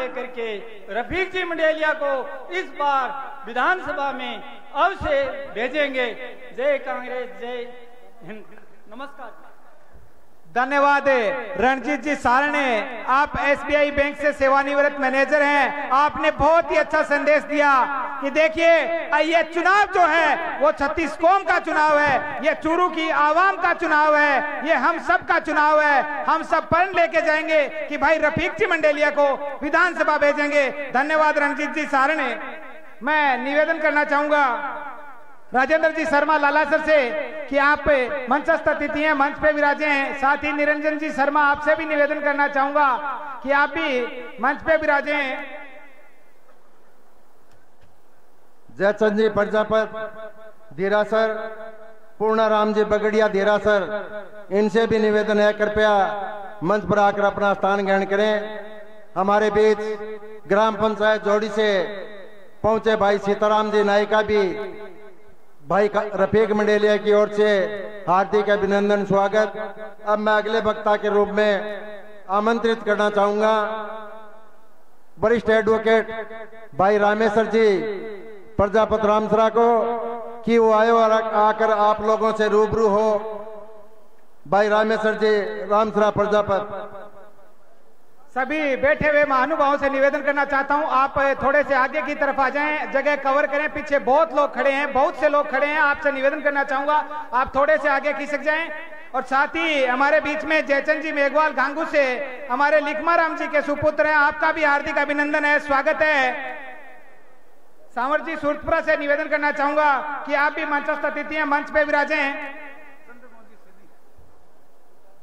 लेकर के रफीक जी मंडेलिया को इस बार विधानसभा में अवश्य भेजेंगे। जय कांग्रेस, जय हिंद। नमस्कार। धन्यवाद रणजीत जी सारणे। आप एसबीआई बैंक से सेवानिवृत्त मैनेजर हैं। आपने बहुत ही अच्छा संदेश दिया कि देखिए ये चुनाव जो है वो 36 कौम का चुनाव है, ये चूरू की आवाम का चुनाव है, ये हम सब का चुनाव है। हम सब प्रण लेके जाएंगे कि भाई रफीक जी मंडेलिया को विधानसभा भेजेंगे। धन्यवाद रणजीत जी सारणे। मैं निवेदन करना चाहूंगा राजेंद्र जी शर्मा लाला सर से कि आप मंचस्थ अतिथि हैं, मंच पे विराजे हैं। साथ ही निरंजन जी शर्मा आपसे भी निवेदन करना चाहूंगा कि आप भी मंच पे विराजे हैं। जयचंद जी प्रजापत धीरासर, पूर्णाराम जी बगड़िया धीरासर, इनसे भी निवेदन है कृपया मंच पर आकर अपना स्थान ग्रहण करें। हमारे बीच ग्राम पंचायत जोड़ी से पहुंचे भाई सीताराम जी नायका भी भाई रफीक मंडेलिया की ओर से हार्दिक अभिनंदन स्वागत। अब मैं अगले वक्ता के रूप में आमंत्रित करना चाहूंगा वरिष्ठ एडवोकेट भाई रामेश्वर जी प्रजापत रामसरा को कि वो आए और आकर आप लोगों से रूबरू हो। भाई रामेश्वर जी रामसरा प्रजापत। सभी बैठे हुए महानुभावों से निवेदन करना चाहता हूं आप थोड़े से आगे की तरफ आ जाएं, जगह कवर करें। पीछे बहुत लोग खड़े हैं, बहुत से लोग खड़े हैं। आपसे निवेदन करना चाहूंगा आप थोड़े से आगे खिसक जाएं। और साथ ही हमारे बीच में जयचंद जी मेघवाल घांगू से हमारे लिखमाराम जी के सुपुत्र हैं, आपका भी हार्दिक अभिनंदन है, स्वागत है। सांवर जी सुरतपुरा से निवेदन करना चाहूंगा कि आप भी मंचस्थ अतिथि हैं, मंच पे विराजें।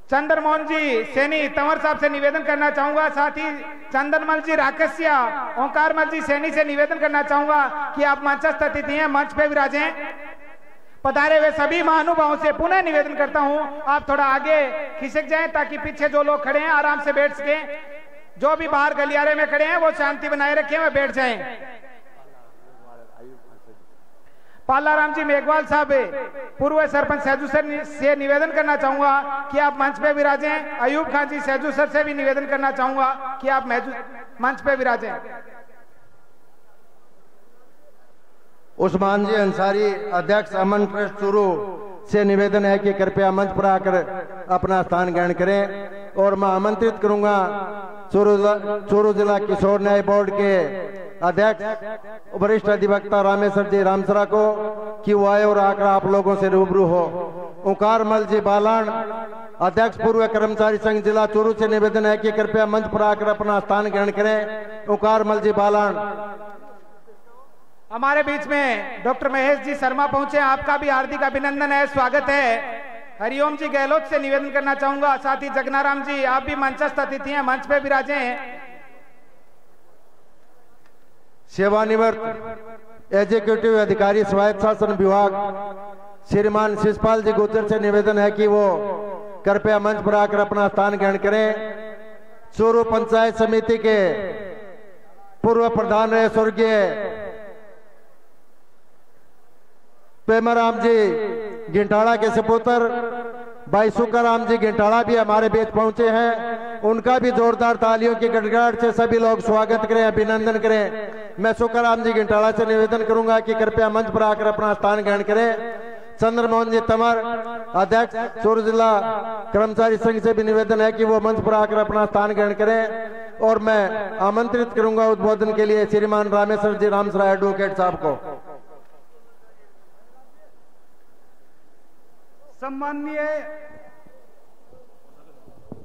चंद्रमोहन जी सैनी तंवर साहब से निवेदन करना चाहूंगा। साथ ही चंदनमल जी राकेशिया, ओंकारमल जी सैनी से निवेदन करना चाहूंगा कि आप मंचस्थ अतिथि हैं, मंच पे विराजें। पधारे हुए सभी महानुभावों से पुनः निवेदन करता हूं आप थोड़ा आगे खिसक जाएं ताकि पीछे जो लोग खड़े हैं आराम से बैठ सकें। जो भी बाहर गलियारे में खड़े हैं वो शांति बनाए रखें, वे बैठ जाएं। पालाराम जी मेघवाल साहब पूर्व सरपंच सैजू सर से निवेदन करना चाहूंगा कि आप मंच पे विराजें। अयूब खान जी सैजू सर से भी निवेदन करना चाहूंगा कि आप मंच पे विराजें। उस्मान जी अंसारी अध्यक्ष अमन ट्रस्ट चूरू से निवेदन है कि कृपया मंच पर आकर अपना स्थान ग्रहण करें। और मैं आमंत्रित करूंगा चूरू जिला किशोर न्याय बोर्ड के अध्यक्ष वरिष्ठ अधिवक्ता रामेश्वर जी रामसरा को कि वो आए और आकर आप लोगों से रूबरू हो। ओंकारमल जी बालान अध्यक्ष पूर्व कर्मचारी संघ जिला चूरू से निवेदन है कि कृपया मंच पर आकर अपना स्थान ग्रहण करें। ओंकारमल जी बालान। हमारे बीच में डॉक्टर महेश जी शर्मा पहुंचे, आपका भी हार्दिक अभिनंदन है, स्वागत है। हरिओम जी गहलोत से निवेदन करना चाहूंगा। साथ ही जगनाराम जी आप भी मंचस्थ अतिथि हैं, मंच पे विराजें। सेवानिवृत्त एग्जीक्यूटिव अधिकारी स्वायत्त शासन विभाग श्रीमान शिषपाल जी गुर्जर से निवेदन है कि वो कृपया मंच पर आकर अपना स्थान ग्रहण करें। चूरू पंचायत समिति के पूर्व प्रधान रहे स्वर्गीय पेमाराम जी गिंटाड़ा के सपुत्र भाई सुकाराम जी गिंटाड़ा भी हमारे बीच पहुंचे हैं। उनका भी जोरदार तालियों की गड़गड़ाहट से सभी लोग स्वागत करें, अभिनंदन करें। मैं सुकाराम जी गिंटाड़ा से निवेदन करूंगा कि कृपया मंच पर आकर अपना स्थान ग्रहण करें। चंद्रमोहन जी तंवर अध्यक्ष चूरू जिला कर्मचारी संघ से भी निवेदन है कि वो मंच पर आकर अपना स्थान ग्रहण करें। और मैं आमंत्रित करूंगा उद्बोधन के लिए श्रीमान रामेश्वर जी रामसरा एडवोकेट साहब को। सम्माननीय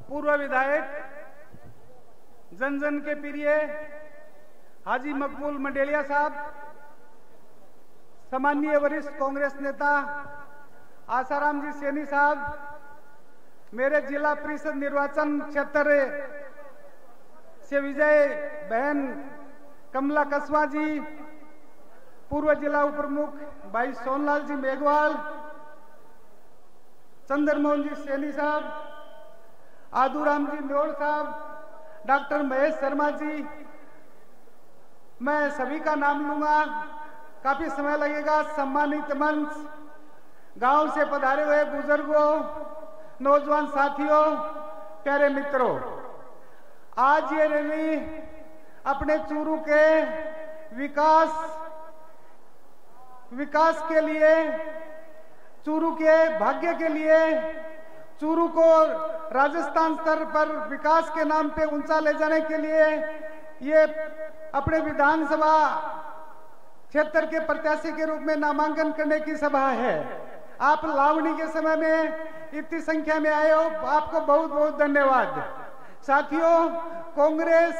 पूर्व विधायक जन जन के प्रिय हाजी मकबूल मंडेलिया साहब, सम्माननीय वरिष्ठ कांग्रेस नेता आसाराम जी सैनी साहब, मेरे जिला परिषद निर्वाचन क्षेत्र से विजय बहन कमला कसवा जी, पूर्व जिला उप प्रमुख भाई सोनलाल जी मेघवाल, चंद्रमोहन जी सैनी साहब, आदूराम जी न्योड़ साहब, डॉक्टर महेश शर्मा जी, मैं सभी का नाम लूंगा, काफी समय लगेगा। सम्मानित मंच, गांव से पधारे हुए बुजुर्गों, नौजवान साथियों, प्यारे मित्रों, आज ये रैली अपने चूरू के विकास के लिए, चूरू के भाग्य के लिए, चूरू को राजस्थान स्तर पर विकास के नाम पे ऊंचा ले जाने के लिए ये अपने विधानसभा क्षेत्र के प्रत्याशी के रूप में नामांकन करने की सभा है। आप लावणी के समय में इतनी संख्या में आए हो, आपको बहुत बहुत धन्यवाद। साथियों, कांग्रेस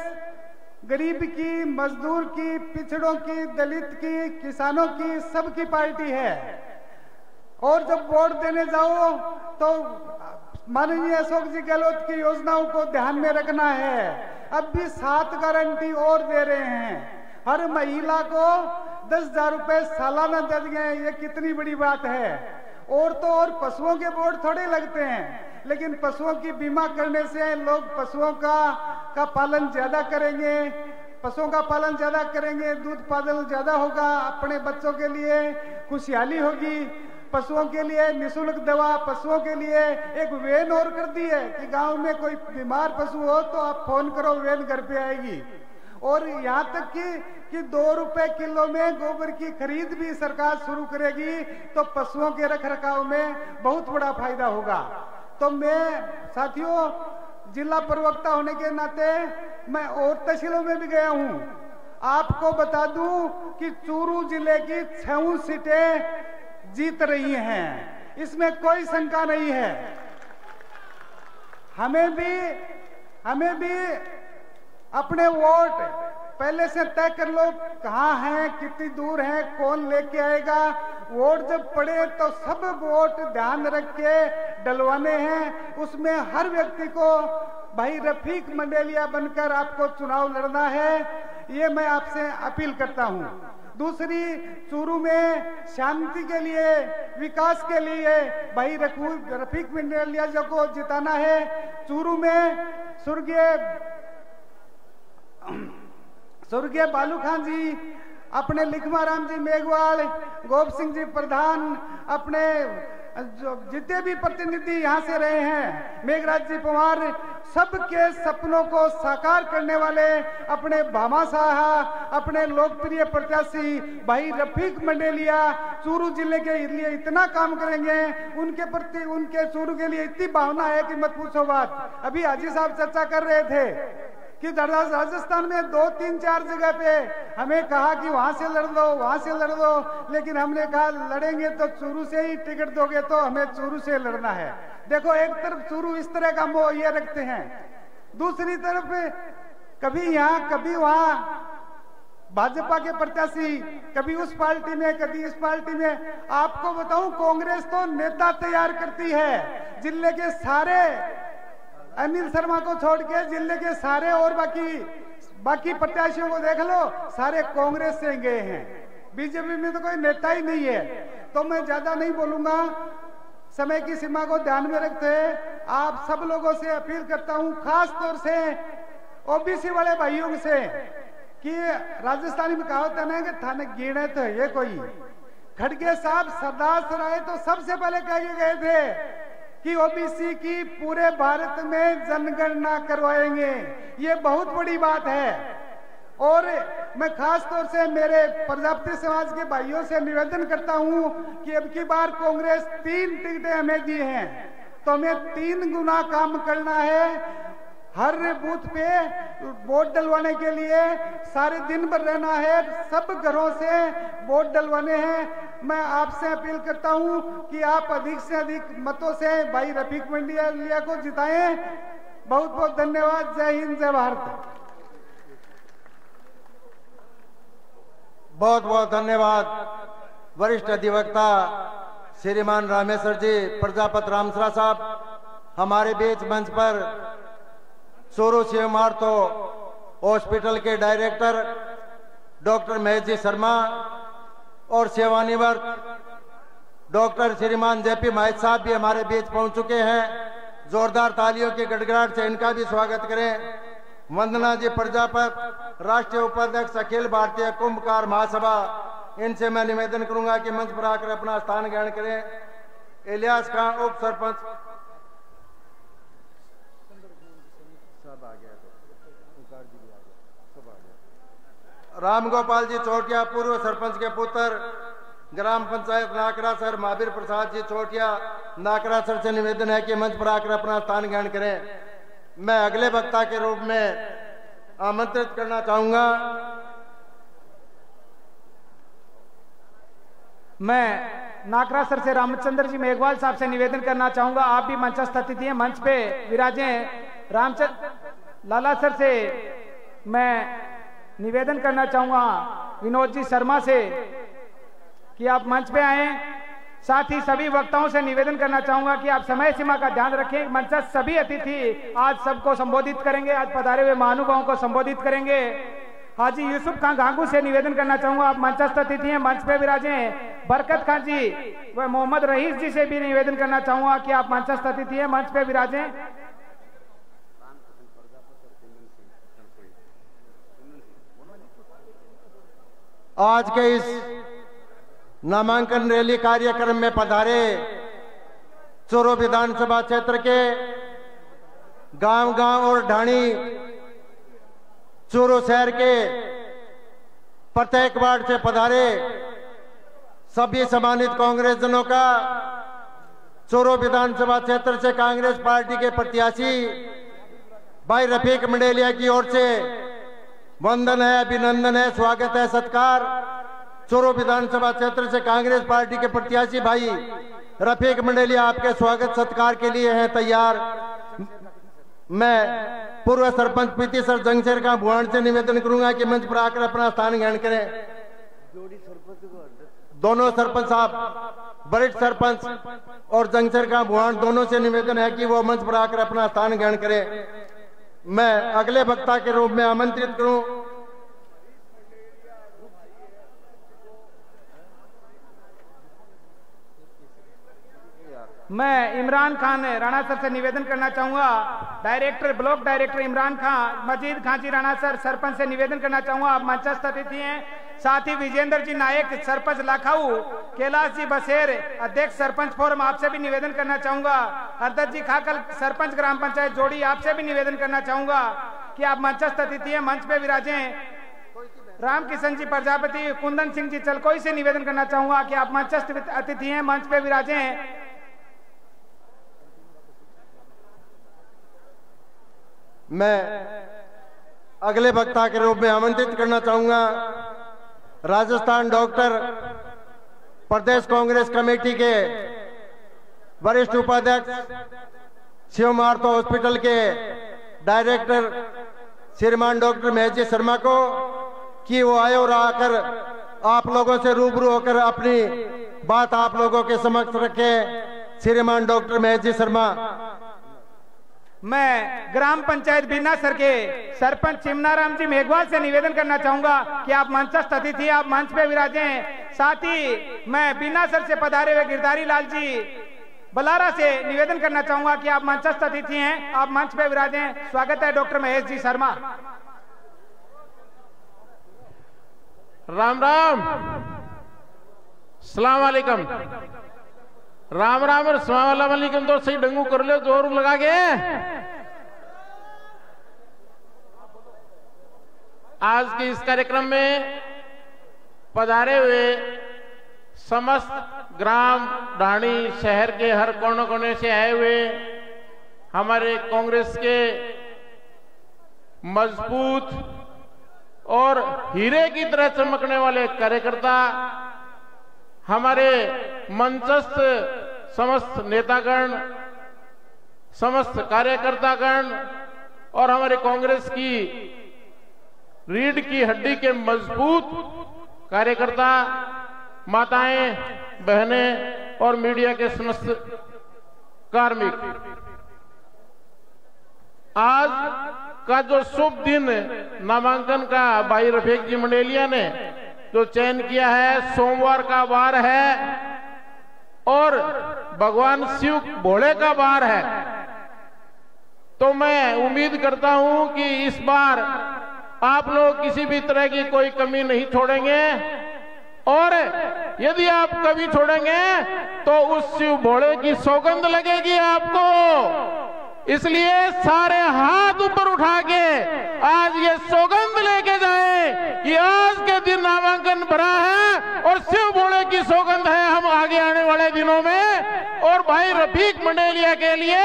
गरीब की, मजदूर की, पिछड़ों की, दलित की, किसानों की, सबकी पार्टी है। और जब वोट देने जाओ तो माननीय अशोक जी गहलोत की योजनाओं को ध्यान में रखना है। अब भी 7 गारंटी और दे रहे हैं। हर महिला को 10,000 रुपए सालाना दे दिए। ये कितनी बड़ी बात है। और तो और पशुओं के वोट थोड़े लगते हैं, लेकिन पशुओं की बीमा करने से लोग पशुओं का पालन ज्यादा करेंगे, पशुओं का पालन ज्यादा करेंगे, दूध उत्पादन ज्यादा होगा, अपने बच्चों के लिए खुशहाली होगी। पशुओं के लिए निःशुल्क दवा, पशुओं के लिए एक वैन और कर दी है कि गांव में कोई बीमार पशु हो तो आप फोन करो, वैन घर पे आएगी। और यहाँ तक कि 2 रुपए किलो में गोबर की खरीद भी सरकार शुरू करेगी, तो पशुओं के रखरखाव में बहुत बड़ा फायदा होगा। तो मैं साथियों, जिला प्रवक्ता होने के नाते मैं और तहसीलों में भी गया हूँ। आपको बता दूं कि चूरू जिले की 6 सीटें जीत रही हैं, इसमें कोई शंका नहीं है। हमें भी अपने वोट पहले से तय कर लो, कहाँ हैं, कितनी दूर हैं, कौन लेके आएगा। वोट जब पड़े तो सब वोट ध्यान रख के डलवाने हैं। उसमें हर व्यक्ति को भाई रफीक मंडेलिया बनकर आपको चुनाव लड़ना है, ये मैं आपसे अपील करता हूँ। दूसरी, चूरू में शांति के लिए, विकास के लिए भाई रफीक मंडेलिया जी को जिताना है। चूरू में स्वर्गीय बालू खान जी, अपने लिखमाराम जी मेघवाल, गोप सिंह जी प्रधान, अपने जो जितने भी प्रतिनिधि यहाँ से रहे हैं, मेघराज जी पवार, सबके सपनों को साकार करने वाले अपने भामा साहा, अपने लोकप्रिय प्रत्याशी भाई रफीक मंडेलिया चूरू जिले के लिए इतना काम करेंगे। उनके प्रति, उनके चूरू के लिए इतनी भावना है कि मत पूछो बात। अभी हाजी साहब चर्चा कर रहे थे कि राजस्थान में 2, 3, 4 जगह पे हमें कहा कि वहां से लड़ दो, वहां से लड़ दो, लेकिन हमने कहा लड़ेंगे तो चूरू से ही टिकट दोगे तो हमें चूरू से लड़ना है। देखो, एक तरफ चूरू इस तरह का मोह ये रखते हैं, दूसरी तरफ कभी यहाँ कभी वहां भाजपा के प्रत्याशी, कभी उस पार्टी में, कभी इस पार्टी में। आपको बताऊं, कांग्रेस तो नेता तैयार करती है। जिले के सारे, अनिल शर्मा को छोड़ के जिले के सारे और बाकी प्रत्याशियों को देख लो, सारे कांग्रेस से गए हैं। बीजेपी में तो कोई नेता ही नहीं है। तो मैं ज्यादा नहीं बोलूंगा, समय की सीमा को ध्यान में रखते हैं आप सब लोगों से अपील करता हूं, खास तौर से ओबीसी वाले भाइयों से, कि राजस्थानी में कहावत है ना कि थाने गिने तो ये कोई। खड़गे साहब सरदार सराय तो सबसे पहले कहे गए थे कि ओबीसी की पूरे भारत में जनगणना करवाएंगे। ये बहुत बड़ी बात है। और मैं खास तौर से मेरे प्रजापति समाज के भाइयों से निवेदन करता हूं कि अब की बार कांग्रेस 3 टिकटें हमें दी हैं, तो हमें 3 गुना काम करना है। हर बूथ पे वोट डलवाने के लिए सारे दिन भर रहना है, सब घरों से वोट डलवाने हैं। मैं आपसे अपील करता हूं कि आप अधिक से अधिक मतों से भाई रफीक मंडेलिया को जिताएं। बहुत बहुत धन्यवाद। जय हिंद, जय भारत। बहुत बहुत धन्यवाद वरिष्ठ अधिवक्ता श्रीमान रामेश्वर जी प्रजापति रामसरा साहब। हमारे बीच मंच पर चूरू शिव मार्तो हॉस्पिटल के डायरेक्टर डॉक्टर महेश जी शर्मा और सेवानिवृत्त डॉक्टर श्रीमान जेपी माहित साहब भी हमारे बीच पहुंच चुके हैं। जोरदार तालियों की गड़गड़ाहट से इनका भी स्वागत करें। वंदना जी प्रजापति, राष्ट्रीय उपाध्यक्ष अखिल भारतीय कुंभकार महासभा, इनसे मैं निवेदन करूंगा कि मंच पर आकर अपना स्थान ग्रहण करें। इलियास खान उप सरपंच, सब आ गया, तो जी भी आ गया, सब आ गया। रामगोपाल जी चोटिया पूर्व सरपंच के पुत्र, ग्राम पंचायत नाकरासर महावीर प्रसाद जी चोटिया नाकरासर से निवेदन है कि मंच पर आकर अपना स्थान ग्रहण करें। मैं अगले वक्ता के रूप में आमंत्रित करना चाहूंगा। मैं नाकरासर से रामचंद्र जी मेघवाल साहब से निवेदन करना चाहूंगा, आप भी मंचस्थ अतिथि हैं, मंच पे विराजें। रामचंद्र लालासर से मैं निवेदन करना चाहूंगा विनोद जी शर्मा से कि आप मंच पे आए। साथ ही सभी वक्ताओं से निवेदन करना चाहूंगा कि आप समय सीमा का ध्यान रखें। मंचस्थ सभी अतिथि आज सबको संबोधित करेंगे, आज पधारे हुए महानुभावों को संबोधित करेंगे। हाजी यूसुफ खान गांगू से निवेदन करना चाहूंगा, आप मंचस्थ अतिथि हैं, मंच पे विराजें। बरकत खान जी व मोहम्मद रईस जी से भी निवेदन करना चाहूंगा कि आप मंचस्थ अतिथि हैं, मंच पे विराजें। आज के इस नामांकन रैली कार्यक्रम में पधारे चूरू विधानसभा क्षेत्र के गांव-गांव और ढाणी चूरू शहर के प्रत्येक वार्ड से पधारे सभी सम्मानित कांग्रेस जनों का चूरू विधानसभा क्षेत्र से कांग्रेस पार्टी के प्रत्याशी भाई रफीक मंडेलिया की ओर से वंदन है, अभिनंदन है, स्वागत है, सत्कार। चूरू विधानसभा क्षेत्र से कांग्रेस पार्टी के प्रत्याशी भाई रफीक मंडेलिया आपके स्वागत सत्कार के लिए हैं तैयार। मैं पूर्व सरपंच पीती सर जंगसर का भुआन से निवेदन करूंगा कि मंच पर आकर अपना स्थान ग्रहण करें। दोनों सरपंच साहब, वरिष्ठ सरपंच और जंगसर का भुआन दोनों से निवेदन है कि वो मंच पर आकर अपना स्थान ग्रहण करें। मैं अगले वक्ता के रूप में आमंत्रित करूं मैं इमरान खान राणासर से निवेदन करना चाहूंगा, director block director Imran Khan Majid Khan ji Ranasar sarpanch से निवेदन करना चाहूंगा, आप मंचस्थ अतिथि हैं। साथ ही विजेंद्र जी नायक सरपंच लाखाऊ, कैलाश जी बसेर अध्यक्ष सरपंच फोरम आपसे भी निवेदन करना चाहूंगा। हरदत जी खाकल सरपंच ग्राम पंचायत जोड़ी आपसे भी निवेदन करना चाहूंगा कि आप मंचस्थ अतिथि हैं, मंच पे विराजें। रामकिशन जी प्रजापति, कुंदन सिंह जी चलकोई से निवेदन करना चाहूंगा कि आप मंचस्थ अतिथि हैं, मंच पे विराजें। मैं अगले वक्ता के रूप में आमंत्रित करना चाहूंगा राजस्थान डॉक्टर प्रदेश कांग्रेस कमेटी के वरिष्ठ उपाध्यक्ष शिव मार्तो हॉस्पिटल के डायरेक्टर श्रीमान डॉक्टर महेश जी शर्मा को कि वो आए और आकर आप लोगों से रूबरू होकर अपनी बात आप लोगों के समक्ष रखे। श्रीमान डॉक्टर महेश जी शर्मा। मैं ग्राम पंचायत बीनासर के सरपंच चिमनाराम जी मेघवाल से निवेदन करना चाहूंगा कि आप मंचस्थ अतिथि, आप मंच पे विराजें। साथ ही मैं बीनासर से पधारे हुए गिरधारी लाल जी बलारा से निवेदन करना चाहूंगा कि आप मंचस्थ अतिथि हैं, आप मंच पे विराजें। स्वागत है डॉक्टर महेश जी शर्मा। राम राम, सलाम वालेकुम। राम राम और सलाम तो सही डंगू कर लो जोर लगा के। आज के इस कार्यक्रम में पधारे हुए समस्त ग्राम ढाणी शहर के हर कोने कोने से आए हुए हमारे कांग्रेस के मजबूत और हीरे की तरह चमकने वाले कार्यकर्ता, हमारे मंचस्थ समस्त नेतागण, समस्त कार्यकर्तागण और हमारे कांग्रेस की रीढ़ की हड्डी के मजबूत कार्यकर्ता, माताएं, बहनें और मीडिया के समस्त कार्मिक, आज का जो शुभ दिन नामांकन का भाई रफीक जी मंडेलिया ने जो चयन किया है, सोमवार का वार है और भगवान शिव भोले का वार है, तो मैं उम्मीद करता हूं कि इस बार आप लोग किसी भी तरह की कोई कमी नहीं छोड़ेंगे और यदि आप कभी छोड़ेंगे तो उस शिव भोले की सौगंध लगेगी आपको। इसलिए सारे हाथ ऊपर उठा के आज ये सौगंध लेके जाएं कि आज नामांकन भरा है और शिव भोले की सौगंध है हम आगे आने वाले दिनों में और भाई रफीक मंडेलिया के लिए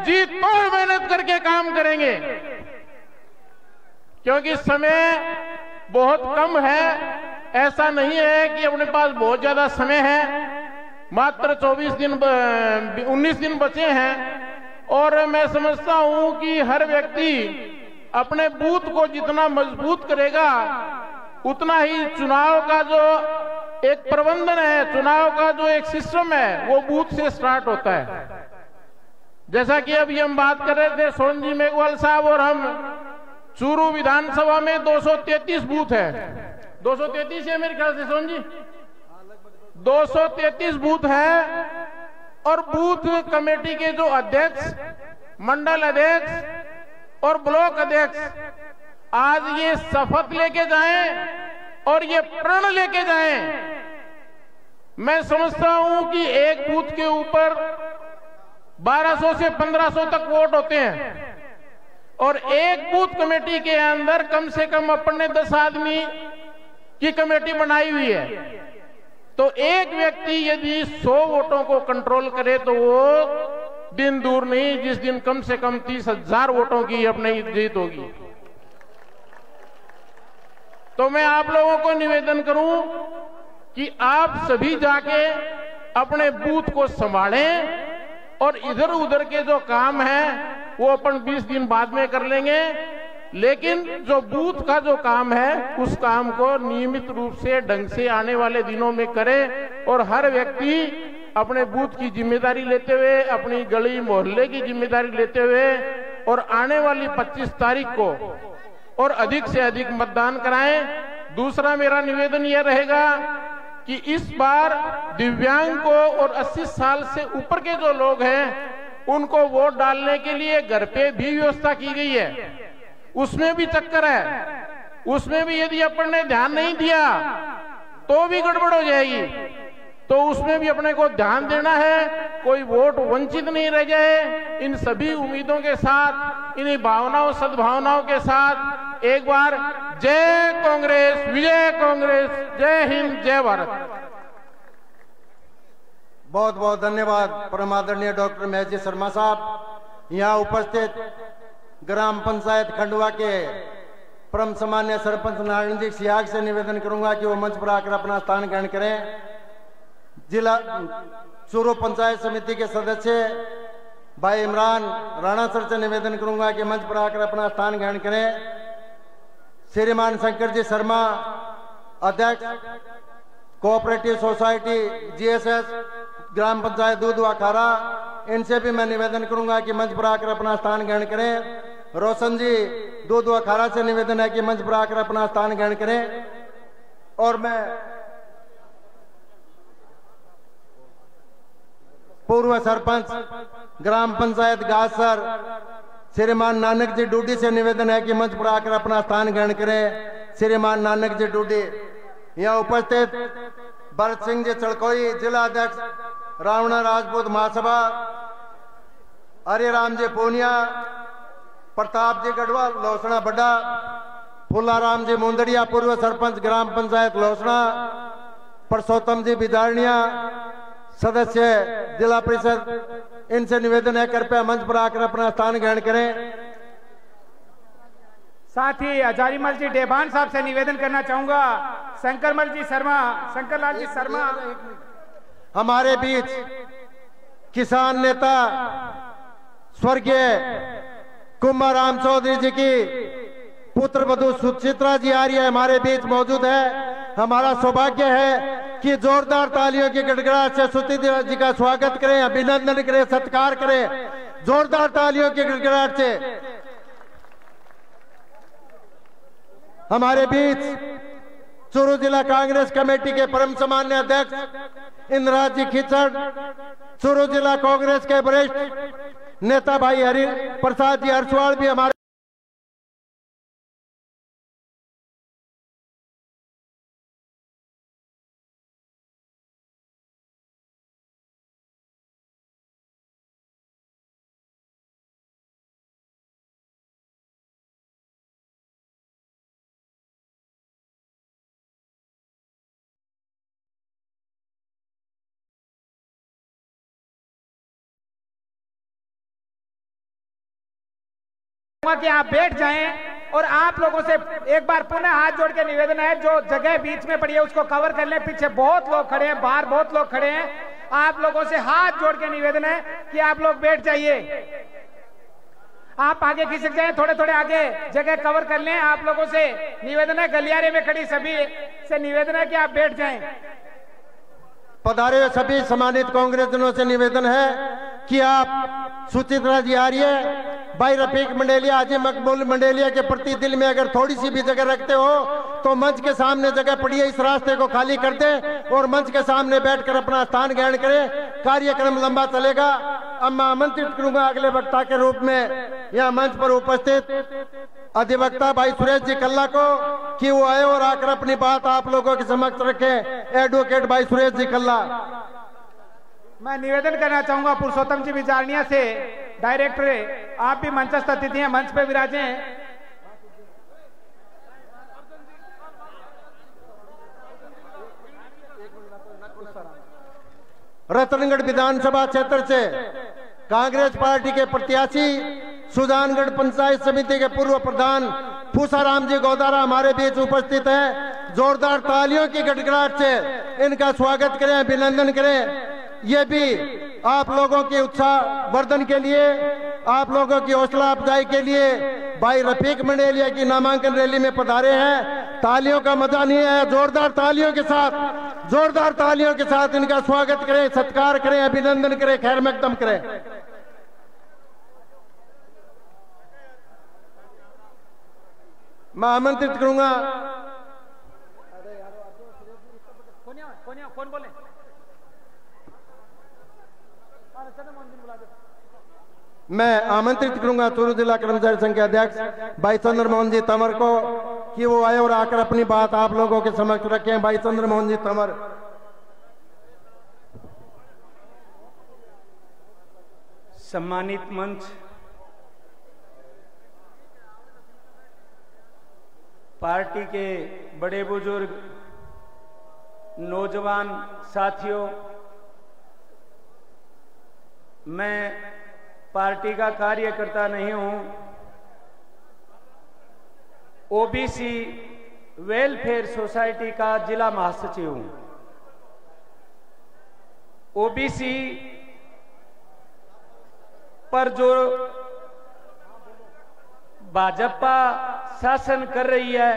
जी तोड़ मेहनत करके काम करेंगे, क्योंकि समय बहुत कम है। ऐसा नहीं है कि अपने पास बहुत ज्यादा समय है, मात्र 19 दिन बचे हैं और मैं समझता हूं कि हर व्यक्ति अपने बूथ को जितना मजबूत करेगा उतना ही चुनाव का जो एक प्रबंधन है, चुनाव का जो एक सिस्टम है वो बूथ से स्टार्ट होता है। जैसा कि अभी हम बात कर रहे थे सोन जी मेघवाल साहब और हम, चूरू विधानसभा में 233 बूथ है, 233 है मेरे ख्याल से सोन जी, 233 बूथ है और बूथ कमेटी के जो अध्यक्ष, मंडल अध्यक्ष और ब्लॉक अध्यक्ष आज ये शपथ लेके जाएं और ये प्रण लेके जाएं। मैं समझता हूं कि एक बूथ के ऊपर 1200 से 1500 तक वोट होते हैं और एक बूथ कमेटी के अंदर कम से कम अपने 10 आदमी की कमेटी बनाई हुई है। तो एक व्यक्ति यदि 100 वोटों को कंट्रोल करे तो वो दिन दूर नहीं जिस दिन कम से कम 30,000 वोटों की अपनी जीत होगी। तो मैं आप लोगों को निवेदन करूं कि आप सभी जाके अपने बूथ को संभालें और इधर उधर के जो काम है वो अपन 20 दिन बाद में कर लेंगे, लेकिन जो बूथ का जो काम है उस काम को नियमित रूप से ढंग से आने वाले दिनों में करें और हर व्यक्ति अपने बूथ की जिम्मेदारी लेते हुए, अपनी गली मोहल्ले की जिम्मेदारी लेते हुए और आने वाली 25 तारीख को और अधिक से अधिक मतदान कराएं। दूसरा मेरा निवेदन यह रहेगा कि इस बार दिव्यांग को और 80 साल से ऊपर के जो लोग हैं उनको वोट डालने के लिए घर पे भी व्यवस्था की गई है, उसमें भी चक्कर है, उसमें भी यदि अपन ने ध्यान नहीं दिया तो भी गड़बड़ हो जाएगी। तो उसमें भी अपने को ध्यान देना है, कोई वोट वंचित नहीं रह जाए। इन सभी उम्मीदों के साथ, इन्हीं भावनाओं सद्भावनाओं के साथ एक बार जय कांग्रेस, विजय कांग्रेस, जय हिंद, जय भारत। बहुत बहुत धन्यवाद परम आदरणीय डॉक्टर महजी शर्मा साहब। यहाँ उपस्थित ग्राम पंचायत खंडवा के परम सम्मान्य सरपंच नारायण जी सियाग से निवेदन करूंगा कि वो मंच पर आकर अपना स्थान ग्रहण करें। जिला चूरू पंचायत समिति के सदस्य भाई इमरान राणा सर से निवेदन करूंगा कि मंच पर आकर अपना स्थान ग्रहण करें। श्रीमान शंकर जी शर्मा अध्यक्ष कोऑपरेटिव सोसाइटी जीएसएस ग्राम पंचायत दूध अखाड़ा, इनसे भी मैं निवेदन करूंगा कि मंच पर आकर अपना स्थान ग्रहण करें। रोशन जी दूध अखाड़ा से निवेदन है कि मंच पर आकर अपना स्थान ग्रहण करें। और मैं पूर्व सरपंच ग्राम पंचायत गासर श्रीमान नानक जी डूडी से निवेदन है कि मंच पर आकर अपना स्थान ग्रहण करें। श्रीमान नानक जी डूडी। यहाँ उपस्थित भरत सिंह जी चड़कोई जिला अध्यक्ष रावणा राजपूत महासभा, हरिराम जी पूनिया, प्रताप जी गढ़वा लोसना बड्डा, फुलाराम जी मुंदड़िया पूर्व सरपंच ग्राम पंचायत लोसना, परसोत्तम जी बिदारनिया सदस्य जिला परिषद, इनसे निवेदन है कृपया मंच पर आकर अपना स्थान ग्रहण करें। साथ ही हजारीमल जी डेभान साहब से निवेदन करना चाहूंगा, शंकरमल जी शर्मा, शंकरलाल जी शर्मा। हमारे बीच किसान नेता स्वर्गीय कुंभाराम चौधरी जी की पुत्र वधु सुचित्रा जी आ रही है, हमारे बीच मौजूद है। हमारा सौभाग्य है कि जोरदार तालियों की गड़गड़ाहट से सुचित्रा जी का स्वागत करें, अभिनंदन करें, सत्कार करें, जोरदार तालियों की गड़गड़ाहट से। हमारे बीच चूरू जिला कांग्रेस कमेटी के परम सम्मान्य अध्यक्ष इंद्राज जी खिचड़, चूरू जिला कांग्रेस के वरिष्ठ नेता भाई हरि प्रसाद जी हरसवाल भी हमारे कि आप बैठ जाएं और आप लोगों से एक बार पुनः हाथ जोड़ के निवेदन है, जो जगह बीच में पड़ी है उसको कवर कर लें। पीछे बहुत लोग खड़े हैं, बाहर बहुत लोग खड़े हैं। आप लोगों से हाथ जोड़ के निवेदन है कि आप लोग बैठ जाइए। आप आगे खिसक जाएं, थोड़े थोड़े आगे जगह कवर कर लें। आप लोगों से निवेदन है, गलियारे में खड़ी सभी से निवेदन है कि आप बैठ जाएं। पधारे हुए सभी सम्मानित कांग्रेसजनों से निवेदन है कि आप सुचित्रा जी आ रही है, भाई रफीक मंडेलिया, हाजी मकबूल मंडेलिया के प्रति दिल में अगर थोड़ी सी भी जगह रखते हो तो मंच के सामने जगह पड़ी है, इस रास्ते को खाली कर दें और मंच के सामने बैठकर अपना स्थान ग्रहण करें। कार्यक्रम लंबा चलेगा। अब मैं आमंत्रित करूंगा अगले वक्ता के रूप में यह मंच पर उपस्थित अधिवक्ता भाई सुरेश जी कल्ला को कि वो आए और आकर अपनी बात आप लोगों के समक्ष रखें। एडवोकेट भाई सुरेश जी कल्ला। मैं निवेदन करना चाहूंगा पुरुषोत्तम जी विचारणिया से, डायरेक्टर आप भी मंचस्थ अतिथि हैं, मंच पे विराजें। रतनगढ़ विधानसभा क्षेत्र से कांग्रेस पार्टी के प्रत्याशी, सुजानगढ़ पंचायत समिति के पूर्व प्रधान फूसाराम जी गोदारा हमारे बीच उपस्थित हैं। जोरदार तालियों की गड़गड़ाहट से इनका स्वागत करें, अभिनंदन करें। ये भी आप लोगों के उत्साह वर्धन के लिए, आप लोगों की हौसला अफजाई के लिए भाई रफीक मंडेलिया की नामांकन रैली में पधारे हैं। तालियों का मजा नहीं है, जोरदार तालियों के साथ इनका स्वागत करें, सत्कार करें, अभिनंदन करें, खैर मकदम करें। मैं आमंत्रित करूंगा कौन बोले? मैं आमंत्रित करूंगा चूरू जिला कर्मचारी संघ के अध्यक्ष भाई चंद्र मोहन जी तंवर को कि वो आए और आकर अपनी बात आप लोगों के समक्ष रखें। भाई चंद्र मोहन जी तंवर। सम्मानित मंच, पार्टी के बड़े बुजुर्ग, नौजवान साथियों, मैं पार्टी का कार्यकर्ता नहीं हूं, ओबीसी वेलफेयर सोसाइटी का जिला महासचिव हूं। ओबीसी पर जो भाजपा शासन कर रही है,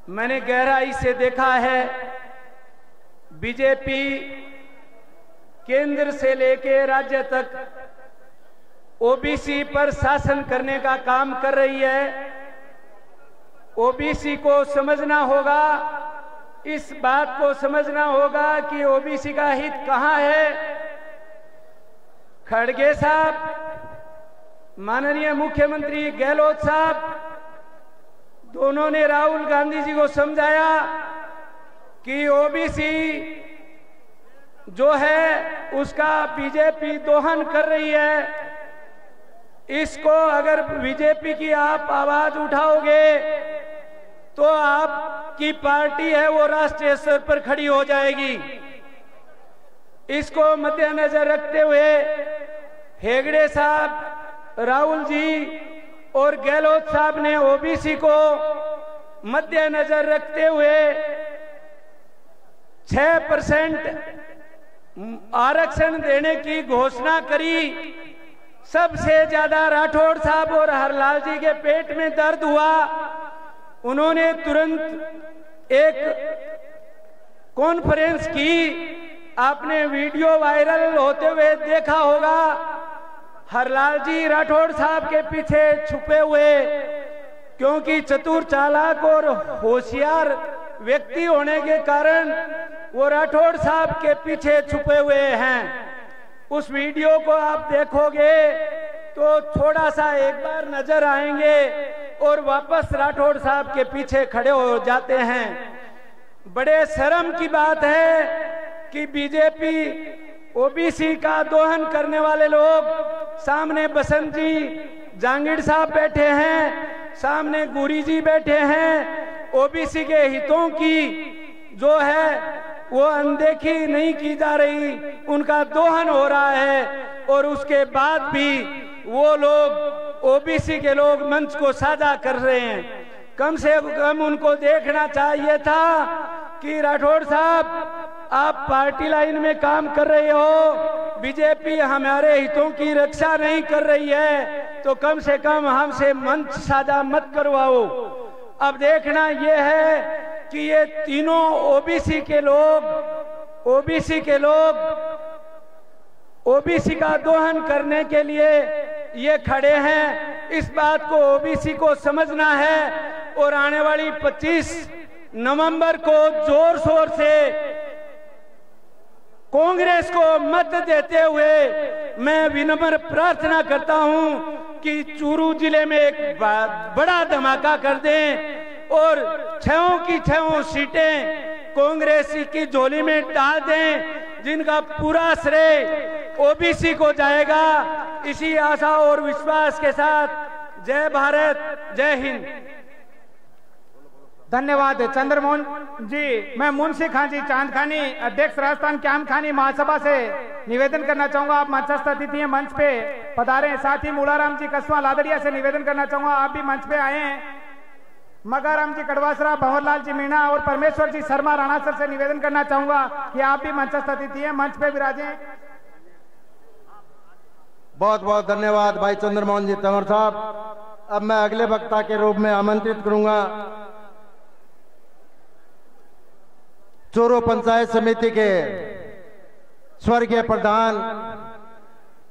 मैंने गहराई से देखा है। बीजेपी केंद्र से लेके राज्य तक ओबीसी पर शासन करने का काम कर रही है। ओबीसी को समझना होगा, इस बात को समझना होगा कि ओबीसी का हित कहां है। खड़गे साहब, माननीय मुख्यमंत्री गहलोत साहब, दोनों ने राहुल गांधी जी को समझाया कि ओबीसी जो है उसका बीजेपी दोहन कर रही है। इसको अगर बीजेपी की आप आवाज उठाओगे तो आपकी पार्टी है वो राष्ट्रीय स्तर पर खड़ी हो जाएगी। इसको मद्देनजर रखते हुए हेगड़े साहब, राहुल जी और गहलोत साहब ने ओबीसी को मद्देनजर रखते हुए 6% आरक्षण देने की घोषणा करी। सबसे ज्यादा राठौड़ साहब और हरलाल जी के पेट में दर्द हुआ। उन्होंने तुरंत एक कॉन्फ्रेंस की। आपने वीडियो वायरल होते हुए देखा होगा। हरलाल जी राठौड़ साहब के पीछे छुपे हुए, क्योंकि चतुर, चालाक और होशियार व्यक्ति होने के कारण वो राठौड़ साहब के पीछे छुपे हुए हैं। उस वीडियो को आप देखोगे तो थोड़ा सा एक बार नजर आएंगे और वापस राठौड़ साहब के पीछे खड़े हो जाते हैं। बड़े शर्म की बात है कि बीजेपी ओबीसी का दोहन करने वाले लोग, सामने बसंत जी जांगीर साहब बैठे हैं, सामने गुरी जी बैठे हैं। ओबीसी के हितों की जो है वो अनदेखी नहीं की जा रही, उनका दोहन हो रहा है। और उसके बाद भी वो लोग ओबीसी के लोग मंच को साझा कर रहे हैं। कम से कम उनको देखना चाहिए था कि राठौड़ साहब आप पार्टी लाइन में काम कर रहे हो, बीजेपी हमारे हितों की रक्षा नहीं कर रही है, तो कम से कम हमसे मंच साझा मत करवाओ। अब देखना यह है कि ये तीनों ओबीसी का दोहन करने के लिए ये खड़े हैं। इस बात को ओबीसी को समझना है और आने वाली 25 नवंबर को जोर शोर से कांग्रेस को मत देते हुए मैं विनम्र प्रार्थना करता हूं कि चूरू जिले में एक बड़ा धमाका कर दें और 6 की 6 सीटें कांग्रेस की झोली में डाल दें, जिनका पूरा श्रेय ओबीसी को जाएगा। इसी आशा और विश्वास के साथ जय भारत, जय हिंद। धन्यवाद चंद्रमोहन जी। मैं मुंशी खान जी चांदखानी, अध्यक्ष राजस्थान कैंप खानी महासभा से निवेदन करना चाहूंगा आप मंचस्थ अतिथि हैं, मंच पे पधारें। साथ ही मूलाराम जी कसवा लादड़िया से निवेदन करना चाहूंगा आप भी मंच पे आए हैं। मगाराम जी कड़वासरा, भंवरलाल जी मीणा और परमेश्वर जी शर्मा राणासर से निवेदन करना चाहूंगा कि आप भी मंचस्थ अतिथि हैं, मंच पे विराजें। बहुत बहुत धन्यवाद भाई चंद्रमोहन जी तंवर साहब। अब मैं अगले वक्ता के रूप में आमंत्रित करूंगा चूरू पंचायत समिति के स्वर्गीय प्रधान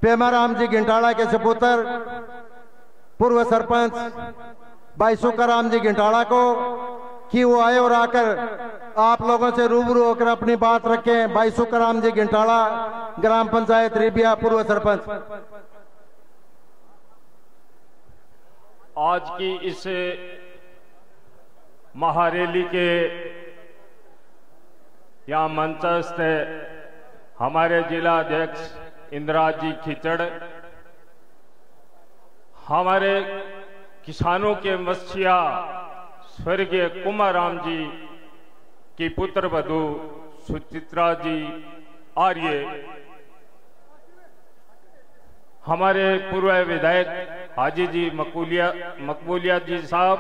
पेमाराम जी गिंटाड़ा के सपुत्र पूर्व सरपंच भाई सुकाराम जी गिंटाड़ा को कि वो आए और आकर आप लोगों से रूबरू होकर अपनी बात रखें। भाई सुकाराम जी गिंटाड़ा, ग्राम पंचायत रिबिया, पूर्व सरपंच। आज की इस महारैली के यहाँ मंचस्थ हमारे जिला अध्यक्ष इंद्राज जी खिचड़, हमारे किसानों के मसीहा स्वर्गीय कुमाराम जी की पुत्र वधू सुचित्रा जी आर्य, हमारे पूर्व विधायक हाजी जी मकबूलिया जी साहब,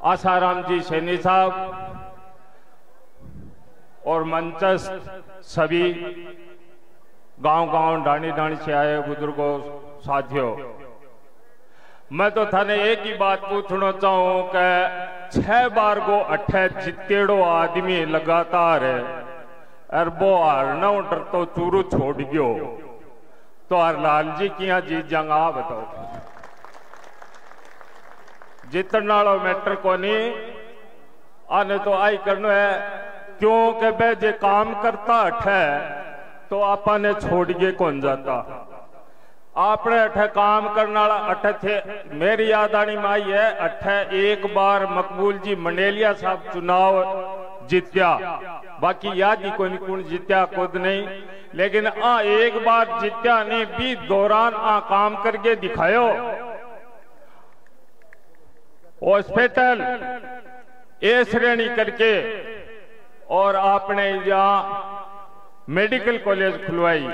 आसाराम जी सैनी साहब और मंचस्थ सभी गांव-गांव डाणी से आए बुजुर्गों साथियों, मैं तो थाने एक ही बात पूछना चाहूं कि 6 बार को 8 जितेड़ो आदमी लगातार अरबो हारना डर तो चूरू छोड़ गयो, तो हरलाल जी किया जीत जांगा बताओ। जितने वाला मैटर को नहीं आने तो आई करना है, क्योंकि बे जे काम करता है तो आपने छोड़ के कौन जाता। आपने अठे काम करने वाला अठे थे, मेरी याद आनी में आई है अठे एक बार मकबूल जी मंडेलिया साहब चुनाव जीत्या, बाकी याद ही कोई कौन जीत्या खुद नहीं, लेकिन एक बार जीत्या नहीं भी दौरान काम करके दिखायो। हॉस्पिटल ए श्रेणी करके और आपने यहाँ मेडिकल कॉलेज खुलवाई,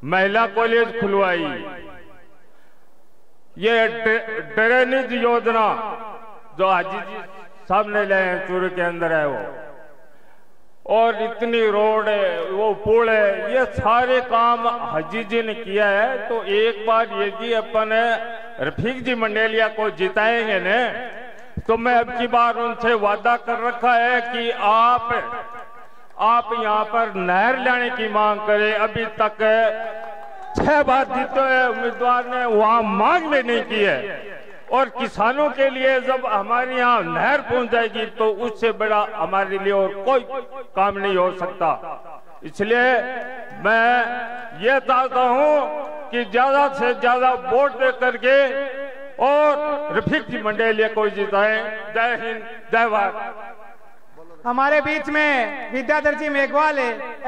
महिला कॉलेज खुलवाई, ये ड्रेनेज योजना जो हाजी जी साहब ने लाए हैं चूरू के अंदर है वो, और इतनी रोड है, वो पुल है, ये सारे काम हाजी जी ने किया है। तो एक बार ये जी अपन रफीक जी मंडेलिया को जिताएंगे न, तो मैं अब की बार उनसे वादा कर रखा है कि आप यहाँ पर नहर लाने की मांग करें। अभी तक 6 बार जीते हुए उम्मीदवार ने वहां मांग भी नहीं की है, और किसानों के लिए जब हमारे यहाँ नहर पहुंच जाएगी तो उससे बड़ा हमारे लिए और कोई काम नहीं हो सकता। इसलिए मैं ये चाहता हूं कि ज्यादा से ज्यादा वोट दे करके और रफीक जी मंडेलिया को जिताएं। जय हिंद, जय भारत। हमारे बीच में विद्याधर जी मेघवाल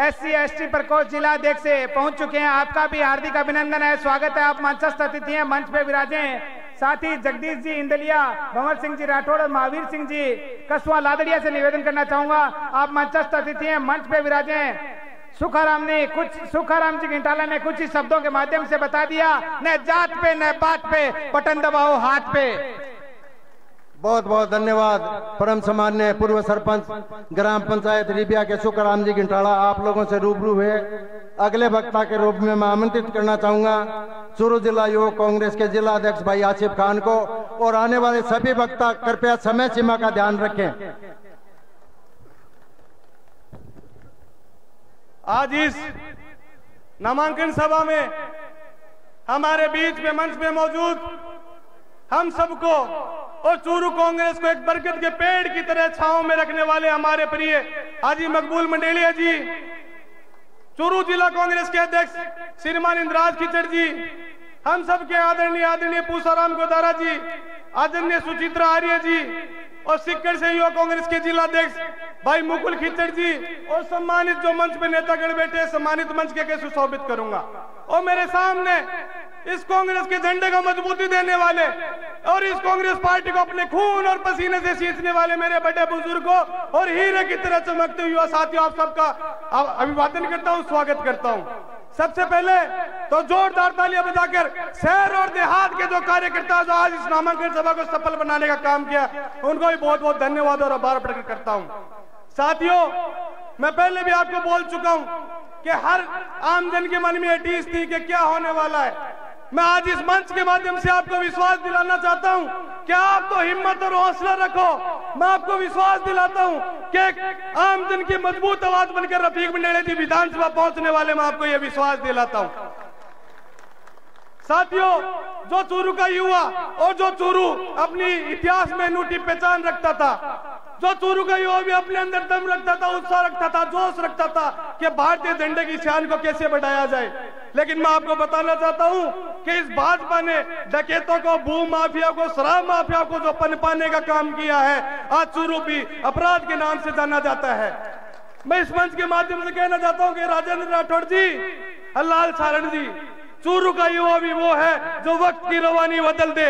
SC ST प्रकोष्ठ जिला अध्यक्ष से पहुंच चुके हैं, आपका भी हार्दिक अभिनंदन है, स्वागत है। आप मंचस्थ अतिथि हैं, मंच पे विराजें। साथ ही जगदीश जी इंदलिया, भंवर सिंह जी राठौड़ और महावीर सिंह जी कसवा लादड़िया से निवेदन करना चाहूंगा, आप मंचस्थ अतिथि हैं, मंच पे विराजें। सुखाराम जी घिंटाला ने कुछ ही शब्दों के माध्यम से बता दिया, न जात पे न बात पे, बटन दबाओ हाथ पे। बहुत बहुत धन्यवाद। परम सम्मान्य पूर्व सरपंच ग्राम पंचायत रिबिया के सुखाराम जी घिंटाला आप लोगों से रूबरू हुए। अगले वक्ता के रूप में मैं आमंत्रित करना चाहूंगा चूरू जिला युवक कांग्रेस के जिला अध्यक्ष भाई आसिफ खान को, और आने वाले सभी वक्ता कृपया समय सीमा का ध्यान रखें। आज इस नामांकन सभा में हमारे बीच में मंच में मौजूद हम सबको और चूरू कांग्रेस को एक बरगद के पेड़ की तरह छांव में रखने वाले हमारे प्रिय हाजी मकबूल मंडेलिया जी, चूरू जिला कांग्रेस के अध्यक्ष श्रीमान इंद्राज खिचड़ जी, हम सबके आदरणीय पूसाराम गोदारा जी, आदरणीय सुचित्रा आर्य जी, और सिक्कर से युवा कांग्रेस के जिला अध्यक्ष भाई मुकुल खिचड़ जी, और सम्मानित जो मंच पे नेतागण बैठे, सम्मानित मंच के सुशोभित करूंगा। और मेरे सामने इस कांग्रेस के झंडे को मजबूती देने वाले और इस कांग्रेस पार्टी को अपने खून और पसीने से सींचने वाले मेरे बड़े बुजुर्गों और हीरे की तरह चमकते हुए साथियों, आप सबका अभिवादन करता हूं, स्वागत करता हूं। सबसे पहले तो जोरदार तालियां बजाकर शहर और देहात के जो कार्यकर्ता जो आज इस नामांकन सभा को सफल बनाने का काम किया, उनको भी बहुत बहुत धन्यवाद और आभार प्रकट करता हूं। साथियों, मैं पहले भी आपको बोल चुका हूं कि हर आमजन के मन में टीस थी कि क्या होने वाला है। मैं आज इस मंच के माध्यम से आपको विश्वास दिलाना चाहता हूं कि आप तो हिम्मत और हौसला रखो। मैं आपको विश्वास दिलाता हूं कि एक आमजन की मजबूत आवाज बनकर रफीक मंडेलिया जी विधानसभा पहुंचने वाले, मैं आपको यह विश्वास दिलाता हूं। साथियों, जो चूरू का युवा और जो चूरू अपनी इतिहास में अनूठी पहचान रखता था, जो चूरू का युवा भी अपने अंदर दम रखता था, उत्साह रखता था, जोश रखता था कि भारतीय झंडे की शान को कैसे बढ़ाया जाए। लेकिन मैं आपको बताना चाहता हूं कि इस भाजपा ने डकैतों को, भू माफिया को, शराब माफिया को जो पनपाने का काम किया है, आज चूरू भी अपराध के नाम से जाना जाता है। मैं इस मंच के माध्यम से कहना चाहता हूं कि राजेंद्र राठौड़ जी, हरलाल सारण जी, चूरू का युवा भी वो है जो वक्त की रवानी बदल दे,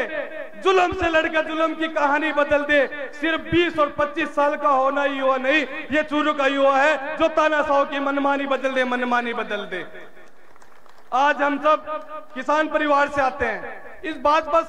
जुल्म से लड़कर जुल्म की कहानी बदल दे। सिर्फ 20 और 25 साल का होना युवा नहीं, ये चूरू का युवा है जो तानाशाह की मनमानी बदल दे, मनमानी बदल दे। आज हम सब किसान परिवार से आते हैं। इस भाजपा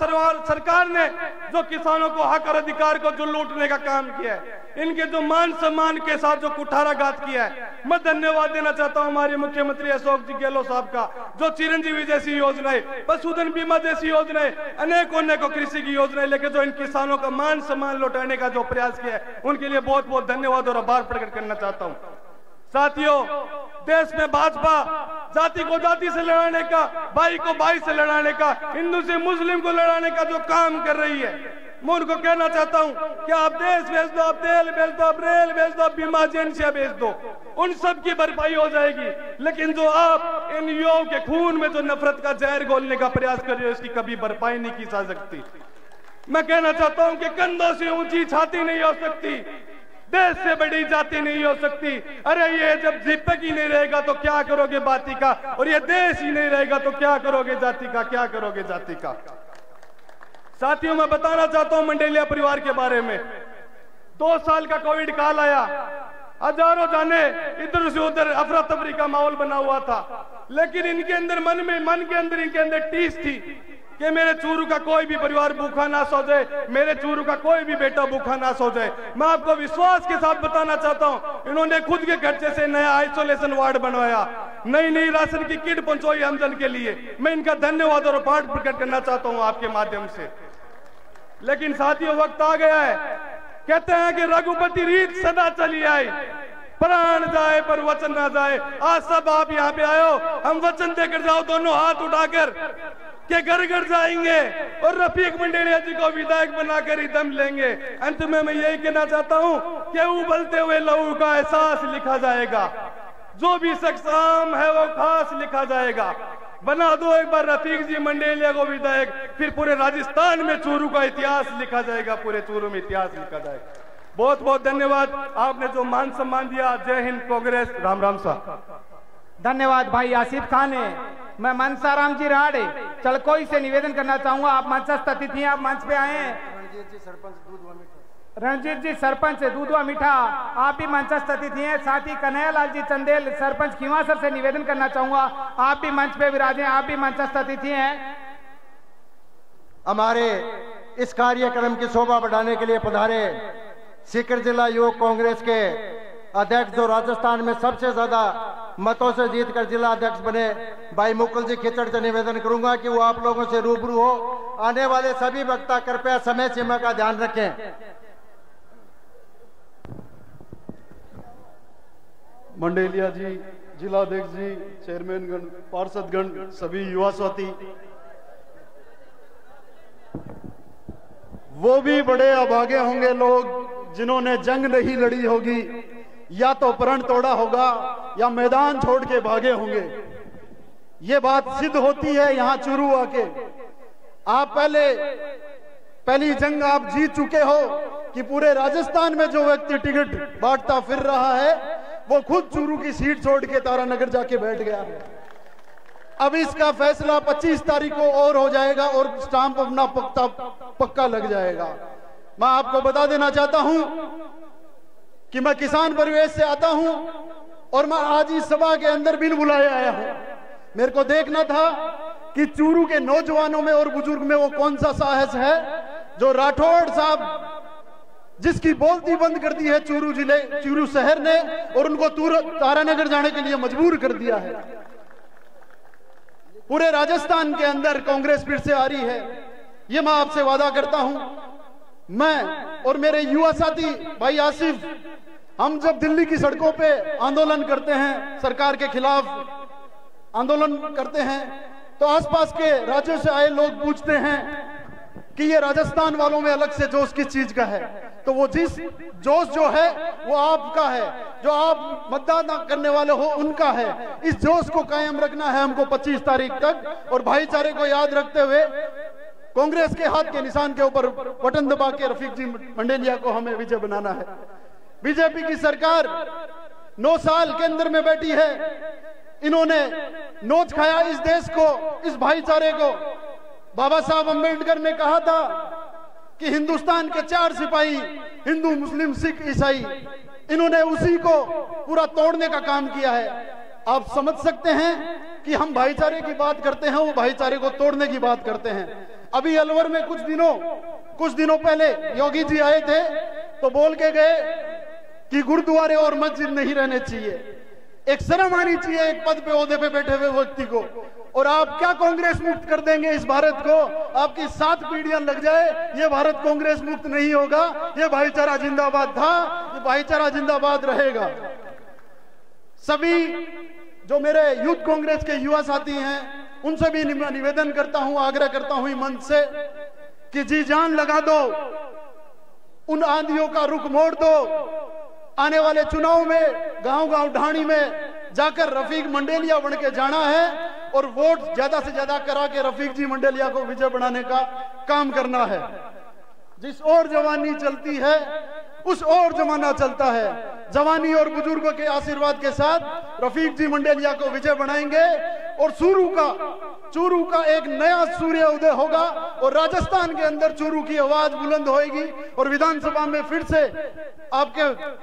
सरकार ने जो किसानों को हक और अधिकार को जो लूटने का काम किया है, इनके जो मान सम्मान के साथ जो कुठाराघात किया है, मैं धन्यवाद देना चाहता हूं हमारे मुख्यमंत्री अशोक जी गहलोत साहब का, जो चिरंजीवी जैसी योजनाएं, पशुधन बीमा जैसी योजनाएं, अनेकों कृषि की योजनाएं लेकर जो इन किसानों का मान सम्मान लौटाने का जो प्रयास किया है, उनके लिए बहुत बहुत धन्यवाद और आभार प्रकट करना चाहता हूं। साथियों, देश में भाजपा जाति को जाति से लड़ाने का, भाई को भाई से लड़ाने का, हिंदू से मुस्लिम को लड़ाने का जो काम कर रही है, मैं उनको कहना चाहता हूं कि आप देश बेच दो, आप तेल बेच दो, आप रेल बेच दो, आप बीमा एजेंसियां बेच दो, उन सब की भरपाई हो जाएगी। लेकिन जो आप इन युवाओं के खून में जो नफरत का जहर घोलने का प्रयास कर रहे हो, इसकी कभी भरपाई नहीं की जा सकती। मैं कहना चाहता हूं कि कंधों से ऊंची छाती नहीं हो सकती, देश से बड़ी जाति नहीं हो सकती। अरे ये जब दीपक ही नहीं रहेगा तो क्या करोगे बाती का, और ये देश ही नहीं रहेगा तो क्या करोगे जाति का, क्या करोगे जाति का। साथियों, मैं बताना चाहता हूं मंडेलिया परिवार के बारे में। 2 साल का कोविड काल आया, हजारों जाने इधर से उधर अफरा तफरी का माहौल बना हुआ था, लेकिन इनके अंदर मन के अंदर टीस थी कि मेरे चूरू का कोई भी परिवार भूखा ना सो जाए, मेरे चूरू का कोई भी बेटा भूखा ना सो जाए। मैं आपको विश्वास के साथ बताना चाहता हूं, इन्होंने खुद के खर्चे से नया आइसोलेशन वार्ड बनवाया, नई राशन की किट पहुंचाई आमजन के लिए। मैं इनका धन्यवाद और आभार प्रकट करना चाहता हूं आपके माध्यम से। लेकिन साथियों, वक्त आ गया है, कहते हैं कि रघुपति रीत सदा चली आई, प्राण जाए पर वचन ना जाए। आज सब आप यहाँ पे आयो, हम वचन देकर जाओ, दोनों हाथ उठाकर के घर घर जाएंगे और रफीक मंडेलिया जी को विधायक बनाकर ही दम लेंगे। अंत में मैं यही कहना चाहता हूं कि उबलते हुए लहू का एहसास लिखा जाएगा, जो भी शख्स आम है वो खास लिखा जाएगा। बना दो एक बार रफीक जी मंडेलिया को विधायक, फिर पूरे राजस्थान में चूरू का इतिहास लिखा जाएगा, पूरे चूरू में इतिहास लिखा जाएगा। बहुत बहुत धन्यवाद, आपने जो मान सम्मान दिया। जय हिंद कांग्रेस, राम राम साहब। धन्यवाद भाई आसिफ खान है। मैं मनसाराम जी राड़े चलकोई से निवेदन करना चाहूंगा, आप मंचस्थ अतिथि हैं, आप मंच पे आए हैं। रणजीत जी सरपंच दूध रणजीत जी सरपंच दूधवा मीठा आप भी मंचस्थ अतिथि हैं। साथ ही कन्हैयालाल जी चंदेल सरपंच खींवासर से निवेदन करना चाहूंगा, आप भी मंच पे विराजें, आप भी मंचस्थ अतिथि हैं। हमारे इस कार्यक्रम की शोभा बढ़ाने के लिए पधारे सीकर जिला युवक कांग्रेस के अध्यक्ष, जो राजस्थान में सबसे ज्यादा मतों से जीतकर जिला अध्यक्ष बने, भाई मुकुल जी खिचड़ से निवेदन करूंगा कि वो आप लोगों से रूबरू हो। आने वाले सभी वक्ता कृपया समय सीमा का ध्यान रखें। मंडेलिया जी, जिलाध्यक्ष जी, चेयरमैनगण, पार्षदगण, सभी युवा साथी, वो भी बड़े अभागे होंगे लोग जिन्होंने जंग नहीं लड़ी होगी, या तो प्रण तोड़ा होगा या मैदान छोड़ के भागे होंगे। ये बात सिद्ध होती है यहां चूरू आके। आप पहली जंग आप जीत चुके हो कि पूरे राजस्थान में जो व्यक्ति टिकट बांटता फिर रहा है वो खुद चूरू की सीट छोड़ के तारानगर जाके बैठ गया है। अब इसका फैसला 25 तारीख को और हो जाएगा और स्टाम्प अपना पक्का लग जाएगा। मैं आपको बता देना चाहता हूं कि मैं किसान परिवेश से आता हूं और मैं आज इस सभा के अंदर बिन बुलाए आया हूं। मेरे को देखना था कि चूरू के नौजवानों में और बुजुर्ग में वो कौन सा साहस है जो राठौड़ साहब जिसकी बोलती बंद कर दी है चूरू शहर ने और उनको तारानगर जाने के लिए मजबूर कर दिया है। पूरे राजस्थान के अंदर कांग्रेस फिर से आ रही है, ये मैं आपसे वादा करता हूं। मैं और मेरे युवा साथी भाई आसिफ, हम जब दिल्ली की सड़कों पे आंदोलन करते हैं, सरकार के खिलाफ आंदोलन करते हैं, तो आसपास के राज्यों से आए लोग पूछते हैं कि ये राजस्थान वालों में अलग से जोश किस चीज का है। तो वो जिस जोश जो है वो आपका है, जो आप मतदान करने वाले हो उनका है। इस जोश को कायम रखना है हमको 25 तारीख तक, और भाईचारे को याद रखते हुए कांग्रेस के हाथ के निशान के ऊपर बटन दबा के रफीक जी मंडेलिया को हमें विजय बनाना है। बीजेपी की सरकार 9 साल केंद्र में बैठी है, इन्होंने नोच खाया इस देश को, इस भाईचारे को। बाबा साहब अंबेडकर ने कहा था कि हिंदुस्तान के 4 सिपाही, हिंदू, मुस्लिम, सिख, ईसाई, इन्होंने उसी को पूरा तोड़ने का काम किया है। आप समझ सकते हैं कि हम भाईचारे की बात करते हैं, वो भाईचारे को तोड़ने की बात करते हैं। अभी अलवर में कुछ दिनों पहले योगी जी आए थे तो बोल के गए कि गुरुद्वारे और मस्जिद नहीं रहने चाहिए। एक शर्म आनी चाहिए एक पद पे, ओहदे पे बैठे हुए व्यक्ति को। और आप क्या कांग्रेस मुक्त कर देंगे इस भारत को? आपकी 7 पीढ़ियां लग जाए, ये भारत कांग्रेस मुक्त नहीं होगा। ये भाईचारा जिंदाबाद था, ये भाईचारा जिंदाबाद रहेगा। सभी जो मेरे यूथ कांग्रेस के युवा साथी हैं उनसे भी निवेदन करता हूं, आग्रह करता हूं मंच से कि जी जान लगा दो, उन आंधियों का रुख मोड़ दो। आने वाले चुनाव में गांव-गांव ढाणी में जाकर रफीक मंडेलिया बन के जाना है और वोट ज्यादा से ज्यादा करा के रफीक जी मंडेलिया को विजय बनाने का काम करना है। जिस ओर जवानी चलती है उस ओर जमाना चलता है। जवानी और बुजुर्गों के आशीर्वाद के साथ रफीक जी मंडेलिया को विजय बनाएंगे और चूरू का एक नया सूर्य उदय होगा और राजस्थान के अंदर चूरू की आवाज बुलंद होएगी और विधानसभा में फिर से आपके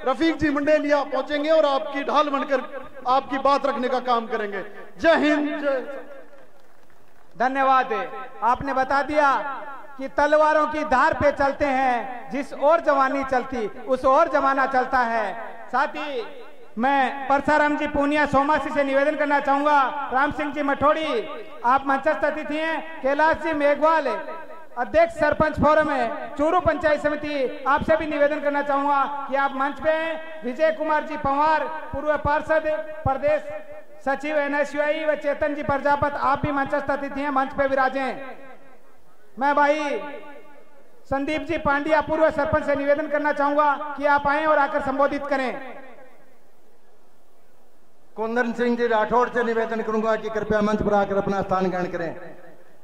रफीक जी मंडेलिया पहुंचेंगे और आपकी ढाल बनकर आपकी बात रखने का काम करेंगे। जय हिंद। धन्यवाद। आपने बता दिया कि तलवारों की धार पे चलते हैं, जिस ओर जवानी चलती उस ओर जमाना चलता है। साथ ही मैं परसाराम जी पूनिया सोमासी से निवेदन करना चाहूंगा। राम सिंह जी मठोड़ी आप मंचस्थ अतिथि हैं। कैलाश जी मेघवाल अध्यक्ष सरपंच फोरम है चूरू पंचायत समिति, आपसे भी निवेदन करना चाहूंगा कि आप मंच पे हैं। विजय कुमार जी पंवार पूर्व पार्षद प्रदेश सचिव NSUI व चेतन जी प्रजापत आप भी मंचस्थ अतिथि हैं, मंच पे विराजें। मैं भाई संदीप जी पांड्या पूर्व सरपंच से निवेदन करना चाहूंगा कि आप आए और आकर संबोधित करें। कुंदन सिंह जी राठौड़ से निवेदन करूंगा कि कृपया मंच पर आकर अपना स्थान ग्रहण करें।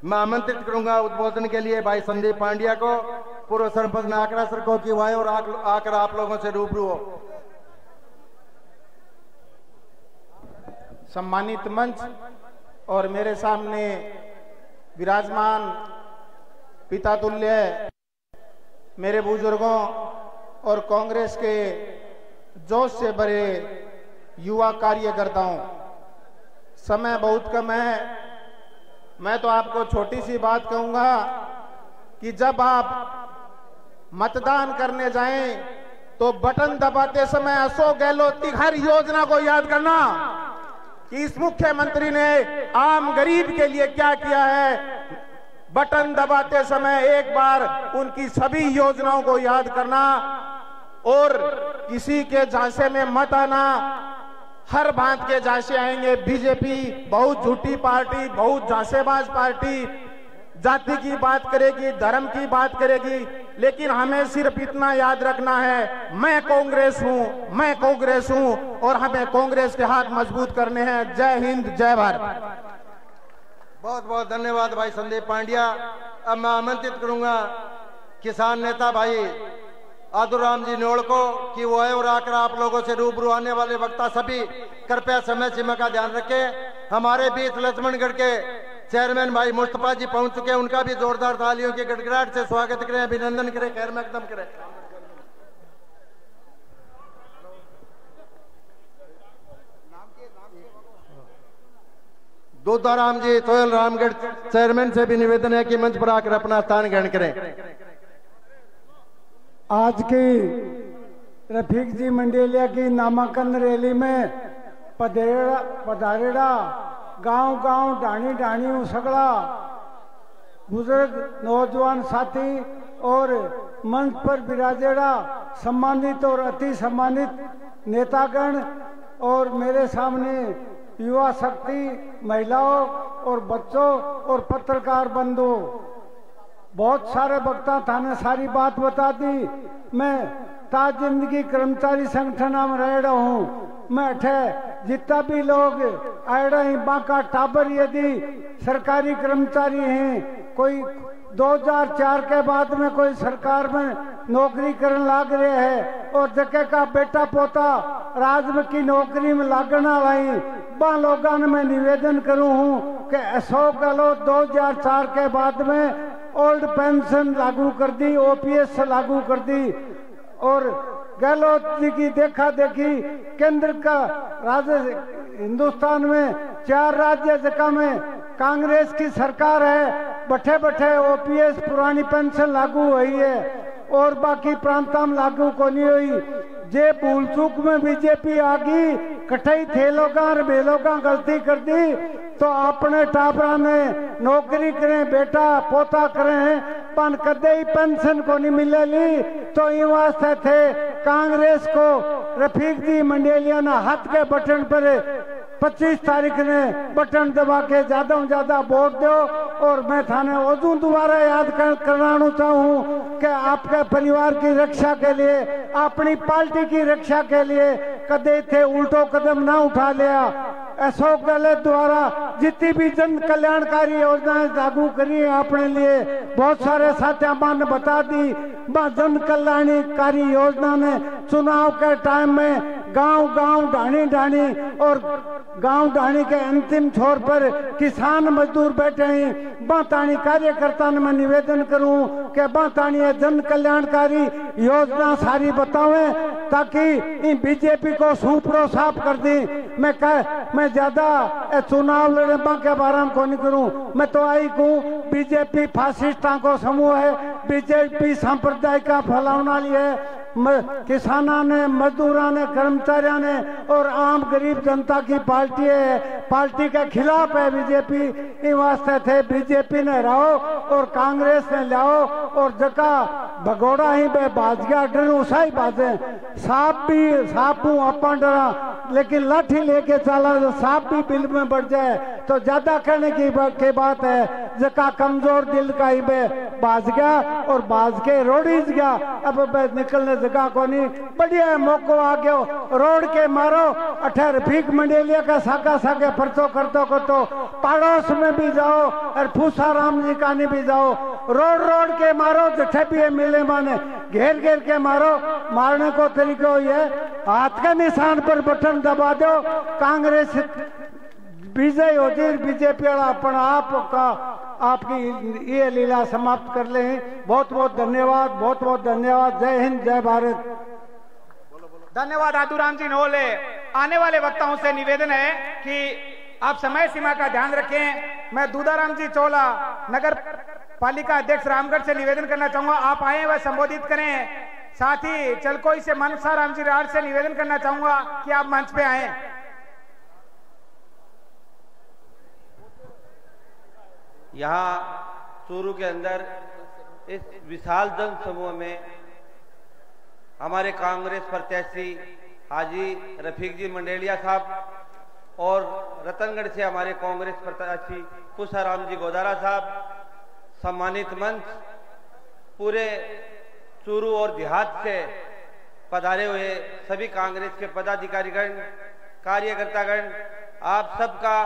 मैं आमंत्रित करूंगा उद्बोधन के लिए भाई संदीप पांड्या को, पूर्व सरपंच नाकरा सर को, कि वो आए और आकर आप लोगों से रूबरू हो। सम्मानित मंच और मेरे सामने विराजमान पिता तुल्य मेरे बुजुर्गों, और कांग्रेस के जोश से भरे युवा कार्यकर्ताओं, समय बहुत कम है। मैं तो आपको छोटी सी बात कहूंगा कि जब आप मतदान करने जाएं तो बटन दबाते समय अशोक गहलोत की हर योजना को याद करना कि इस मुख्यमंत्री ने आम गरीब के लिए क्या किया है। बटन दबाते समय एक बार उनकी सभी योजनाओं को याद करना और किसी के झांसे में मत आना। हर बात के झांसे आएंगे। बीजेपी बहुत झूठी पार्टी, बहुत झांसेबाज पार्टी, जाति की बात करेगी, धर्म की बात करेगी, लेकिन हमें सिर्फ इतना याद रखना है, मैं कांग्रेस हूं, मैं कांग्रेस हूं और हमें कांग्रेस के हाथ मजबूत करने हैं। जय हिंद, जय भारत। बहुत बहुत धन्यवाद भाई संदीप पांड्या। अब मैं आमंत्रित करूंगा किसान नेता भाई आदुराम जी न्योड़ को कि वो है और आकर आप लोगों से रूबरू आने वाले वक्ता सभी कृपया समय सीमा का ध्यान रखें। हमारे बीच लक्ष्मणगढ़ के चेयरमैन भाई मुस्तफा जी पहुंच चुके हैं, उनका भी जोरदार तालियों की गड़गड़ाहट से स्वागत करें, अभिनंदन करें, खैर मकदम करें। दूधाराम जी सोयल रामगढ़ चेयरमैन से भी निवेदन है कि मंच पर आकर अपना स्थान ग्रहण करें। आज की रफीक जी मंडेलिया की नामांकन रैली में पधारेड़ा गांव गांव ढाणी ढाणी उसगड़ा बुजुर्ग नौजवान साथी और मंच पर विराजेड़ा सम्मानित और अति सम्मानित नेतागण और मेरे सामने युवा शक्ति, महिलाओं और बच्चों और पत्रकार बंधु, बहुत सारे वक्ता था ने सारी बात बता दी। मैं ताज जिंदगी कर्मचारी संगठन में रह रहा हूँ। मैं अठे जितना भी लोग आए रहे बाका टाबर यदि सरकारी कर्मचारी हैं, कोई 2004 के बाद में कोई सरकार में नौकरी करने लाग रहे हैं और जगह का बेटा पोता राज की नौकरी में लागना लाई, बा लोगों ने मैं निवेदन करूं हूं कि अशोक गहलोत 2004 के बाद में ओल्ड पेंशन लागू कर दी, ओपीएस लागू कर दी और गहलोत जी की देखा देखी केंद्र का राज्य हिंदुस्तान में 4 राज्य जगह में कांग्रेस की सरकार है, बठे बठे ओपीएस पुरानी पेंशन लागू हुई है और बाकी प्रांतों में लागू को नहीं हुई। जे भूल चूक में बीजेपी आ गई, कठई थे लोग बेलोगा गलती कर दी तो अपने टाबरा ने नौकरी करें, बेटा पोता करें, पन कदे ही पेंशन को नहीं मिलेली। तो ये वास्ते थे कांग्रेस को रफीक जी मंडेलिया ने हाथ के बटन पर 25 तारीख ने बटन दबा के ज्यादा से ज्यादा वोट दो और मैं थाने ओजू दोबारा याद कराना चाहूँ कि आपके परिवार की रक्षा के लिए, अपनी पार्टी की रक्षा के लिए कदे थे उल्टो कदम ना उठा लिया। अशोक गहलोत द्वारा जितनी भी जन कल्याणकारी योजनाएं लागू करी है अपने लिए, बहुत सारे साथियों ने बता दी। जन कल्याणकारी योजना ने चुनाव के टाइम में गांव गांव ढाणी ढाणी और गांव ढाणी के अंतिम छोर पर किसान मजदूर बैठे हैं। बातानी कार्यकर्ता ने मैं निवेदन करूं कि बातानी जन कल्याणकारी योजना सारी बतावें ताकि बीजेपी को सूपरो साफ कर दी। मैं ज्यादा चुनाव लड़ने के बारे में को नहीं करूं। मैं तो आई कहूं बीजेपी फासिस्टा को समूह है, बीजेपी सांप्रदाय का फैलावना लिए किसाना ने, मजदूरा ने, कर्मचारियों ने और आम गरीब जनता की पार्टी है, पार्टी के खिलाफ है बीजेपी। इन वास्ते थे बीजेपी ने रहो और कांग्रेस ने लाओ और जका भगोड़ा ही बे बाज गया डरू सही बातें। सांप भी सांपू अपन डरा लेकिन लाठी लेके चला तो सांप भी बिल में बढ़ जाए तो ज्यादा कहने की बात है। जका कमजोर दिल का ही बे बाज गया और बाज के रोडीज गया, अब निकलने जगह को नहीं। बढ़िया मौको आ गया, रोड के मारो अठे रफीक मंडेलिया का साका साके परचो करतो करतो पड़ोस में भी जाओ और फूसा राम जी का नहीं भी जाओ, रोड रोड के मारो जठे भी मिले माने घेर घेर के मारो। मारने को तरीका ये हाथ के निशान पर बटन दबा दो, कांग्रेस विजय हो जाए, बीजेपी वाला अपना आप का आपकी ये लीला समाप्त कर ले। बहुत बहुत धन्यवाद, बहुत बहुत धन्यवाद। जय हिंद, जय भारत। धन्यवाद आदूराम जी नोले। आने वाले वक्ताओं से निवेदन है कि आप समय सीमा का ध्यान रखें। मैं दूधाराम जी चोला नगर पालिका अध्यक्ष रामगढ़ से निवेदन करना चाहूंगा, आप आए व संबोधित करें। साथ ही चलकोई से मनसा राम जी राठ से निवेदन करना चाहूंगा कि आप मंच पे आए। यहाँ चूरू के अंदर इस विशाल जन समूह में हमारे कांग्रेस प्रत्याशी हाजी रफीक जी मंडेलिया साहब और रतनगढ़ से हमारे कांग्रेस प्रत्याशी कुशाराम जी गोदारा साहब, सम्मानित मंच, पूरे चूरू और देहात से पधारे हुए सभी कांग्रेस के पदाधिकारीगण, कार्यकर्तागण, आप सबका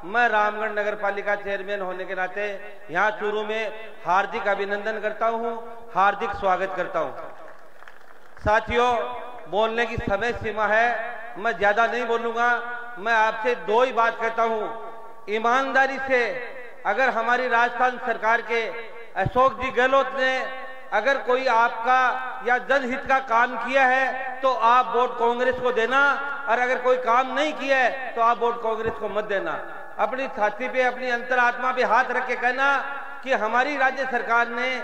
मैं रामगढ़ नगर पालिका चेयरमैन होने के नाते यहाँ चूरू में हार्दिक अभिनंदन करता हूँ, हार्दिक स्वागत करता हूँ। साथियों, बोलने की समय सीमा है, मैं ज्यादा नहीं बोलूंगा। मैं आपसे दो ही बात कहता हूँ, ईमानदारी से अगर हमारी राजस्थान सरकार के अशोक जी गहलोत ने अगर कोई आपका या जनहित का काम किया है तो आप वोट कांग्रेस को देना, और अगर कोई काम नहीं किया है तो आप वोट कांग्रेस को मत देना। अपनी छाती पे, अपनी अंतरात्मा पे हाथ रख के कहना कि हमारी राज्य सरकार ने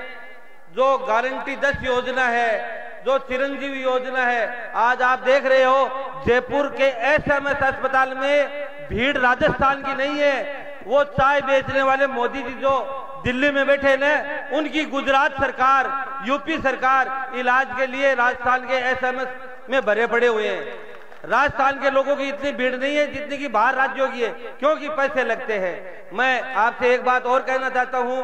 जो गारंटी 10 योजना है, जो चिरंजीवी योजना है, आज आप देख रहे हो जयपुर के एसएमएस अस्पताल में भीड़ राजस्थान की नहीं है। वो चाय बेचने वाले मोदी जी जो दिल्ली में बैठे ना, उनकी गुजरात सरकार, यूपी सरकार इलाज के लिए राजस्थान के एसएमएस में भरे पड़े हुए हैं। राजस्थान के लोगों की इतनी भीड़ नहीं है जितनी की बाहर राज्यों की है, क्योंकि पैसे लगते हैं। मैं आपसे एक बात और कहना चाहता हूं,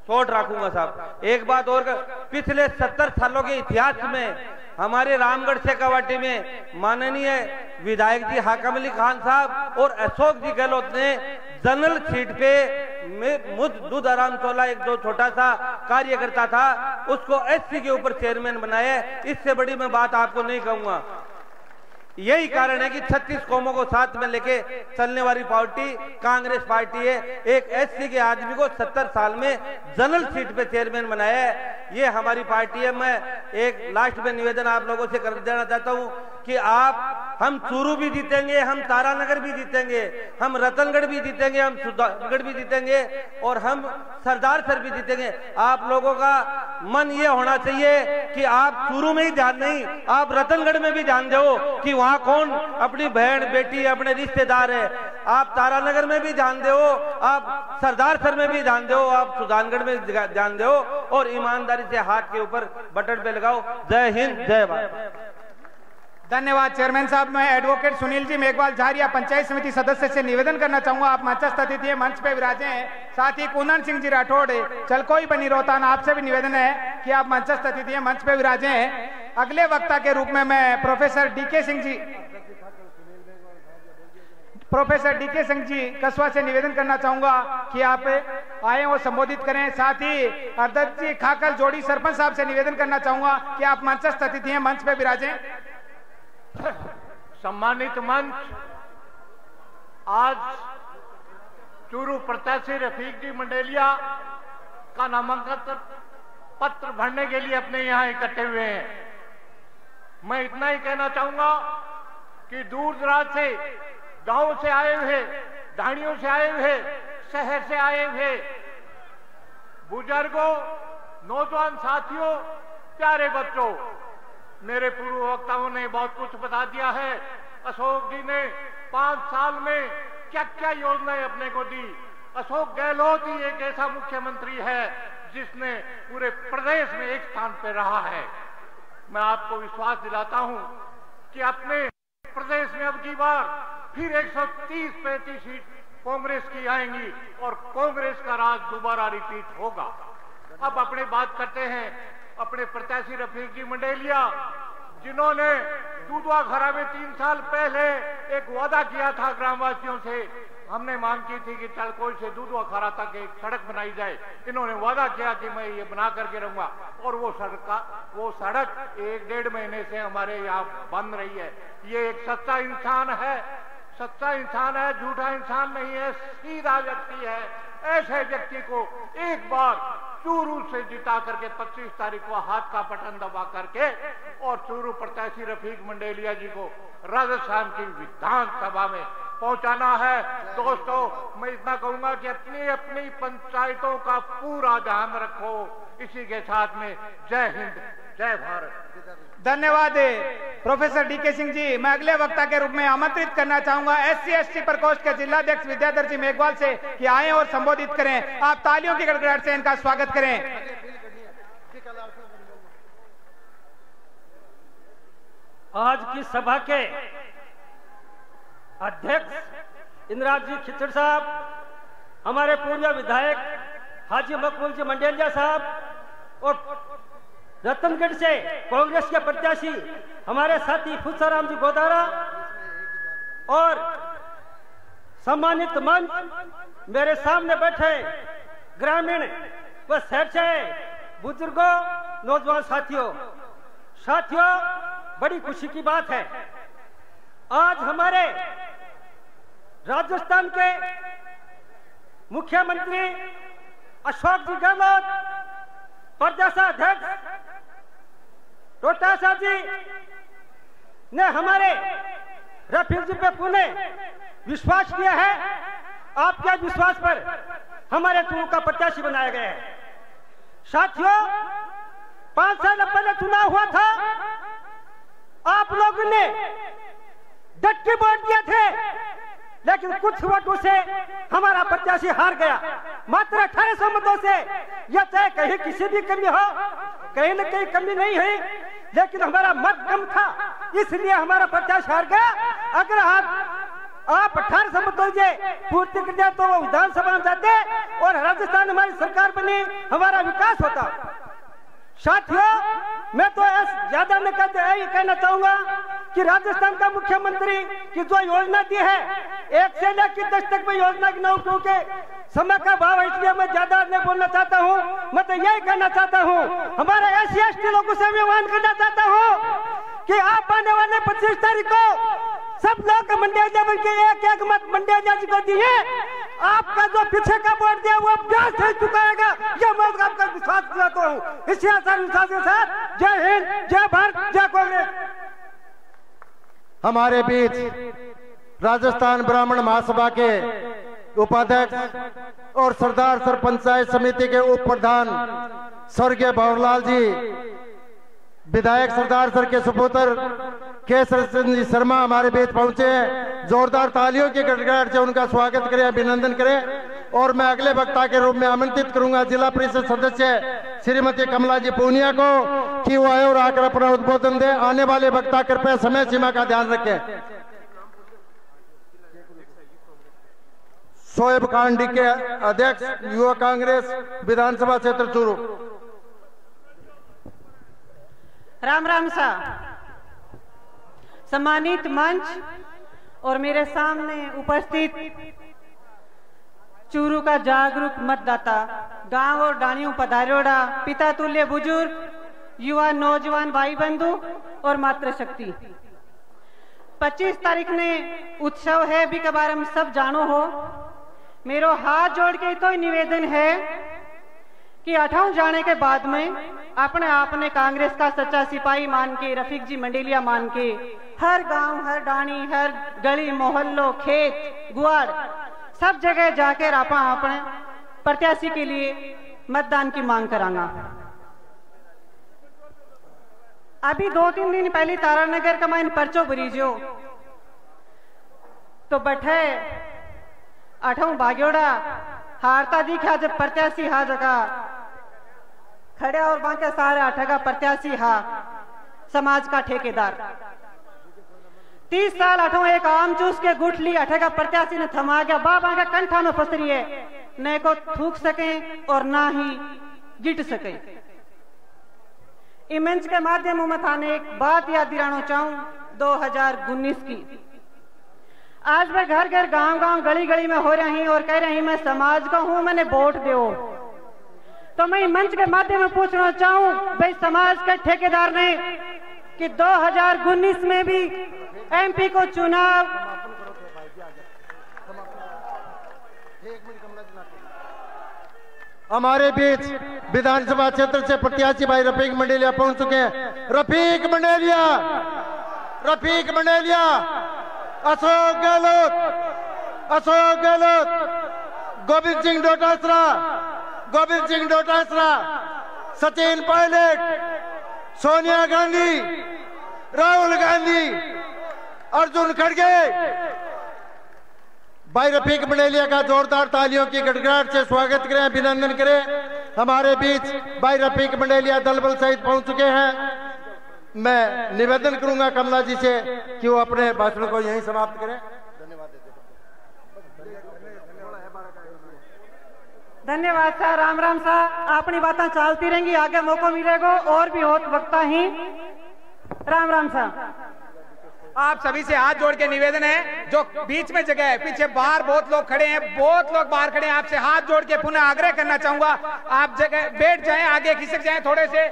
शॉर्ट रखूंगा साहब, एक बात और, पिछले 70 सालों के इतिहास में हमारे रामगढ़ शेखावाटी में माननीय विधायक जी हाकम अली खान साहब और अशोक जी गहलोत ने जनरल सीट पे मुझ दूधाराम चोला, एक जो छोटा सा कार्यकर्ता था, उसको एससी के ऊपर चेयरमैन बनाया। इससे बड़ी मैं बात आपको नहीं कहूंगा। यही कारण है कि 36 कौमों को साथ में लेके चलने वाली पार्टी कांग्रेस पार्टी है। एक एससी के आदमी को 70 साल में जनरल सीट पे चेयरमैन बनाया है, ये हमारी पार्टी है। मैं एक लास्ट में निवेदन आप लोगों से कर देना चाहता हूं कि हम चूरू भी जीतेंगे, हम तारानगर भी जीतेंगे, हम रतनगढ़ भी जीतेंगे, हम सुधारगढ़ भी जीतेंगे और हम सरदार सर भी जीतेंगे। आप लोगों का मन ये होना चाहिए कि आप चूरू में ही ध्यान नहीं, आप रतनगढ़ में भी ध्यान दो कि वहां कौन अपनी बहन बेटी अपने रिश्तेदार है। आप तारानगर में भी ध्यान दो, आप सरदार सर में भी ध्यान दो, आप सुधारगढ़ में ध्यान दो और ईमानदारी से हाथ के ऊपर बटन पे लगाओ। जय हिंद, जय भारत। धन्यवाद चेयरमैन साहब। मैं एडवोकेट सुनील जी मेघवाल झारिया पंचायत समिति सदस्य से निवेदन करना चाहूंगा, आप मंचस्थ अतिथि मंच पे विराजे हैं। साथ ही कुंदन सिंह जी राठौड़ चलकोई बनी रोहतान, आपसे भी निवेदन है कि आप मंचस्थ अतिथि मंच पे विराजे हैं। अगले वक्ता के रूप में मैं प्रोफेसर डीके सिंह जी कसवा से निवेदन करना चाहूंगा कि आप आए और संबोधित करें। साथ ही अध्यक्ष जी खाकल जोड़ी सरपंच साहब से निवेदन करना चाहूंगा कि आप मंचस्थ अतिथि हैं, मंच पे विराजें। सम्मानित मंच, आज चूरू प्रत्याशी रफीक जी मंडेलिया का नामांकन पत्र भरने के लिए अपने यहाँ इकट्ठे हुए हैं। मैं इतना ही कहना चाहूंगा कि दूर दराज से, गांव से आए हुए, ढाणियों से आए हुए, शहर से आए हुए बुजुर्गों, नौजवान साथियों, प्यारे बच्चों, मेरे पूर्व वक्ताओं ने बहुत कुछ बता दिया है। अशोक जी ने 5 साल में क्या क्या योजनाएं अपने को दी। अशोक गहलोत ही एक ऐसा मुख्यमंत्री है जिसने पूरे प्रदेश में एक स्थान पर रहा है। मैं आपको विश्वास दिलाता हूं कि अपने प्रदेश में अब की बार फिर 130-135 सीट कांग्रेस की आएंगी और कांग्रेस का राज दोबारा रिपीट होगा। अब अपनी बात करते हैं अपने प्रत्याशी रफीक जी मंडेलिया, जिन्होंने दूधवा खरा में 3 साल पहले एक वादा किया था ग्रामवासियों से। हमने मांग की थी कि चलकोई से दूधवा खरा तक एक सड़क बनाई जाए। इन्होंने वादा किया कि मैं ये बना करके रहूंगा और वो सड़क 1-1.5 महीने से हमारे यहाँ बन रही है। ये एक सच्चा इंसान है, सच्चा इंसान है, झूठा इंसान नहीं है, सीधा व्यक्ति है। ऐसे व्यक्ति को एक बार चूरू से जिता करके 25 तारीख को हाथ का बटन दबा करके और चूरू प्रत्याशी रफीक मंडेलिया जी को राजस्थान की विधानसभा में पहुंचाना है। दोस्तों, मैं इतना कहूंगा कि अपनी अपनी पंचायतों का पूरा ध्यान रखो। इसी के साथ में जय हिंद, जय भारत। धन्यवाद प्रोफेसर डीके सिंह जी। मैं अगले वक्ता के रूप में आमंत्रित करना चाहूंगा SC/ST प्रकोष्ठ के जिलाध्यक्ष विद्याधर जी मेघवाल से कि आए और संबोधित करें। आप तालियों की गड़गड़ाहट से इनका स्वागत करें। आज की सभा के अध्यक्ष इंद्राज जी खिचड़ साहब, हमारे पूर्व विधायक हाजी मकबूल जी मंडेलिया साहब और रतनगढ़ से कांग्रेस के प्रत्याशी हमारे साथी फुलसाराम जी गोदारा और सम्मानित मंच मेरे सामने बैठे ग्रामीण व शहर से बुजुर्गों, नौजवान साथियों, बड़ी खुशी की बात है आज हमारे राजस्थान के मुख्यमंत्री अशोक जी गहलोत, प्रदेश अध्यक्ष रोहतासा जी ने हमारे रफीक जी पे पुनः विश्वास किया है। आपके विश्वास पर हमारे चुनाव का प्रत्याशी बनाया गया है। साथियों, 5 साल पहले चुनाव हुआ था, आप लोगों ने डट के वोट दिए थे, लेकिन कुछ वोटों से हमारा प्रत्याशी हार गया। मात्र 1800 मतों से। यह चाहे कहीं किसी भी कमी हो, कहीं न कहीं कमी नहीं है, लेकिन हमारा मत कम था, इसलिए हमारा प्रत्याशी हार गया। अगर आप 1800 मतों से पूर्ति कर दिया तो वो विधानसभा में जाते और राजस्थान हमारी सरकार बनी, हमारा विकास होता। साथियों, मैं तो ज्यादा न कहते यही कहना चाहूंगा कि राजस्थान का मुख्यमंत्री की जो योजना दी है 1 से लेकर 10 तक में योजना की नाम, क्योंकि समय का भाव है इसलिए मैं ज्यादा नहीं बोलना चाहता हूँ। मैं तो यही कहना चाहता हूँ, हमारे SC/ST लोगों से भी आह्वान करना चाहता हूँ कि आप आने वाले 25 तारीख को सब लोग मंडेलिया बन के एक मत मंडेलिया जी को दिए। आपका जो पीछे का वोट दिया वो अभ्यास हो चुकाएगा, यह मैं आपका विश्वास दिलाता हूँ। इसी आसान विश्वास के साथ जय हिंद, जय भारत, जय कांग्रेस। हमारे बीच राजस्थान ब्राह्मण महासभा के उपाध्यक्ष और सरदार सर पंचायत समिति के उप प्रधान स्वर्गीय भंवरलाल जी, विधायक सरदार सर के सुपुत्र केसर चंद जी शर्मा हमारे बीच पहुंचे हैं। जोरदार तालियों की गड़गड़ाहट से उनका स्वागत करें, अभिनंदन करें। और मैं अगले वक्ता के रूप में आमंत्रित करूंगा जिला परिषद सदस्य श्रीमती कमला जी पूनिया को कि वो आए और आकर अपना उद्बोधन दे। आने वाले वक्ता कृपया समय सीमा का ध्यान रखें। शोएब खान डी के अध्यक्ष युवा कांग्रेस विधानसभा क्षेत्र चूरू। राम राम सा सम्मानित मंच और मेरे सामने उपस्थित चूरू का जागरूक मतदाता, गांव और डाणियों पधारोड़ा, पिता तुल्य बुजुर्ग, युवा नौजवान भाई बंधु और मातृशक्ति। 25 तारीख ने उत्सव है भी कबार हम सब जानो हो। मेरो हाथ जोड़ के तो निवेदन है कि 8 जाने के बाद में अपने आपने कांग्रेस का सच्चा सिपाही मान के, रफीक जी मंडेलिया मान के, हर गांव, हर डाणी, हर गली मोहल्लों, खेत गुआड़ सब जगह जाकर अपने प्रत्याशी के लिए मतदान की मांग करांगा। अभी 2-3 दिन पहले तारानगर का मैंने पर्चो बरीजो तो बैठे 8 भाग्योड़ा हारता दिखा जब प्रत्याशी हा जगह खड़े और बाकी सारे 8 का प्रत्याशी हा समाज का ठेकेदार। 30 साल 8 एक आम चूस के गुट ली 8 का प्रत्याशी ने थमा गया। बाबा का कंठा में फंस रही है, न को थूक सके और ना ही गिट सके। इस मंच के माध्यम में थाने एक बात याद दिलाना चाहूं 2019 की। आज मैं घर घर गांव गांव गली गली में हो रही और कह रही मैं समाज का हूं, मैंने वोट दो। तो मैं मंच के माध्यम में पूछना चाहूं भाई समाज के ठेकेदार ने कि 2019 में भी MP को चुनाव हमारे बीच विधानसभा क्षेत्र से प्रत्याशी भाई रफीक मंडेलिया पहुंच चुके हैं। रफीक मंडेलिया, रफीक मंडेलिया, अशोक गहलोत, अशोक गहलोत, गोविंद सिंह डोटासरा, गोविंद सिंह डोटासरा, सचिन पायलट, सोनिया गांधी, राहुल गांधी, अर्जुन खड़गे। भाई रफीक मंडेलिया का जोरदार तालियों की गड़गड़ाहट से स्वागत करें, अभिनंदन करें। हमारे बीच भाई रफीक मंडेलिया दल बल सहित पहुंच चुके हैं। मैं निवेदन करूंगा कमला जी से कि वो अपने भाषण को यहीं समाप्त करें। धन्यवाद सर, राम राम सर। अपनी बातें चलती रहेंगी, आगे मौका मिलेगा और भी होत वक्ता ही। राम राम सर। आप सभी से हाथ जोड़ के निवेदन है, जो बीच में जगह है, पीछे बाहर बहुत लोग खड़े हैं, बहुत लोग बाहर खड़े हैं, आपसे हाथ जोड़ के पुनः आग्रह करना चाहूंगा, आप जगह बैठ जाएं, आगे खिसक जाएं थोड़े से।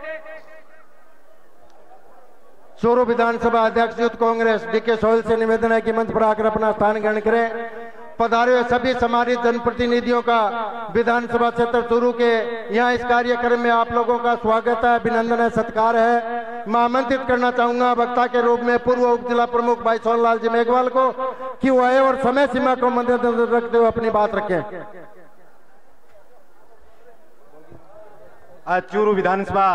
चूरू विधानसभा अध्यक्ष यूथ कांग्रेस डीके सोहेल से निवेदन है कि मंच पर आकर अपना स्थान ग्रहण करें। पधारे हुए सभी सम्मानित जनप्रतिनिधियों का विधानसभा क्षेत्र चूरू के यहाँ इस कार्यक्रम में आप लोगों का स्वागत है, अभिनंदन है, सत्कार है। मैं आमंत्रित करना चाहूंगा वक्ता के रूप में पूर्व उप जिला प्रमुख भाई सोनलाल जी मेघवाल को कि वो आए और समय सीमा को मद्देनजर रखते हुए अपनी बात रखें। आज चूरू विधानसभा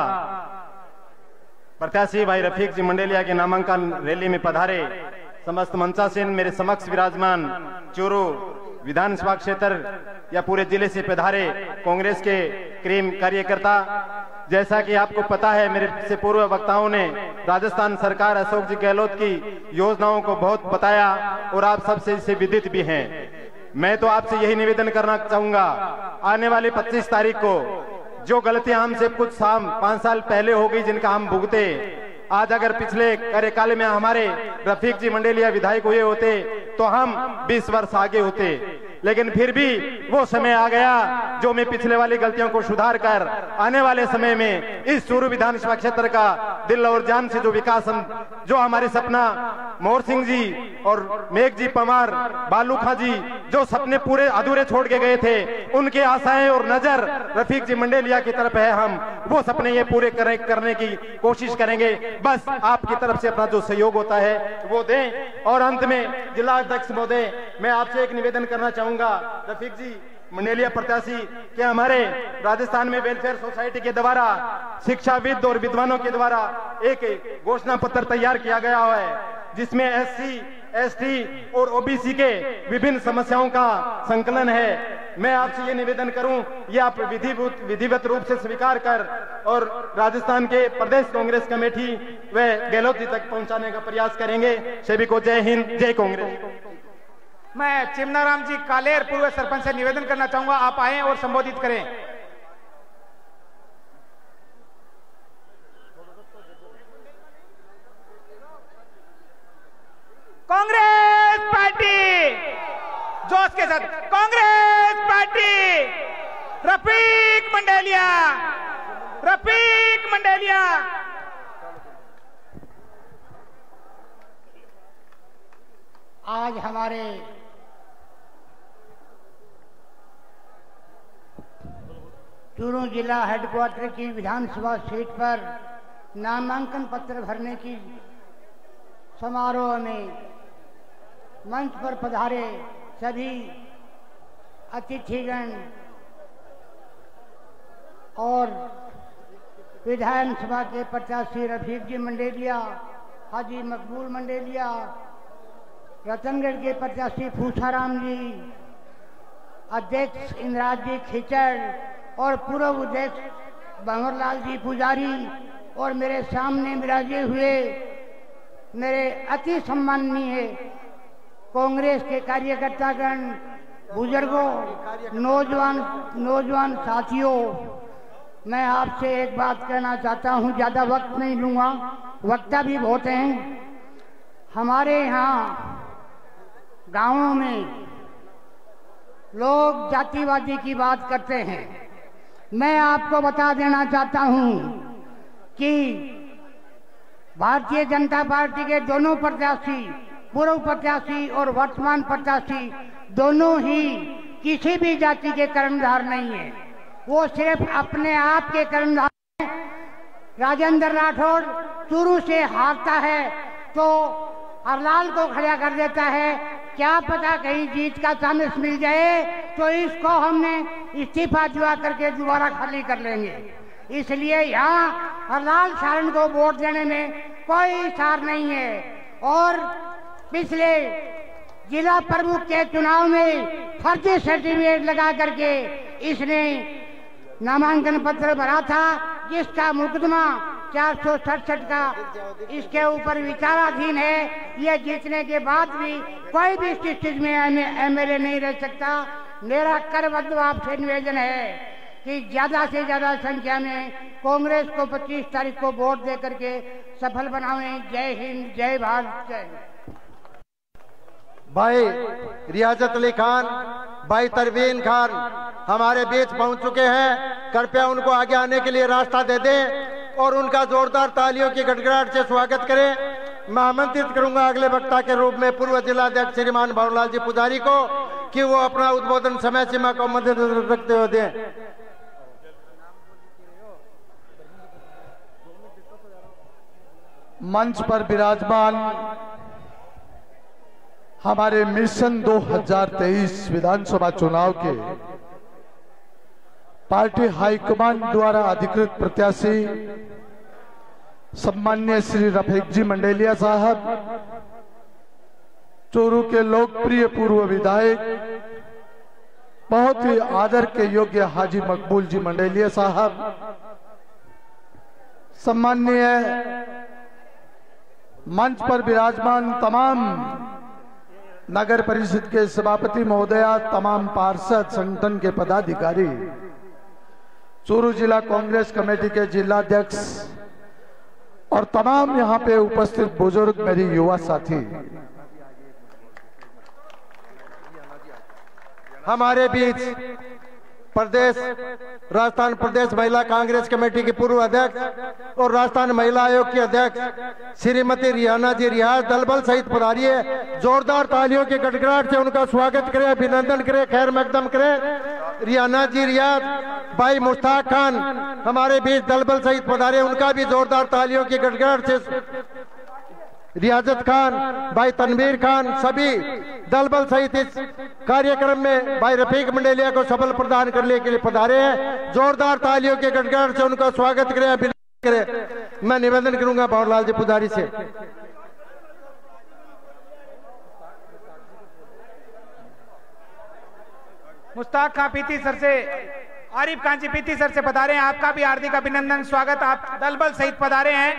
प्रत्याशी भाई रफीक जी मंडेलिया के नामांकन रैली में पधारे समस्त मंचासीन मेरे समक्ष विराजमान चूरू विधानसभा क्षेत्र या पूरे जिले से पधारे कांग्रेस के क्रीम कार्यकर्ता, जैसा कि आपको पता है मेरे से पूर्व वक्ताओं ने राजस्थान सरकार अशोक जी गहलोत की योजनाओं को बहुत बताया और आप सबसे इसे विदित भी हैं। मैं तो आपसे यही निवेदन करना चाहूंगा, आने वाली 25 तारीख को जो गलतियां हमसे कुछ 5 साल पहले हो गई, जिनका हम भुगते, आज अगर पिछले कार्यकाल में हमारे रफीक जी मंडेलिया विधायक हुए होते तो हम 20 वर्ष आगे होते, लेकिन फिर भी वो समय आ गया जो मैं पिछले वाली गलतियों को सुधार कर आने वाले समय में इस चूरू विधानसभा क्षेत्र का दिल और जान से जो विकास जो हमारे सपना मोहर सिंह जी और मेघ जी पवार, बालू खां जी जो सपने पूरे अधूरे छोड़ के गए थे, उनके आशाएं और नजर रफीक जी मंडेलिया की तरफ है। हम वो सपने ये पूरे करने की कोशिश करेंगे, बस आपकी तरफ से अपना जो सहयोग होता है वो दें। और अंत में जिला अध्यक्ष महोदय, मैं आपसे एक निवेदन करना चाहूंगा, रफीक जी मंडेलिया प्रत्याशी के हमारे राजस्थान में वेलफेयर सोसाइटी के द्वारा शिक्षाविद और विद्वानों के द्वारा एक घोषणा पत्र तैयार किया गया है, जिसमें SC, ST और OBC के विभिन्न समस्याओं का संकलन है। मैं आपसे ये निवेदन करूं, ये आप विधिवत रूप से स्वीकार कर और राजस्थान के प्रदेश कांग्रेस कमेटी व गहलोत जी तक पहुंचाने का प्रयास करेंगे। सभी को जय हिंद, जय कांग्रेस। मैं चिमनाराम जी कालेर पूर्व सरपंच से निवेदन करना चाहूंगा, आप आए और संबोधित करें। कांग्रेस पार्टी जोश के साथ, कांग्रेस पार्टी, रफीक मंडेलिया, रफीक मंडेलिया। आज हमारे चूरू जिला हेडक्वार्टर की विधानसभा सीट पर नामांकन पत्र भरने की समारोह में मंच पर पधारे सभी अतिथिगण और विधानसभा के प्रत्याशी रफीक जी मंडेलिया, हाजी मकबूल मंडेलिया, रतनगढ़ के प्रत्याशी फूसाराम जी, अध्यक्ष इंद्राज जी खिचड़ और पूर्व अध्यक्ष भंवरलाल जी पुजारी और मेरे सामने विराजे हुए मेरे अति सम्माननीय कांग्रेस के कार्यकर्तागण, बुजुर्गों, नौजवान साथियों, मैं आपसे एक बात कहना चाहता हूं, ज्यादा वक्त नहीं लूंगा, वक्ता भी बहुत हैं। हमारे यहाँ गांवों में लोग जातिवादी की बात करते हैं। मैं आपको बता देना चाहता हूं कि भारतीय जनता पार्टी के दोनों प्रत्याशी, पूर्व प्रत्याशी और वर्तमान प्रत्याशी, दोनों ही किसी भी जाति के कर्णधार नहीं है। वो सिर्फ अपने आप के कर्णधार राजेंद्र राठौड़ चूरू से हारता है तो हरलाल को खड़ा कर देता है। क्या पता कहीं जीत का चांस मिल जाए तो इसको हमने इस्तीफा दिवा करके दोबारा खाली कर लेंगे। इसलिए यहाँ हरलाल सारण को वोट देने में कोई सार नहीं है। और पिछले जिला प्रमुख के चुनाव में फर्जी सर्टिफिकेट लगा करके इसने नामांकन पत्र भरा था, जिसका मुकदमा 467 का इसके ऊपर विचाराधीन है। यह जीतने के बाद भी कोई भी स्थिति में एमएलए नहीं रह सकता। मेरा करबद्ध आपसे निवेदन है कि ज्यादा से ज्यादा संख्या में कांग्रेस को 25 तारीख को वोट दे करके सफल बनावें। जय हिंद, जय भारत, जय। भाई रियाजत अली खान, भाई तरवीन खान हमारे बीच पहुंच चुके हैं। कृपया उनको आगे आने के लिए रास्ता दे दें और उनका जोरदार तालियों की गड़गड़ाहट से स्वागत करें। मैं आमंत्रित करूंगा अगले वक्ता के रूप में पूर्व जिलाध्यक्ष श्रीमान भंवरलाल जी पुजारी को कि वो अपना उद्बोधन समय सीमा को मद्देनजर रखते हुए दें। मंच पर विराजमान हमारे मिशन 2023 विधानसभा चुनाव के पार्टी हाईकमान द्वारा अधिकृत प्रत्याशी सम्मान्य श्री रफीक जी मंडेलिया साहब, चूरू के लोकप्रिय पूर्व विधायक, बहुत ही आदर के योग्य हाजी मकबूल जी मंडेलिया साहब, सम्मान्य मंच पर विराजमान तमाम नगर परिषद के सभापति महोदया, तमाम पार्षद संगठन के पदाधिकारी, चूरू जिला कांग्रेस कमेटी के जिलाध्यक्ष और तमाम यहाँ पे उपस्थित बुजुर्ग मेरी युवा साथी, हमारे बीच प्रदेश राजस्थान प्रदेश महिला कांग्रेस कमेटी की पूर्व अध्यक्ष और राजस्थान महिला आयोग की अध्यक्ष श्रीमती रियाना जी रियाज दलबल सहित पधारिए। जोरदार तालियों की गड़गड़ाहट से उनका स्वागत करें, अभिनंदन करें, खैर मकदम करें। रियाना जी रियाज, भाई मुश्ताक खान हमारे बीच दलबल सहित पधारे, उनका भी जोरदार तालियों की गड़गड़ाहट से। रियाजत खान, भाई तनवीर खान, सभी दलबल सहित इस कार्यक्रम में भाई रफीक मंडेलिया को सफल प्रदान करने के लिए पधारे हैं। जोरदार तालियों के गड़गड़ाहट से उनका स्वागत करें, अभिनंदन करें। मैं निवेदन करूंगा भंवरलाल जी पुजारी से। मुश्ताक खां पीती सर से, आरिफ खान जी पीती सर से पधारे हैं। आपका भी हार्दिक अभिनंदन, स्वागत। आप दलबल सहित पधारे हैं।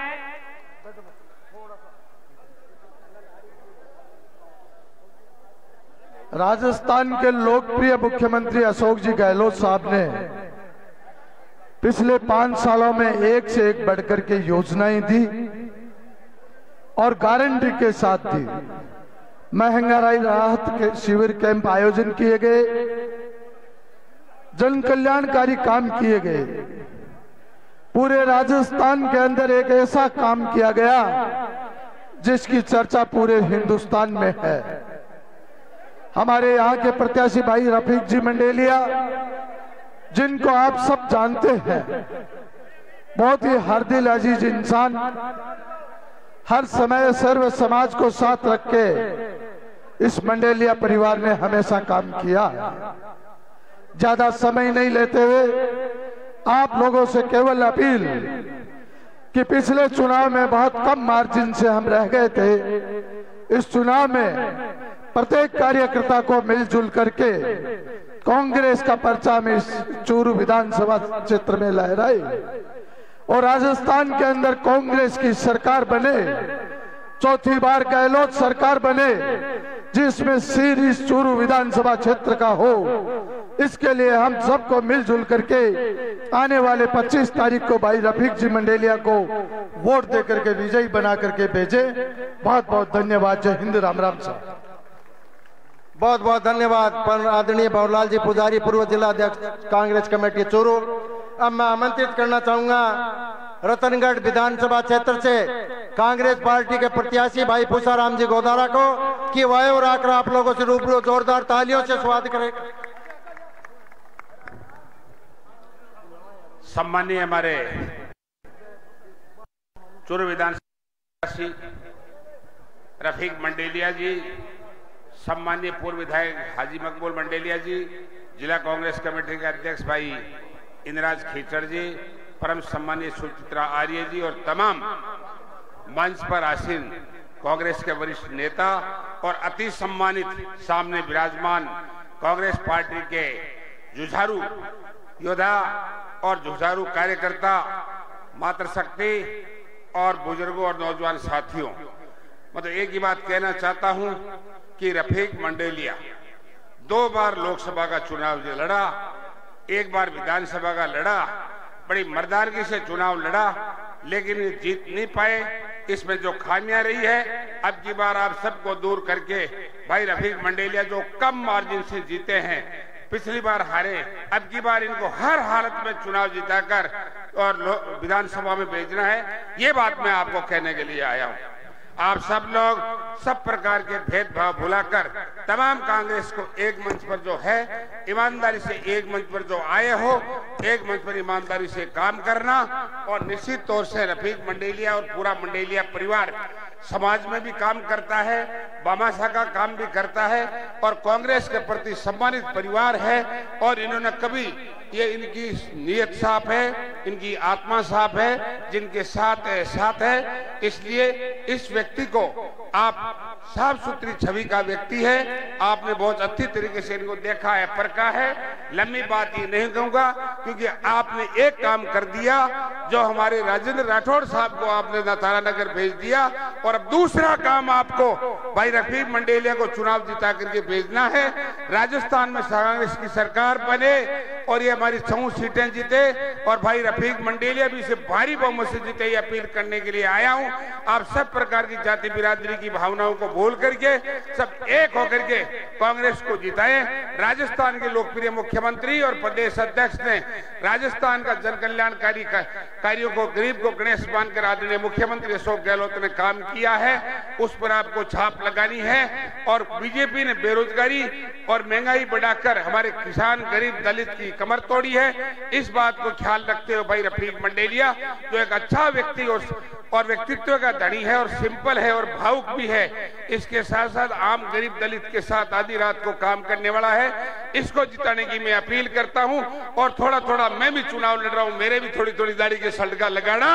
राजस्थान के लोकप्रिय मुख्यमंत्री अशोक जी गहलोत साहब ने पिछले 5 सालों में एक से एक बढ़कर के योजनाएं दी और गारंटी के साथ दी। महंगाई राहत के शिविर कैंप आयोजन किए गए, जन कल्याणकारी काम किए गए। पूरे राजस्थान के अंदर एक ऐसा काम किया गया जिसकी चर्चा पूरे हिंदुस्तान में है। हमारे यहाँ के प्रत्याशी भाई रफीक जी मंडेलिया, जिनको आप सब जानते हैं, बहुत ही हरदिल अजीज इंसान, हर समय सर्व समाज को साथ रख के इस मंडेलिया परिवार ने हमेशा काम किया। ज्यादा समय नहीं लेते हुए आप लोगों से केवल अपील कि पिछले चुनाव में बहुत कम मार्जिन से हम रह गए थे। इस चुनाव में प्रत्येक कार्यकर्ता को मिलजुल करके कांग्रेस का परचा में चूरू विधानसभा क्षेत्र में लहराए और राजस्थान के अंदर कांग्रेस की सरकार बने, चौथी बार गहलोत सरकार बने, जिसमें सिर इस चूरू विधानसभा क्षेत्र का हो। इसके लिए हम सबको मिलजुल करके आने वाले 25 तारीख को भाई रफीक जी मंडेलिया को वोट दे करके विजयी बना करके भेजे। बहुत बहुत धन्यवाद। जय हिंद, राम राम साहब। बहुत बहुत धन्यवाद आदरणीय भंवरलाल जी पुजारी, पूर्व जिला अध्यक्ष कांग्रेस कमेटी चूरू। अब मैं आमंत्रित करना चाहूंगा रतनगढ़ विधानसभा क्षेत्र से कांग्रेस पार्टी के प्रत्याशी भाई पूसाराम जी गोदारा को कि वायु और आकर आप लोगों से रूबरू जोरदार तालियों से स्वागत करें। सम्मानीय हमारे चूरू विधानसभा रफीक मंडेलिया जी, सम्मानीय पूर्व विधायक हाजी मकबूल मंडेलिया जी, जिला कांग्रेस कमेटी के अध्यक्ष भाई इंद्राज खीचड़ जी, परम सम्मानीय सुचित्रा आर्य जी और तमाम मंच पर आसीन कांग्रेस के वरिष्ठ नेता और अति सम्मानित सामने विराजमान कांग्रेस पार्टी के जुझारू योद्धा और जुझारू कार्यकर्ता, मातृशक्ति और बुजुर्गों और नौजवान साथियों, मतलब एक ही बात कहना चाहता हूं कि रफीक मंडेलिया 2 बार लोकसभा का चुनाव लड़ा, 1 बार विधानसभा का लड़ा, बड़ी मर्दानगी से चुनाव लड़ा, लेकिन जीत नहीं पाए। इसमें जो खामियां रही है, अब की बार आप सबको दूर करके भाई रफीक मंडेलिया जो कम मार्जिन से जीते हैं, पिछली बार हारे, अब की बार इनको हर हालत में चुनाव जिताकर और विधानसभा में भेजना है। ये बात मैं आपको कहने के लिए आया हूं। आप सब लोग सब प्रकार के भेदभाव भुलाकर तमाम कांग्रेस को एक मंच पर जो है ईमानदारी से एक मंच पर जो आए हो, एक मंच पर ईमानदारी से काम करना और निश्चित तौर से रफीक मंडेलिया और पूरा मंडेलिया परिवार समाज में भी काम करता है, बामाशा का काम भी करता है और कांग्रेस के प्रति सम्मानित परिवार है और इन्होंने कभी ये इनकी नीयत साफ है, इनकी आत्मा साफ है, जिनके साथ है। इसलिए इस व्यक्ति को आप साफ सुथरी छवि का व्यक्ति है, आपने बहुत अच्छी तरीके से इनको देखा है, परखा है। लंबी बात ये नहीं कहूंगा क्योंकि आपने एक काम कर दिया जो हमारे राजेंद्र राठौड़ साहब को आपने नाथारा नगर भेज दिया और अब दूसरा काम आपको भाई रफीक मंडेलिया को चुनाव जिता करके भेजना है। राजस्थान में कांग्रेस की सरकार बने और ये हमारी 6 सीटें जीते और भाई रफीक मंडेलिया भी इसे भारी बहुमत से जीते, ये अपील करने के लिए आया हूं। आप सब प्रकार की जाति बिरादरी की भावनाओं को भूल करके सब एक होकर के कांग्रेस को जिताएं। राजस्थान के लोकप्रिय मुख्यमंत्री और प्रदेश अध्यक्ष ने राजस्थान का जन कल्याणकारी कार्यों को गरीब को गणेश मानकर आदरणीय मुख्यमंत्री अशोक गहलोत ने काम किया है, उस पर आपको छाप लगानी है। और बीजेपी ने बेरोजगारी और महंगाई बढ़ाकर हमारे किसान गरीब दलित की कमर तोड़ी है। इस बात को ख्याल रखते हुए भाई रफीक मंडेलिया जो एक अच्छा व्यक्ति और व्यक्तित्व का धनी है और सिंपल है और भावुक भी है, इसके साथ साथ आम गरीब दलित के साथ आधी रात को काम करने वाला है, इसको जिताने की मैं अपील करता हूं। और थोड़ा थोड़ा मैं भी चुनाव लड़ रहा हूं, मेरे भी थोड़ी थोड़ी दाढ़ी के सड़का लगाना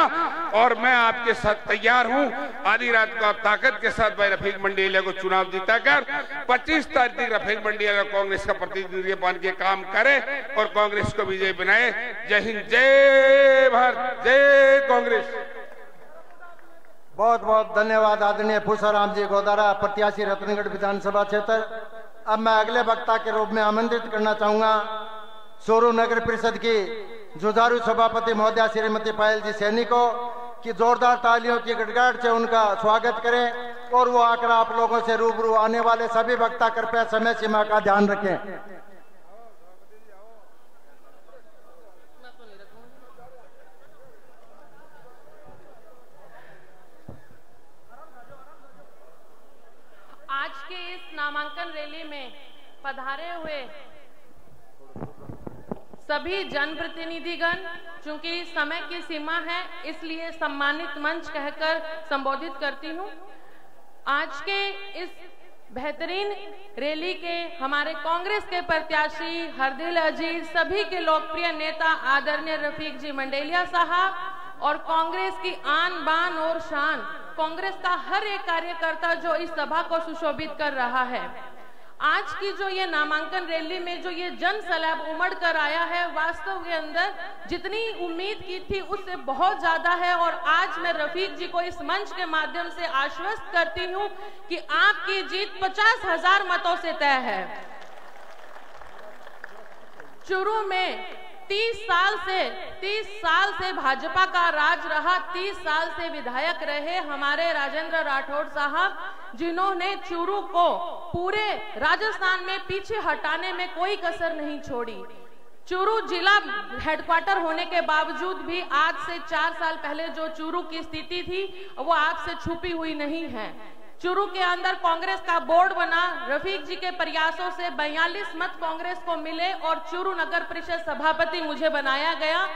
और मैं आपके साथ तैयार हूं। आधी रात को आप ताकत के साथ भाई रफीक मंडेलिया को चुनाव जिताकर 25 तारीख तक रफीक मंडेलिया कांग्रेस का प्रतिनिधि बन के काम करे और कांग्रेस को विजय बनाए। जय हिंद, जय भारत, जय कांग्रेस। बहुत बहुत धन्यवाद आदरणीय पूसाराम जी गोदारा, प्रत्याशी रतनगढ़ विधानसभा क्षेत्र। अब मैं अगले वक्ता के रूप में आमंत्रित करना चाहूंगा चूरू नगर परिषद की जुझारू सभापति महोदया श्रीमती पायल जी सैनी को कि जोरदार तालियों की गड़गड़ाहट से उनका स्वागत करें और वो आकर आप लोगों से रूबरू आने वाले सभी वक्ता कृपया समय सीमा का ध्यान रखें। आज के इस नामांकन रैली में पधारे हुए सभी जनप्रतिनिधिगण, चूंकि समय की सीमा है इसलिए सम्मानित मंच कहकर संबोधित करती हूं। आज के इस बेहतरीन रैली के हमारे कांग्रेस के प्रत्याशी हरदिल अजीज, सभी के लोकप्रिय नेता आदरणीय रफीक जी मंडेलिया साहब और कांग्रेस की आन बान और शान, कांग्रेस का हर एक कार्यकर्ता जो इस सभा को सुशोभित कर रहा है। आज की जो ये नामांकन रैली में जो ये जन सैलाब उमड़ कर आया है, वास्तव के अंदर जितनी उम्मीद की थी उससे बहुत ज्यादा है। और आज मैं रफीक जी को इस मंच के माध्यम से आश्वस्त करती हूं कि आपकी जीत 50,000 मतों से तय है। चूरू में 30 साल से भाजपा का राज रहा, 30 साल से विधायक रहे हमारे राजेंद्र राठौड़ साहब, जिन्होंने चूरू को पूरे राजस्थान में पीछे हटाने में कोई कसर नहीं छोड़ी। चूरू जिला हेडक्वार्टर होने के बावजूद भी आज से 4 साल पहले जो चूरू की स्थिति थी वो आग से छुपी हुई नहीं है। चूरू के अंदर कांग्रेस का बोर्ड बना, रफीक जी के प्रयासों से 42 मत कांग्रेस को मिले और चूरू नगर परिषद सभापति मुझे बनाया गया।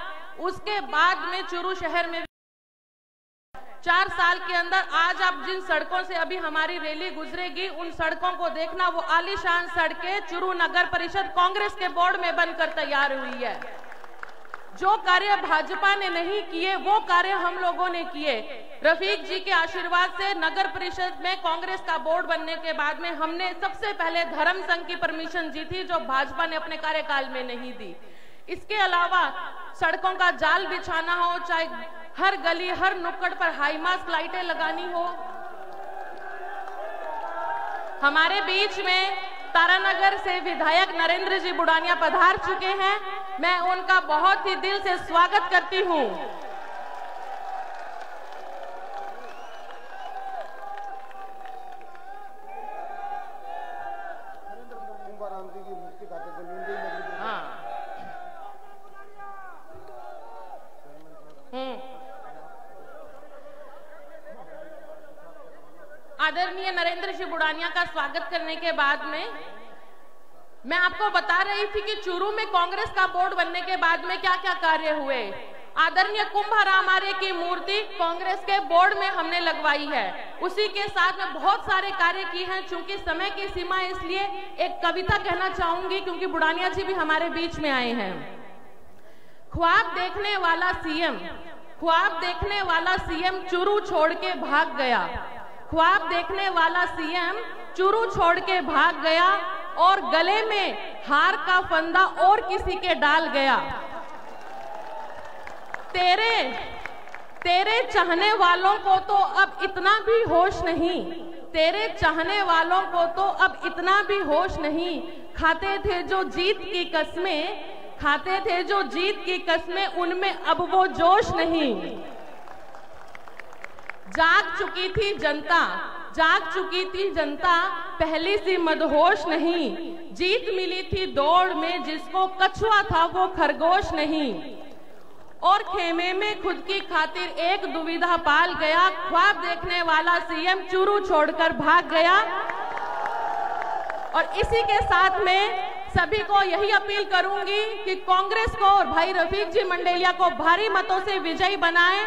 उसके बाद में चूरू शहर में 4 साल के अंदर आज आप जिन सड़कों से अभी हमारी रैली गुजरेगी, उन सड़कों को देखना, वो आलीशान सड़कें चूरू नगर परिषद कांग्रेस के बोर्ड में बनकर तैयार हुई है। जो कार्य भाजपा ने नहीं किए वो कार्य हम लोगों ने किए। रफीक जी के आशीर्वाद से नगर परिषद में कांग्रेस का बोर्ड बनने के बाद में हमने सबसे पहले धर्म संघ की परमिशन जीती, जो भाजपा ने अपने कार्यकाल में नहीं दी। इसके अलावा सड़कों का जाल बिछाना हो, चाहे हर गली हर नुक्कड़ पर हाईमास्ट लाइटें लगानी हो। हमारे बीच में तारानगर से विधायक नरेंद्र जी बुडानिया पधार चुके हैं, मैं उनका बहुत ही दिल से स्वागत करती हूं। आदरणीय नरेंद्र जी बुडानिया का स्वागत करने के बाद में मैं आपको बता रही थी कि चूरू में कांग्रेस का बोर्ड बनने के बाद में क्या क्या कार्य हुए। आदरणीय कुंभाराम आर्य की मूर्ति कांग्रेस के बोर्ड में हमने लगवाई है। उसी के साथ में बहुत सारे कार्य किए हैं। चूंकि समय की सीमा है, इसलिए एक कविता कहना चाहूंगी, क्योंकि बुडानिया जी भी हमारे बीच में आए हैं। ख्वाब देखने वाला सीएम, ख्वाब देखने वाला सीएम चूरू छोड़ के भाग गया। ख्वाब देखने वाला सीएम चूरू छोड़ के भाग गया और गले में हार का फंदा और किसी के डाल गया। तेरे चाहने वालों को तो अब इतना भी होश नहीं, तेरे चाहने वालों को तो अब इतना भी होश नहीं। खाते थे जो जीत की कस्में, खाते थे जो जीत की कस्में, उनमें अब वो जोश नहीं। जाग चुकी थी जनता, जाग चुकी थी जनता, पहली सी मदहोश नहीं। जीत मिली थी दौड़ में, जिसको कछुआ था वो खरगोश नहीं। और खेमे में खुद की खातिर एक दुविधा पाल गया। ख्वाब देखने वाला सीएम चूरू छोड़कर भाग गया। और इसी के साथ में सभी को यही अपील करूंगी कि कांग्रेस को और भाई रफीक जी मंडेलिया को भारी मतों से विजयी बनाएं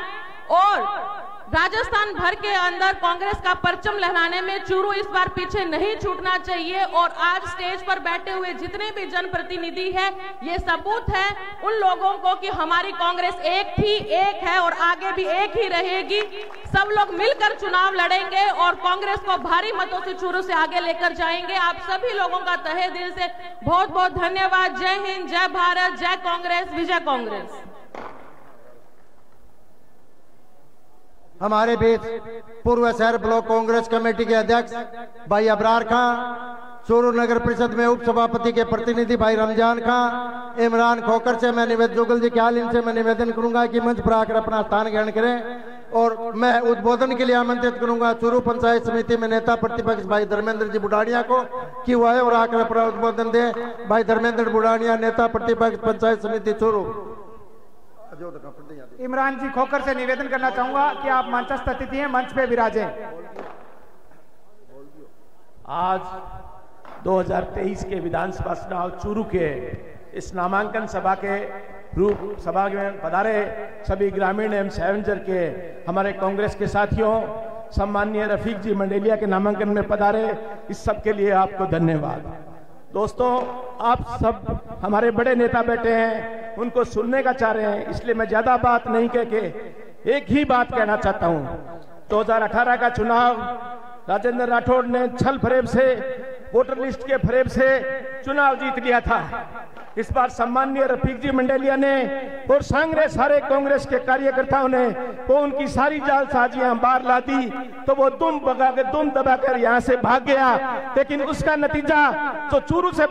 और राजस्थान भर के अंदर कांग्रेस का परचम लहराने में चूरू इस बार पीछे नहीं छूटना चाहिए। और आज स्टेज पर बैठे हुए जितने भी जनप्रतिनिधि हैं, ये सबूत है उन लोगों को कि हमारी कांग्रेस एक थी, एक है और आगे भी एक ही रहेगी। सब लोग मिलकर चुनाव लड़ेंगे और कांग्रेस को भारी मतों से चूरू से आगे लेकर जाएंगे। आप सभी लोगों का तहे दिल से बहुत बहुत धन्यवाद। जय हिंद, जय भारत, जय कांग्रेस, विजय कांग्रेस। हमारे बीच पूर्व शहर ब्लॉक कांग्रेस कमेटी के अध्यक्ष भाई अबरार खां, चूरू नगर परिषद में उप सभापति के प्रतिनिधि भाई रमजान खां, इमरान खोकर से मैं निवेदन जुगल जी ख्याल इनसे मैं निवेदन करूंगा कि मंच पर आकर अपना स्थान ग्रहण करें। और मैं उद्बोधन के लिए आमंत्रित करूंगा चूरू पंचायत समिति में नेता प्रतिपक्ष भाई धर्मेंद्र जी बुडानिया को कि वह और आकर अपना उद्बोधन दे। भाई धर्मेंद्र बुडानिया, नेता प्रतिपक्ष पंचायत समिति चूरू। इमरान जी खोकर से निवेदन करना चाहूंगा कि आप मंचस्थ अतिथि हैं, मंच पे विराजें। आज 2023 के विधानसभा चुनाव चूरू के इस नामांकन सभा के रूप सभा में पधारे सभी ग्रामीण एवं सैवेंजर के हमारे कांग्रेस के साथियों, सम्माननीय रफीक जी मंडेलिया के नामांकन में पधारे, इस सब के लिए आपको धन्यवाद। दोस्तों, आप सब हमारे बड़े नेता बैठे हैं, उनको सुनने का चाह रहे हैं, इसलिए मैं ज्यादा बात नहीं कह के एक ही बात कहना चाहता हूं। 2018 का चुनाव राजेंद्र राठौड़ ने छल फरेब से, वोटर लिस्ट के फरेब से चुनाव जीत लिया था। इस बार सम्माननीय रफीक जी मंडेलिया ने और सारे कांग्रेस के कार्यकर्ताओं ने वो उनकी सारी जालसाजियां बाहर ला दी, तो वो दुम दबाकर यहाँ से भाग गया। लेकिन उसका नतीजा जो चूरू से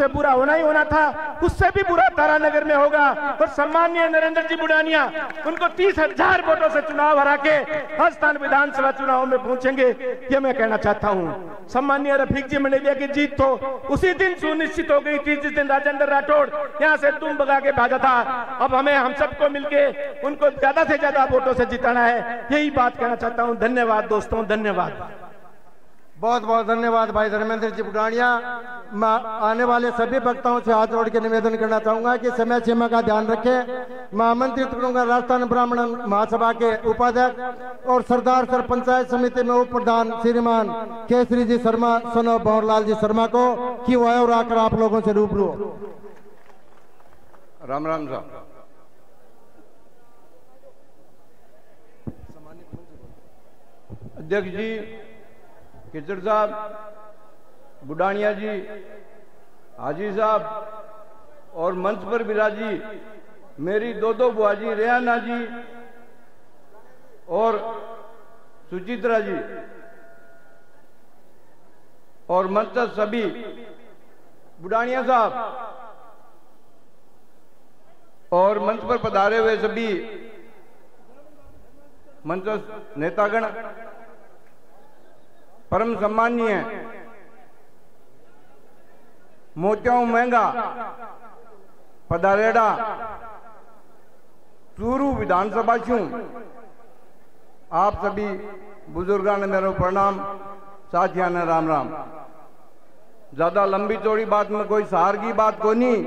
बुरा होना ही होना था, उससे भी बुरा तारानगर में होगा। और सम्माननीय नरेंद्र जी बुडानिया उनको 30,000 वोटों से चुनाव हरा के राजस्थान विधानसभा चुनाव में पहुंचेंगे, ये मैं कहना चाहता हूँ। सम्माननीय रफीक जी मंडेलिया की जीत तो उसी दिन सुनिश्चित हो गई थी जिस दिन राजेंद्र राठौड़ यहाँ से तुम भगा के भागा था। अब हमें हम सबको मिलके उनको ज्यादा से ज्यादा वोटों से जिताना है, यही बात कहना चाहता हूँ। धन्यवाद दोस्तों, धन्यवाद। बहुत बहुत धन्यवाद भाई धर्मेंद्र जी बुडानिया। मैं आने वाले सभी वक्ताओं से हाथ जोड़ के निवेदन करना चाहूंगा कि समय सीमा का ध्यान रखें। मैं आमंत्रित करूंगा राजस्थान ब्राह्मण महासभा के उपाध्यक्ष और सरदार सर पंचायत समिति में उप प्रधान श्रीमान केसरी जी शर्मा सनो भंवरलाल जी शर्मा को कि वो और आकर आप लोगों से रूबरू। राम राम साहब। अध्यक्ष जी, खिचड़ साहब, बुडानिया जी, हाजी साहब और मंच पर विराजी मेरी दो बुआ जी रेहाना जी और सुचित्रा जी और मंच सभी बुडानिया साहब और मंच पर पधारे हुए सभी मंच नेतागण, परम सम्मानीय मोत्याऊ महंगा पधारेड़ा चूरू विधानसभा छू, आप सभी बुजुर्गों ने मेरा प्रणाम, साथिया ने राम राम। ज्यादा लंबी चौड़ी बात में कोई सहार की बात को नहीं,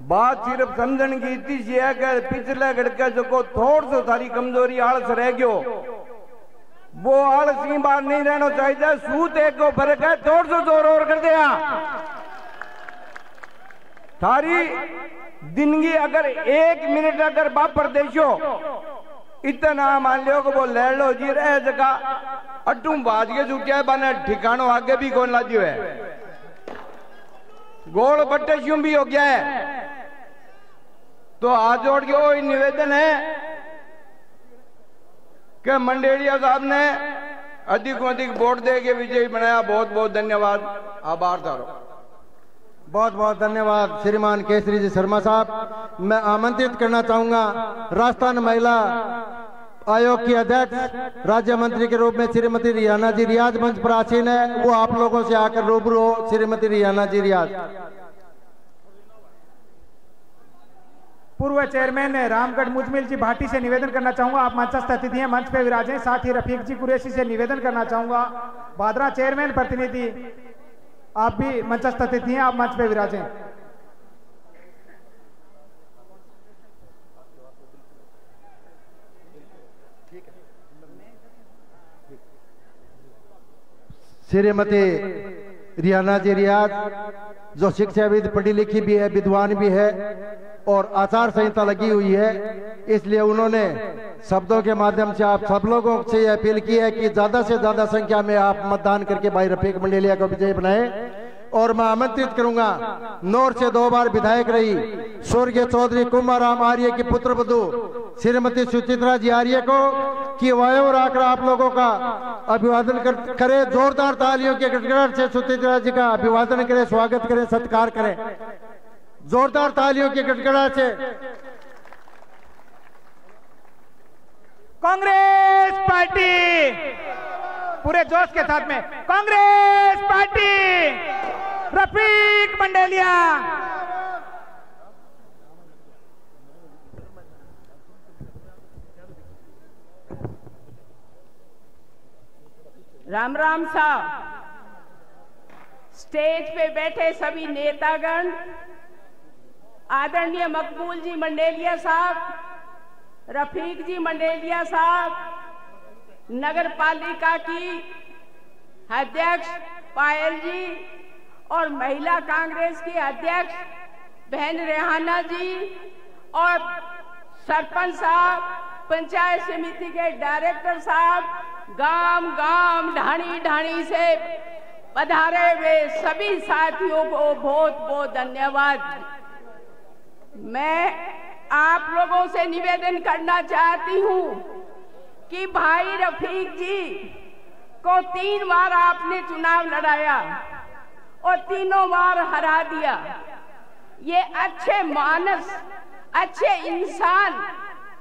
बात सिर्फ समझने की इतनी सी है कि पिछले गड़के जो को थोड़ सो सारी कमजोरी आलस रह गयो, वो आलसी बार नहीं रहना चाहिए। सूत एक को फर्क है, थोड़ सो जोर और कर दिया थारी जिंदगी अगर 1 मिनट अगर बापर देशो इतना मान लियो कि वो ले लो जी रहे जगह अटू बाज के जुटिया बने ठिकानों आगे भी कौन लाजियो है, गोल बट्टे श्यूं भी हो गया है। तो हाथ जोड़ के वो निवेदन है कि मंडेलिया साहब ने अधिक से अधिक वोट दे के विजयी बनाया। बहुत बहुत धन्यवाद, आभार तारो। बहुत बहुत धन्यवाद श्रीमान केसरी जी शर्मा साहब। मैं आमंत्रित करना चाहूंगा राजस्थान महिला आयोग की अध्यक्ष राज्य मंत्री के रूप में श्रीमती रियाना जी रियाज मंच पर आसीन है, वो आप लोगों से आकर रूबरू हो। श्रीमती रियाना जी रियाज। पूर्व चेयरमैन रामगढ़ मुजमिल जी भाटी से निवेदन करना चाहूंगा, आप मंचस्थ अतिथि हैं, मंच पे विराजें। साथ ही रफीक जी कुरैशी से निवेदन करना चाहूंगा, भादरा चेयरमैन प्रतिनिधि आप भी मंचस्थ अतिथि हैं, आप मंच पे विराजें। श्रीमती रियाना जी रियाज जो शिक्षाविद, पढ़ी लिखी भी है, विद्वान भी है और आचार संहिता लगी हुई है, इसलिए उन्होंने शब्दों के माध्यम से आप सब लोगों से यह अपील की है कि ज्यादा से ज्यादा संख्या में आप मतदान करके भाई रफीक मंडेलिया को विजयी बनाए। और मैं आमंत्रित करूंगा नौर से 2 बार विधायक रही स्वर्गीय चौधरी कुमाराम आर्य की पुत्र वधू श्रीमती सुचित्रा जी आर्य को कि वायु आकर आप लोगों का अभिवादन करे। जोरदार तालियों के गड़गड़ाहट से सुचित्रा जी का अभिवादन करें, स्वागत करें, सत्कार करें। जोरदार तालियों की गड़गड़ाहट से। कांग्रेस पार्टी पूरे जोश के साथ में, कांग्रेस पार्टी, रफीक मंडेलिया। राम राम साहब, स्टेज पे बैठे सभी नेतागण, आदरणीय मकबूल जी मंडेलिया साहब, रफीक जी मंडेलिया साहब, नगर पालिका की अध्यक्ष पायल जी और महिला कांग्रेस की अध्यक्ष बहन रेहाना जी और सरपंच साहब, पंचायत समिति के डायरेक्टर साहब, गांव गांव ढाणी ढाणी से पधारे हुए सभी साथियों को बहुत बहुत धन्यवाद। मैं आप लोगों से निवेदन करना चाहती हूँ कि भाई रफीक जी को 3 बार आपने चुनाव लड़ाया और तीनों बार हरा दिया। ये अच्छे मानस, अच्छे इंसान,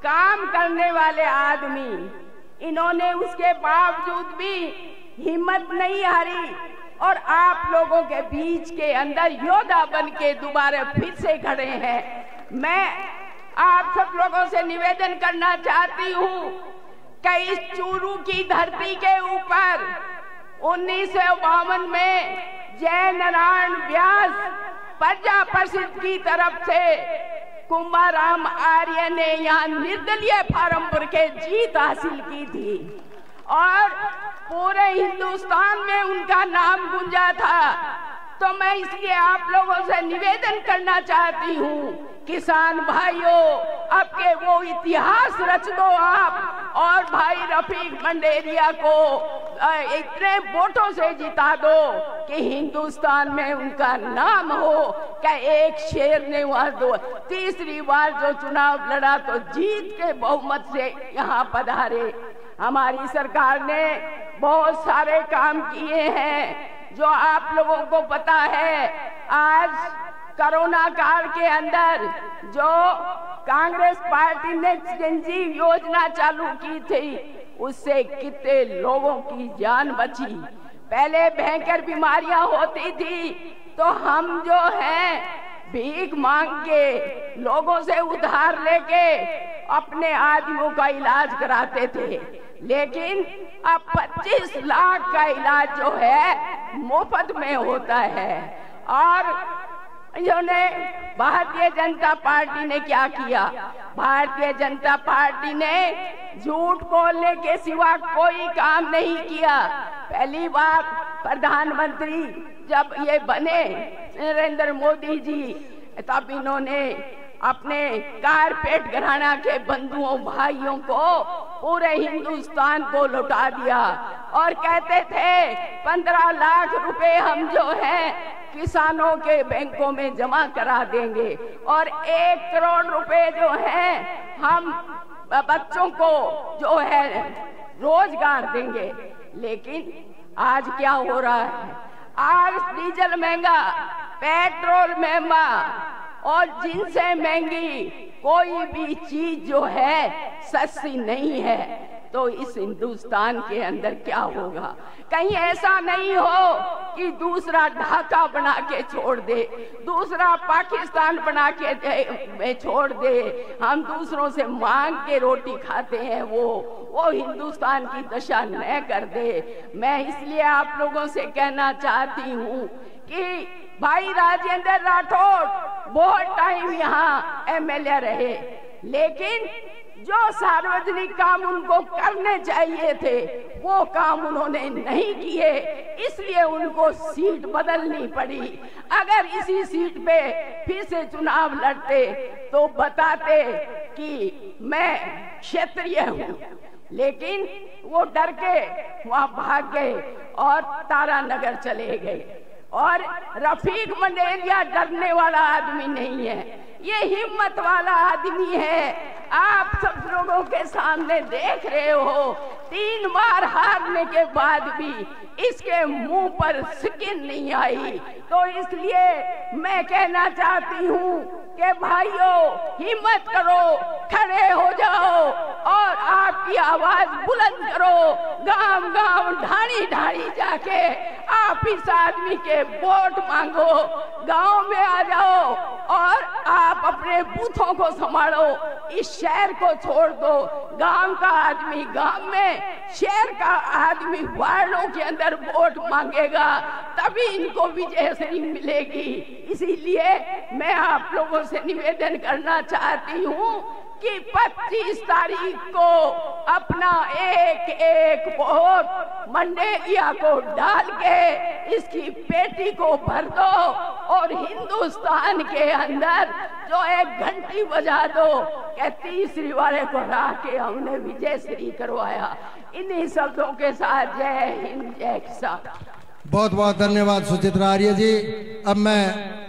काम करने वाले आदमी, इन्होंने उसके बावजूद भी हिम्मत नहीं हारी और आप लोगों के बीच के अंदर योद्धा बन के दोबारा फिर से खड़े हैं। मैं आप सब लोगों से निवेदन करना चाहती हूँ कि इस चूरू की धरती के ऊपर 1952 में जय नारायण व्यास प्रजा परिषद की तरफ से कुमाराम आर्य ने यहाँ निर्दलीय फार्मपुर के जीत हासिल की थी और पूरे हिंदुस्तान में उनका नाम गूंजा था। तो मैं इसलिए आप लोगों से निवेदन करना चाहती हूँ, किसान भाइयों, आपके वो इतिहास रच दो आप और भाई रफीक मंडेलिया को इतने वोटों से जिता दो कि हिंदुस्तान में उनका नाम हो। क्या एक शेर ने वहाँ तीसरी बार जो चुनाव लड़ा तो जीत के बहुमत से यहाँ पधारे। हमारी सरकार ने बहुत सारे काम किए हैं जो आप लोगों को पता है। आज कोरोना काल के अंदर जो कांग्रेस पार्टी ने संजीव योजना चालू की थी, उससे कितने लोगों की जान बची। पहले भयंकर बीमारियां होती थी तो हम जो हैं भीख मांग के लोगों से उधार लेके अपने आदमियों का इलाज कराते थे, लेकिन अब 25 लाख का इलाज जो है मुफ्त में होता है। और भारतीय जनता पार्टी ने क्या किया? भारतीय जनता पार्टी ने झूठ बोलने के सिवा कोई काम नहीं किया। पहली बार प्रधानमंत्री जब ये बने नरेंद्र मोदी जी, तब इन्होंने अपने कारपेट घराना के बंधुओं भाइयों को पूरे हिंदुस्तान को लौटा दिया और कहते थे 15 लाख रुपए हम जो है किसानों के बैंकों में जमा करा देंगे और 1 करोड़ रुपए जो है हम बच्चों को जो है रोजगार देंगे। लेकिन आज क्या हो रहा है? आज डीजल महंगा, पेट्रोल महंगा और जिनसे महंगी कोई भी चीज जो है सस्ती नहीं है। तो इस हिंदुस्तान के अंदर क्या होगा? कहीं ऐसा नहीं हो कि दूसरा ढाका बना के छोड़ दे, दूसरा पाकिस्तान बना के छोड़ दे, हम दूसरों से मांग के रोटी खाते हैं, वो हिंदुस्तान की दशा न कर दे। मैं इसलिए आप लोगों से कहना चाहती हूँ कि भाई राजेंद्र राठौड़ बहुत टाइम यहाँ एमएलए रहे, लेकिन जो सार्वजनिक काम उनको करने चाहिए थे वो काम उन्होंने नहीं किए, इसलिए उनको सीट बदलनी पड़ी। अगर इसी सीट पे फिर से चुनाव लड़ते तो बताते कि मैं क्षत्रिय हूँ, लेकिन वो डर के वहाँ भाग गए और तारानगर चले गए। और रफीक मंडेलिया डरने वाला आदमी नहीं है, ये हिम्मत वाला आदमी है। आप सब लोगों के सामने देख रहे हो, 3 बार हारने के बाद भी इसके मुंह पर स्किन नहीं आई। तो इसलिए मैं कहना चाहती हूँ कि भाइयों हिम्मत करो, खड़े हो जाओ और आपकी आवाज बुलंद करो। गांव गांव ढाणी ढाणी जाके आप इस आदमी के वोट मांगो, गांव में आ जाओ और आप अपने बूथों को संभालो। इस शहर को छोड़ दो, गांव का आदमी गांव में, शहर का आदमी वार्डों के अंदर वोट मांगेगा, तभी इनको विजयश्री मिलेगी। इसीलिए मैं आप लोगों से निवेदन करना चाहती हूँ कि 25 तारीख को अपना एक वोट मंडेलिया को डाल के इसकी पेटी को भर दो और हिंदुस्तान के अंदर जो एक घंटी बजा दो कि तीसरी वाले को हरा के हमने विजयश्री करवाया। इन्हीं शब्दों के साथ जय हिंद, जय किसान। बहुत बहुत धन्यवाद सुचित्रा आर्य जी। अब मैं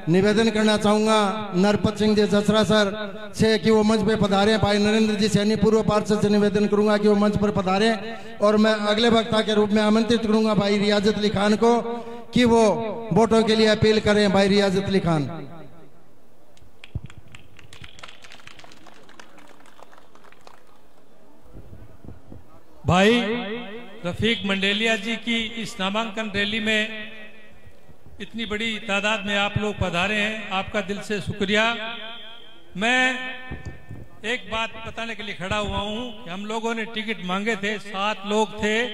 निवेदन करना चाहूंगा नरपत सिंह जी जसरा सर से कि वो मंच पे पधारे। भाई नरेंद्र जी सैनी पूर्व पार्षद से निवेदन करूंगा कि वो मंच पर पधारे और मैं अगले वक्ता के रूप में आमंत्रित करूंगा भाई रियाजत अली खान को कि वो वोटों के लिए अपील करें। भाई रियाजत अली खान। भाई रफीक मंडेलिया जी की इस नामांकन रैली में इतनी बड़ी तादाद में आप लोग पधारे हैं, आपका दिल से शुक्रिया। मैं एक बात बताने के लिए खड़ा हुआ हूं कि हम लोगों ने टिकट मांगे थे, 7 लोग थे,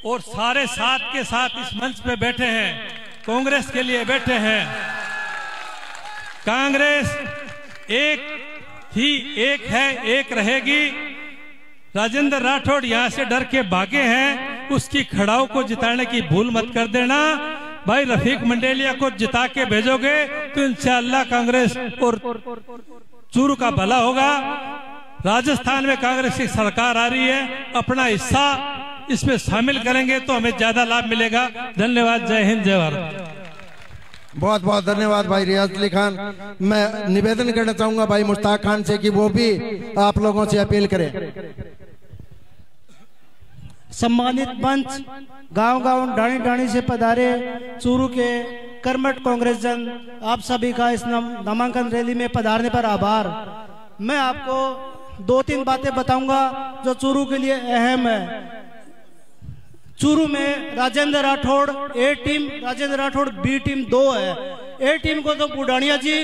और सारे साथ के साथ इस मंच पे बैठे हैं, कांग्रेस के लिए बैठे हैं। कांग्रेस एक थी, एक है, एक रहेगी। राजेंद्र राठौड़ यहाँ से डर के भागे हैं, उसकी खड़ाऊ को जिताने की भूल मत कर देना। भाई रफीक मंडेलिया को जिता के भेजोगे तो इंशाअल्लाह कांग्रेस और चूरू का भला होगा। राजस्थान में कांग्रेस की सरकार आ रही है, अपना हिस्सा इसमें शामिल करेंगे तो हमें ज्यादा लाभ मिलेगा। धन्यवाद। जय हिंद, जय भारत। बहुत बहुत धन्यवाद भाई रियाज अली खान। मैं निवेदन करना चाहूंगा भाई मुश्ताक खान से कि वो भी आप लोगों से अपील करें। सम्मानित मंच, गांव-गांव डाणी-डाणी से पधारे चूरू के कर्मठ कांग्रेस जन, आप सभी का इस नामांकन रैली में पधारने पर आभार। मैं आपको 2-3 बातें बताऊंगा जो चूरू के लिए अहम है। चूरू में Rajendra Rathore A team, Rajendra Rathore B team 2 है। ए टीम को तो बुढ़ानिया जी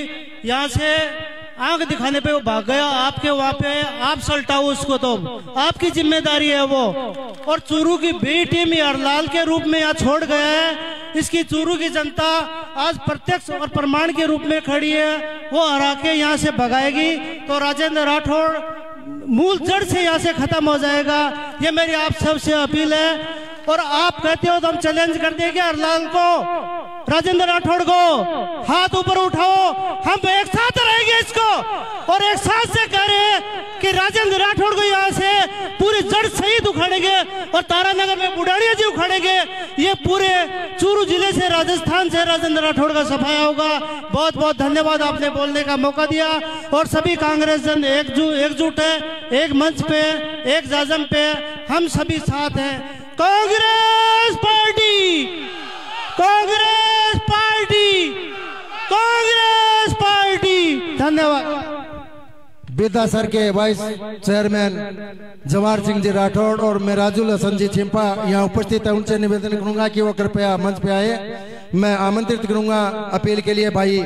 यहाँ से आंख दिखाने पे वो भाग गया, आपके वहां पे आप सल्टाओ उसको, तो आपकी जिम्मेदारी है वो। और चूरू की बी टीम हरलाल के रूप में यहाँ छोड़ गया है। इसकी चूरू की जनता आज प्रत्यक्ष और प्रमाण के रूप में खड़ी है, वो हरा के यहाँ से भगाएगी तो राजेंद्र राठौड़ मूल जड़ से यहाँ से खत्म हो जाएगा। ये मेरी आप सबसे अपील है। और आप कहते हो तो हम चैलेंज कर देंगे हरलाल को, राजेंद्र राठौड़ को, हाथ ऊपर उठाओ, हम एक साथ रहेंगे इसको। और एक साथ से कह रहे हैं कि राजेंद्र राठौड़ को यहाँ से पूरी जड़ सहित उखाड़ेंगे और तारानगर में बुढ़ानिया जी उखाड़ेंगे। ये पूरे चूरू जिले से, राजस्थान से राजेंद्र राठौड़ का सफाया होगा। बहुत बहुत धन्यवाद, आपने बोलने का मौका दिया। और सभी कांग्रेस जन एकजुट है, एक मंच पे, एक जाजम पे, हम सभी साथ हैं। Congress party, Congress party, Congress party. धन्यवाद। विदा सर के वाइस चेयरमैन जवाहर सिंह जी राठौड़ और मेराजुल हसन जी चिंपा यहाँ उपस्थित है, उनसे निवेदन करूंगा कि वो कृपया मंच पे आए। मैं आमंत्रित करूंगा अपील के लिए भाई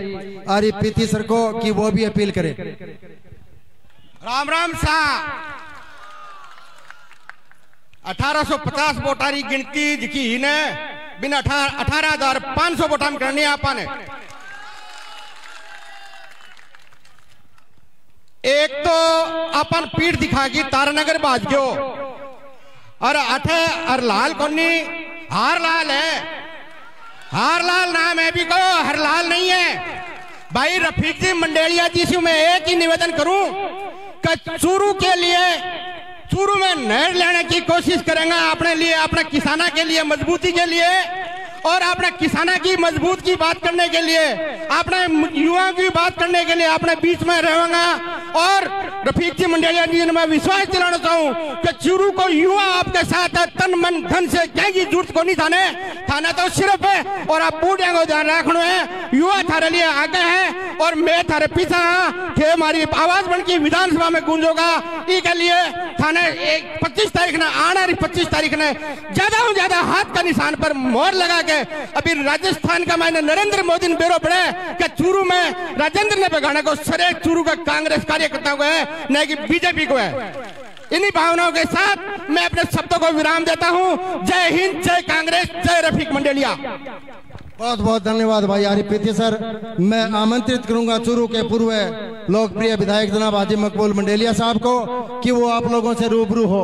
आरिफ पीती सर को कि वो भी अपील करें। राम राम सा 1850 वोटारी गिनती जिकी ही ने बिना 18,500 वोटा में करनी आपा ने। एक तो अपन पीठ दिखागी तारानगर बाज गयो और अठे हरलाल कोनी हारलाल है, हारलाल नाम है भी को हरलाल नहीं है। भाई रफीक जी मंडेलिया जी से मैं एक ही निवेदन करूं कि चूरू के लिए, चूरू में नहर लेने की कोशिश करेंगे अपने लिए, अपने किसाना के लिए, मजबूती के लिए और अपने किसाना की मजबूत की बात करने के लिए, अपने युवाओं की बात करने के लिए अपने बीच में रहेंगे। और रफीक जी मंडेलिया जी ने मैं विश्वास दिलाना चाहूं कि चूरू को युवा आपके साथ है, तन मन धन से कहीं जरूरत को नहीं थाने तो सिर्फ है। और आप बूढ़िया को ध्यान रखना है, युवा थारे लिए आगे है और मैं थारे पीछा हाँ कि हमारी आवाज बन की विधानसभा में गूंजोगा। इसके लिए थाने 25 तारीख ने, आने वाली 25 तारीख ने ज्यादा हाथ का निशान पर मोहर लगा के अभी राजस्थान का मैंने नरेंद्र मोदी ने बेरो पड़े कि चूरू में राजेंद्र ने बेगाने को सरे चूरू का कांग्रेस कार्यकर्ताओं को है, न कि बीजेपी को है। इन्हीं भावनाओं के साथ मैं अपने शब्दों को विराम देता हूं। जय हिंद, जय कांग्रेस, जय रफीक मंडेलिया। बहुत बहुत धन्यवाद भाई आरिफ पीती सर। मैं आमंत्रित करूंगा चूरू के पूर्व लोकप्रिय विधायक जनाब हाजी मकबूल मंडेलिया साहब को कि वो आप लोगों से रूबरू हो।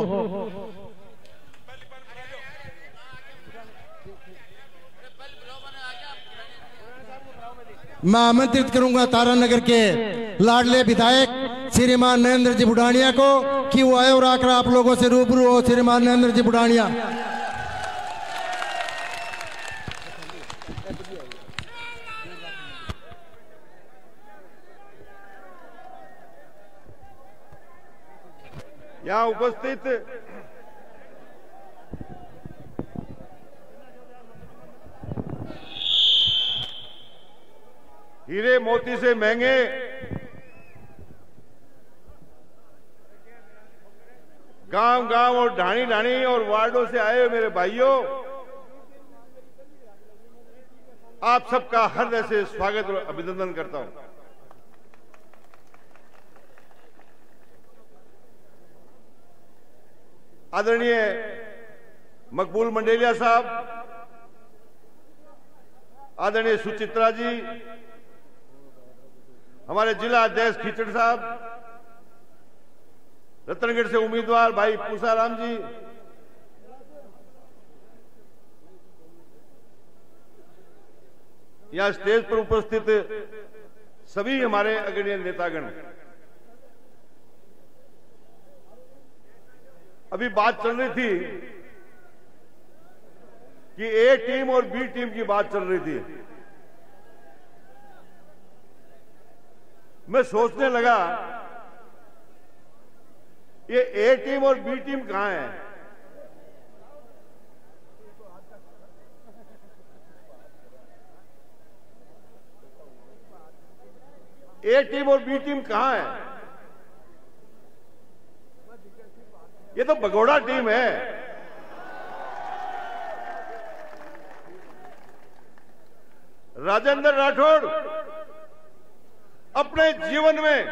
मैं आमंत्रित करूंगा तारानगर के लाडले विधायक श्रीमान नरेंद्र जी बुढ़ानिया को कि वो आए और आकर आप लोगों से रूबरू हो। श्रीमान नरेंद्र जी बुढ़ानिया। यहाँ उपस्थित हीरे मोती से महंगे गांव और ढाणी और वार्डों से आए हुए मेरे भाइयों, आप सबका हृदय से स्वागत और अभिनंदन करता हूं। आदरणीय मकबूल मंडेलिया साहब, आदरणीय सुचित्रा जी, हमारे जिला अध्यक्ष खीचड़ साहब, रतनगढ़ से उम्मीदवार भाई पूसाराम जी, यहां स्टेज पर उपस्थित सभी हमारे अग्रणीय नेतागण। अभी बात चल रही थी कि ए टीम और बी टीम की बात चल रही थी। मैं सोचने लगा ये ए टीम और बी टीम कहां है? ए टीम और बी टीम कहां है? ये तो भगोड़ा टीम है। राजेंद्र राठौड़ अपने जीवन में,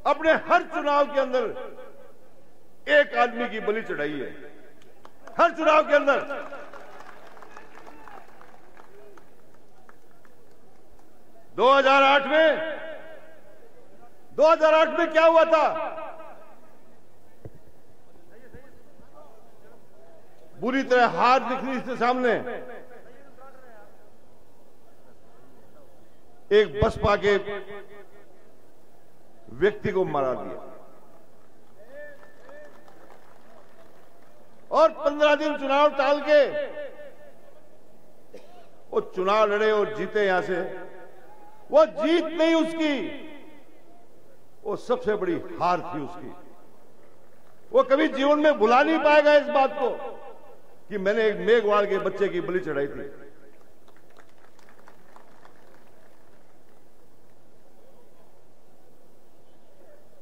अपने हर चुनाव के अंदर एक आदमी की बलि चढ़ाई है। हर चुनाव के अंदर 2008 में क्या हुआ था? बुरी तरह हार दिख रही इसके सामने। एक बसपा के व्यक्ति को मारा दिया और 15 दिन चुनाव टाल के वो चुनाव लड़े और जीते। यहां से वो जीत नहीं उसकी, वो सबसे बड़ी हार थी उसकी। वो कभी जीवन में भुला नहीं पाएगा इस बात को कि मैंने एक मेघवाड़ के बच्चे की बलि चढ़ाई थी।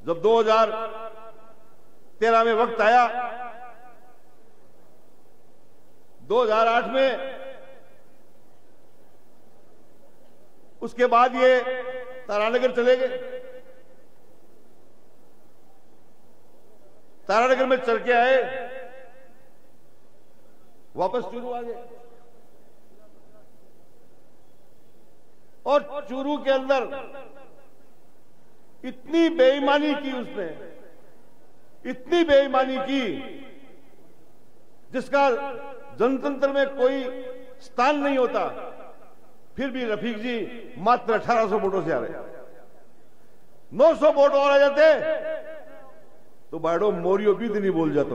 जब 2013 में वक्त आया, 2008 में, उसके बाद ये तारानगर चले गए। तारानगर में चल के आए, वापस चूरू आ गए और चूरू के अंदर इतनी बेईमानी की उसने, इतनी बेईमानी की जिसका जनतंत्र में कोई स्थान नहीं होता। फिर भी रफीक जी मात्र 1800 वोटों से आ रहे। 900 वोट और आ जाते तो बाड़ो मोरियो भी नहीं बोल जाता।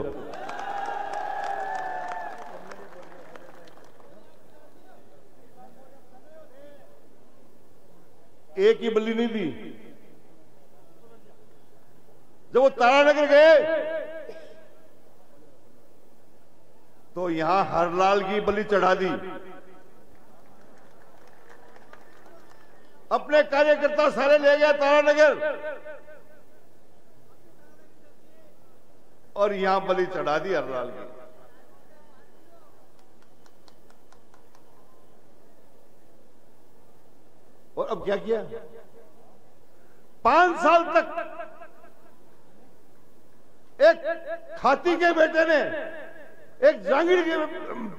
एक ही बल्ली नहीं दी। जब वो तारानगर गए तो यहां हरलाल की बलि चढ़ा दी। अपने कार्यकर्ता सारे ले गया तारानगर और यहां बलि चढ़ा दी हरलाल की। और अब क्या किया? 5 साल तक एक खाती के बेटे ने, एक जांगीर के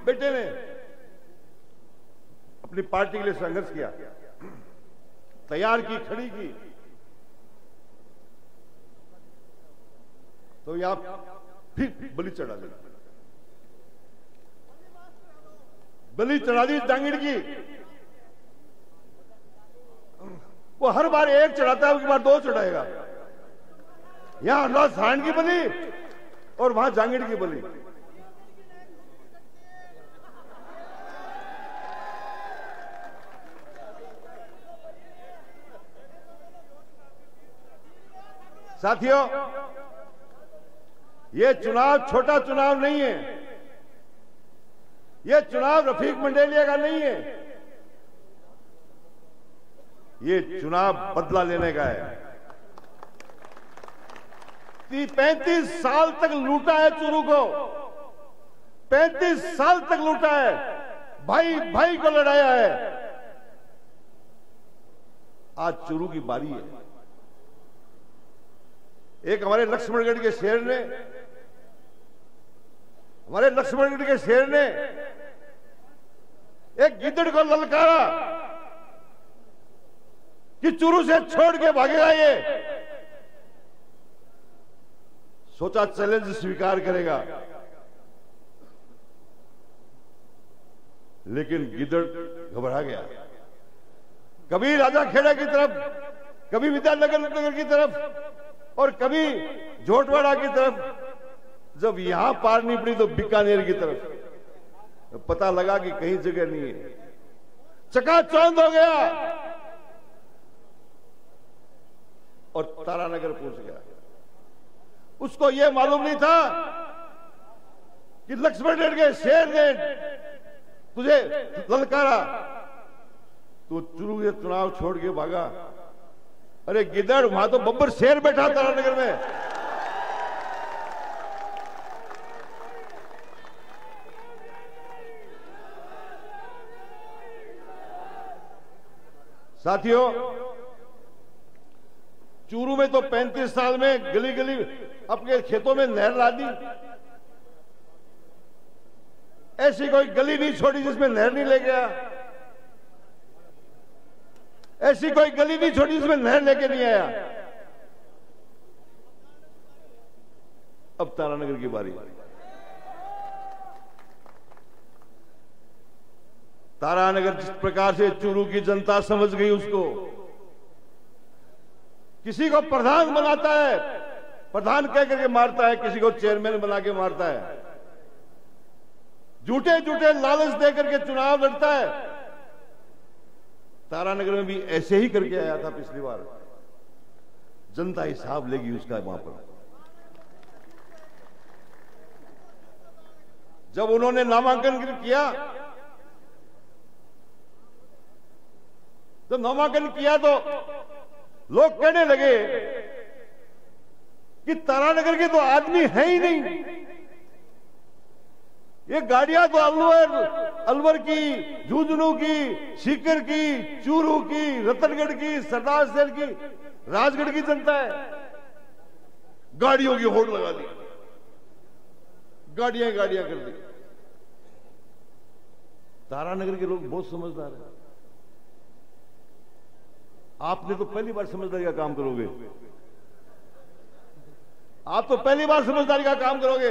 बेटे ने अपनी पार्टी के लिए संघर्ष किया, तैयार की, खड़ी की, तो यहां फिर बलि चढ़ा दी। बलि चढ़ा दी जांगीर की। वो हर बार एक चढ़ाता है, उसके बाद 2 चढ़ाएगा। यहां अल्लाह सारण की बलि और वहां जांगीर की बलि। साथियों, ये चुनाव छोटा चुनाव नहीं है। ये चुनाव रफीक मंडेलिया का नहीं है। ये चुनाव बदला लेने का है। 35 साल तक लूटा है चूरू को, 35 साल तक लूटा है, भाई भाई को लड़ाया है। आज चूरू की बारी है। एक हमारे लक्ष्मणगढ़ के शेर ने हमारे लक्ष्मणगढ़ के शेर ने एक गिद्दड़ को ललकारा कि चूरू से छोड़ के भागेगा ये। सोचा चैलेंज स्वीकार करेगा, लेकिन गिद्दड़ घबरा गया। कभी राजा खेड़ा की तरफ, कभी विद्यानगर की तरफ और कभी झोटवाड़ा की तरफ। जब यहां पार नहीं पड़ी तो बीकानेर की तरफ। तो पता लगा कि कहीं जगह नहीं है, चकाचौंध हो गया और तारानगर पहुंच गया। उसको यह मालूम नहीं था कि लक्ष्मणगढ़ के शेर ने तुझे ललकारा, तो चूरू के चुनाव छोड़ के भागा। अरे गिद्दड़, वहां तो बब्बर शेर बैठा तारानगर में। साथियों, चूरू में तो 35 साल में गली गली अपने खेतों में नहर ला दी। ऐसी कोई गली नहीं छोड़ी जिसमें नहर नहीं ले गया। ऐसी कोई गली नहीं छोड़ी जिसमें नहर लेके नहीं आया। अब तारानगर की बारी। तारानगर जिस प्रकार से चूरू की जनता समझ गई उसको, किसी को प्रधान बनाता है, प्रधान कह करके मारता है, किसी को चेयरमैन बना के मारता है, झूठे झूठे लालच देकर के चुनाव लड़ता है। तारानगर में भी ऐसे ही करके आया था पिछली बार। जनता हिसाब लेगी उसका वहां पर। जब उन्होंने नामांकन किया, तो नामांकन किया तो लोग कहने लगे कि तारानगर के तो आदमी है ही नहीं। ये गाड़ियां तो अलवर की, झुंझुनू की, सीकर की, चूरू की, रतनगढ़ की, सरदार शहर की, राजगढ़ की जनता है। गाड़ियों की होड़ लगा दी, गाड़ियां गाड़ियां कर दी। तारानगर के लोग बहुत समझदार हैं। आपने तो पहली बार समझदारी का काम करोगे। आप तो पहली बार समझदारी का काम करोगे।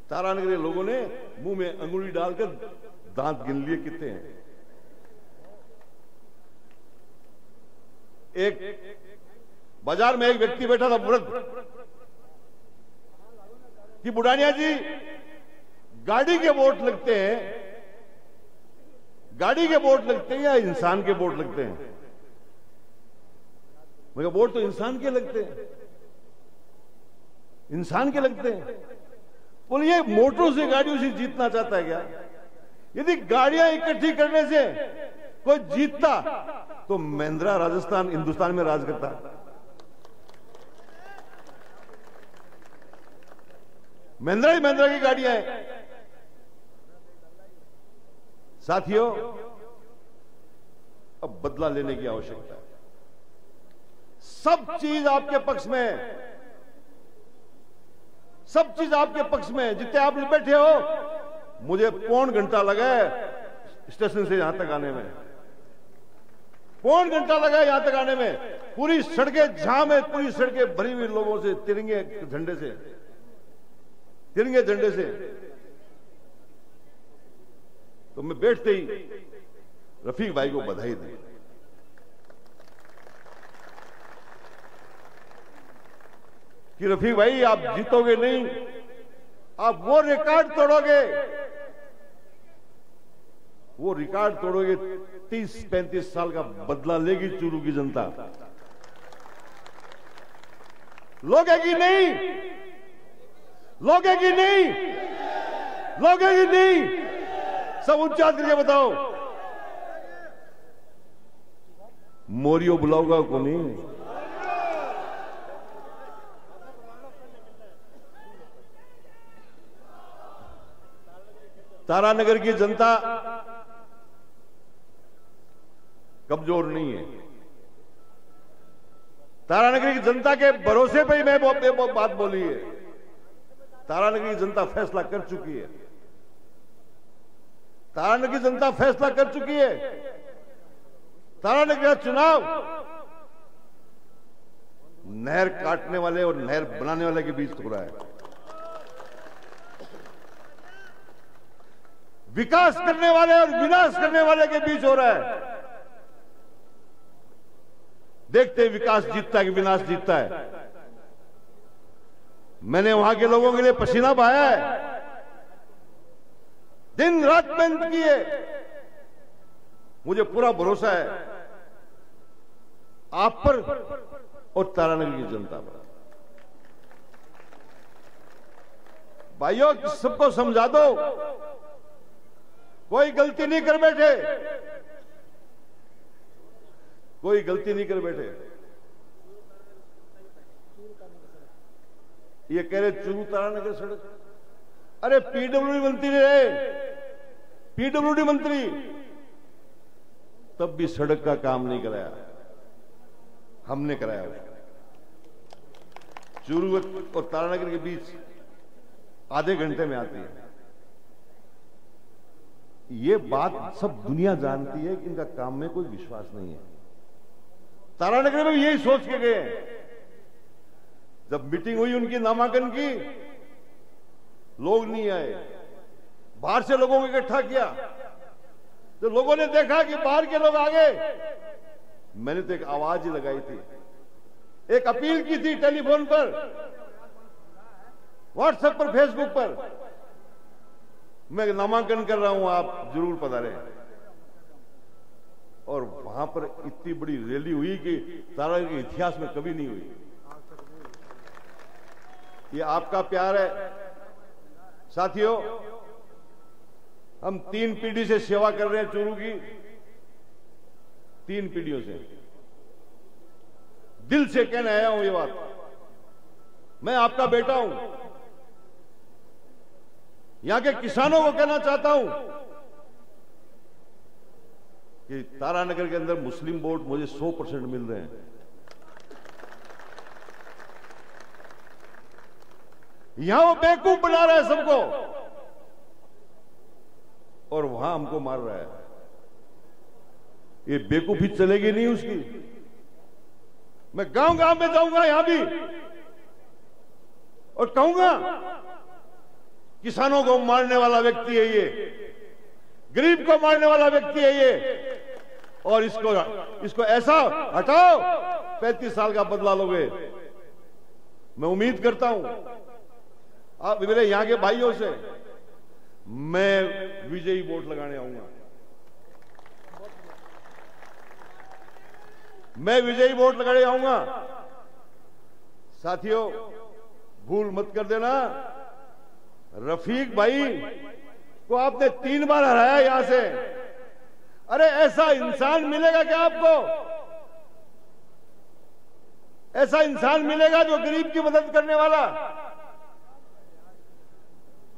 तारानगर के लोगों ने मुंह में अंगुली डालकर दांत गिन लिए कितने हैं। एक बाजार में एक व्यक्ति बैठा था, वृद्ध, कि बुढ़ानिया जी, गाड़ी के वोट लगते हैं, गाड़ी के वोट लगते हैं या इंसान के वोट लगते हैं? मगर वोट तो इंसान के लगते हैं, इंसान के लगते हैं। बोलिए, मोटरों से गाड़ियों से जीतना चाहता है क्या? यदि गाड़ियां इकट्ठी करने से कोई जीतता तो महिंद्रा राजस्थान हिंदुस्तान में राज करता। महिंद्रा ही महिंद्रा की गाड़ियां हैं। साथियों, अब बदला लेने की आवश्यकता है। सब चीज आपके पक्ष में है, सब चीज आपके पक्ष में है। जितने आप बैठे हो, मुझे पौन घंटा लगा है स्टेशन से यहां तक आने में, पौन घंटा लगा है यहां तक आने में। पूरी सड़कें जाम है, पूरी सड़कें भरी हुई लोगों से, तिरंगे झंडे से, तिरंगे झंडे से। तो मैं बैठते ही रफीक भाई को बधाई दी कि रफीक भाई, आप जीतोगे नहीं, आप वो रिकॉर्ड तोड़ोगे, वो रिकॉर्ड तोड़ोगे। 30-35 साल का बदला लेगी चूरू की जनता। लोगेगी नहीं, लोगेगी नहीं, लोगेगी नहीं। सब ऊंचा करके बताओ। मोरियो बुलाऊंगा को नहीं। तारानगर की जनता कमजोर नहीं है। तारानगर की जनता के भरोसे पे ही मैं बात बोली है। तारानगर की जनता फैसला कर चुकी है। तारानगर की जनता फैसला कर चुकी है। तारानगर का चुनाव नहर काटने वाले और नहर बनाने वाले के बीच हो रहा है। विकास करने वाले और विनाश करने वाले के बीच हो रहा है। देखते हैं विकास जीतता है कि विनाश जीतता है। मैंने वहां के लोगों के लिए पसीना बहाया है, दिन रात मेहनत की है। मुझे पूरा भरोसा है आप पर और तारानगर की जनता पर। भाइयों, सबको समझा दो, कोई गलती नहीं कर बैठे, कोई गलती नहीं कर बैठे। ये कह रहे चूरू तारानगर सड़क, अरे पीडब्ल्यूडी मंत्री रहे, पीडब्ल्यूडी मंत्री, तब भी सड़क का काम नहीं कराया, हमने कराया उसको। चूरू और तारानगर के बीच आधे घंटे में आती है। ये बात सब दुनिया जानती है कि इनका काम में कोई विश्वास नहीं है। तारानगर में भी यही सोच के गए हैं। जब मीटिंग हुई उनकी नामांकन की, लोग नहीं आए, बाहर से लोगों को इकट्ठा किया। तो लोगों ने देखा कि बाहर के लोग आ गए, मैंने तो एक आवाज ही लगाई थी, एक अपील की थी टेलीफोन पर, व्हाट्सएप पर, फेसबुक पर, मैं नामांकन कर रहा हूं, आप जरूर पधारें। और वहां पर इतनी बड़ी रैली हुई कि तारानगर के इतिहास में कभी नहीं हुई। ये आपका प्यार है साथियों। हम 3 पीढ़ी से सेवा कर रहे हैं चूरू की, 3 पीढ़ियों से। दिल से कहने आया हूं ये बात, मैं आपका बेटा हूं। यहां के किसानों को कहना चाहता हूं कि तारानगर के अंदर मुस्लिम वोट मुझे 100% मिल रहे हैं। यहां वो बेवकूफ बना रहा है सबको और वहां हमको मार रहा है। ये बेवकूफी चलेगी नहीं उसकी। मैं गांव गांव में जाऊंगा यहां भी और कहूंगा किसानों को मारने वाला व्यक्ति है ये, गरीब को मारने वाला व्यक्ति है ये, और इसको ऐसा हटाओ, 35 साल का बदला लोगे। मैं उम्मीद करता हूं आप मेरे यहां के भाइयों से मैं विजयी वोट लगाने आऊंगा। मैं विजयी वोट लगाने आऊंगा। साथियों, भूल मत कर देना, रफीक भाई को आपने 3 बार हराया यहां से। अरे ऐसा इंसान मिलेगा क्या आपको? ऐसा इंसान मिलेगा जो गरीब की मदद करने वाला?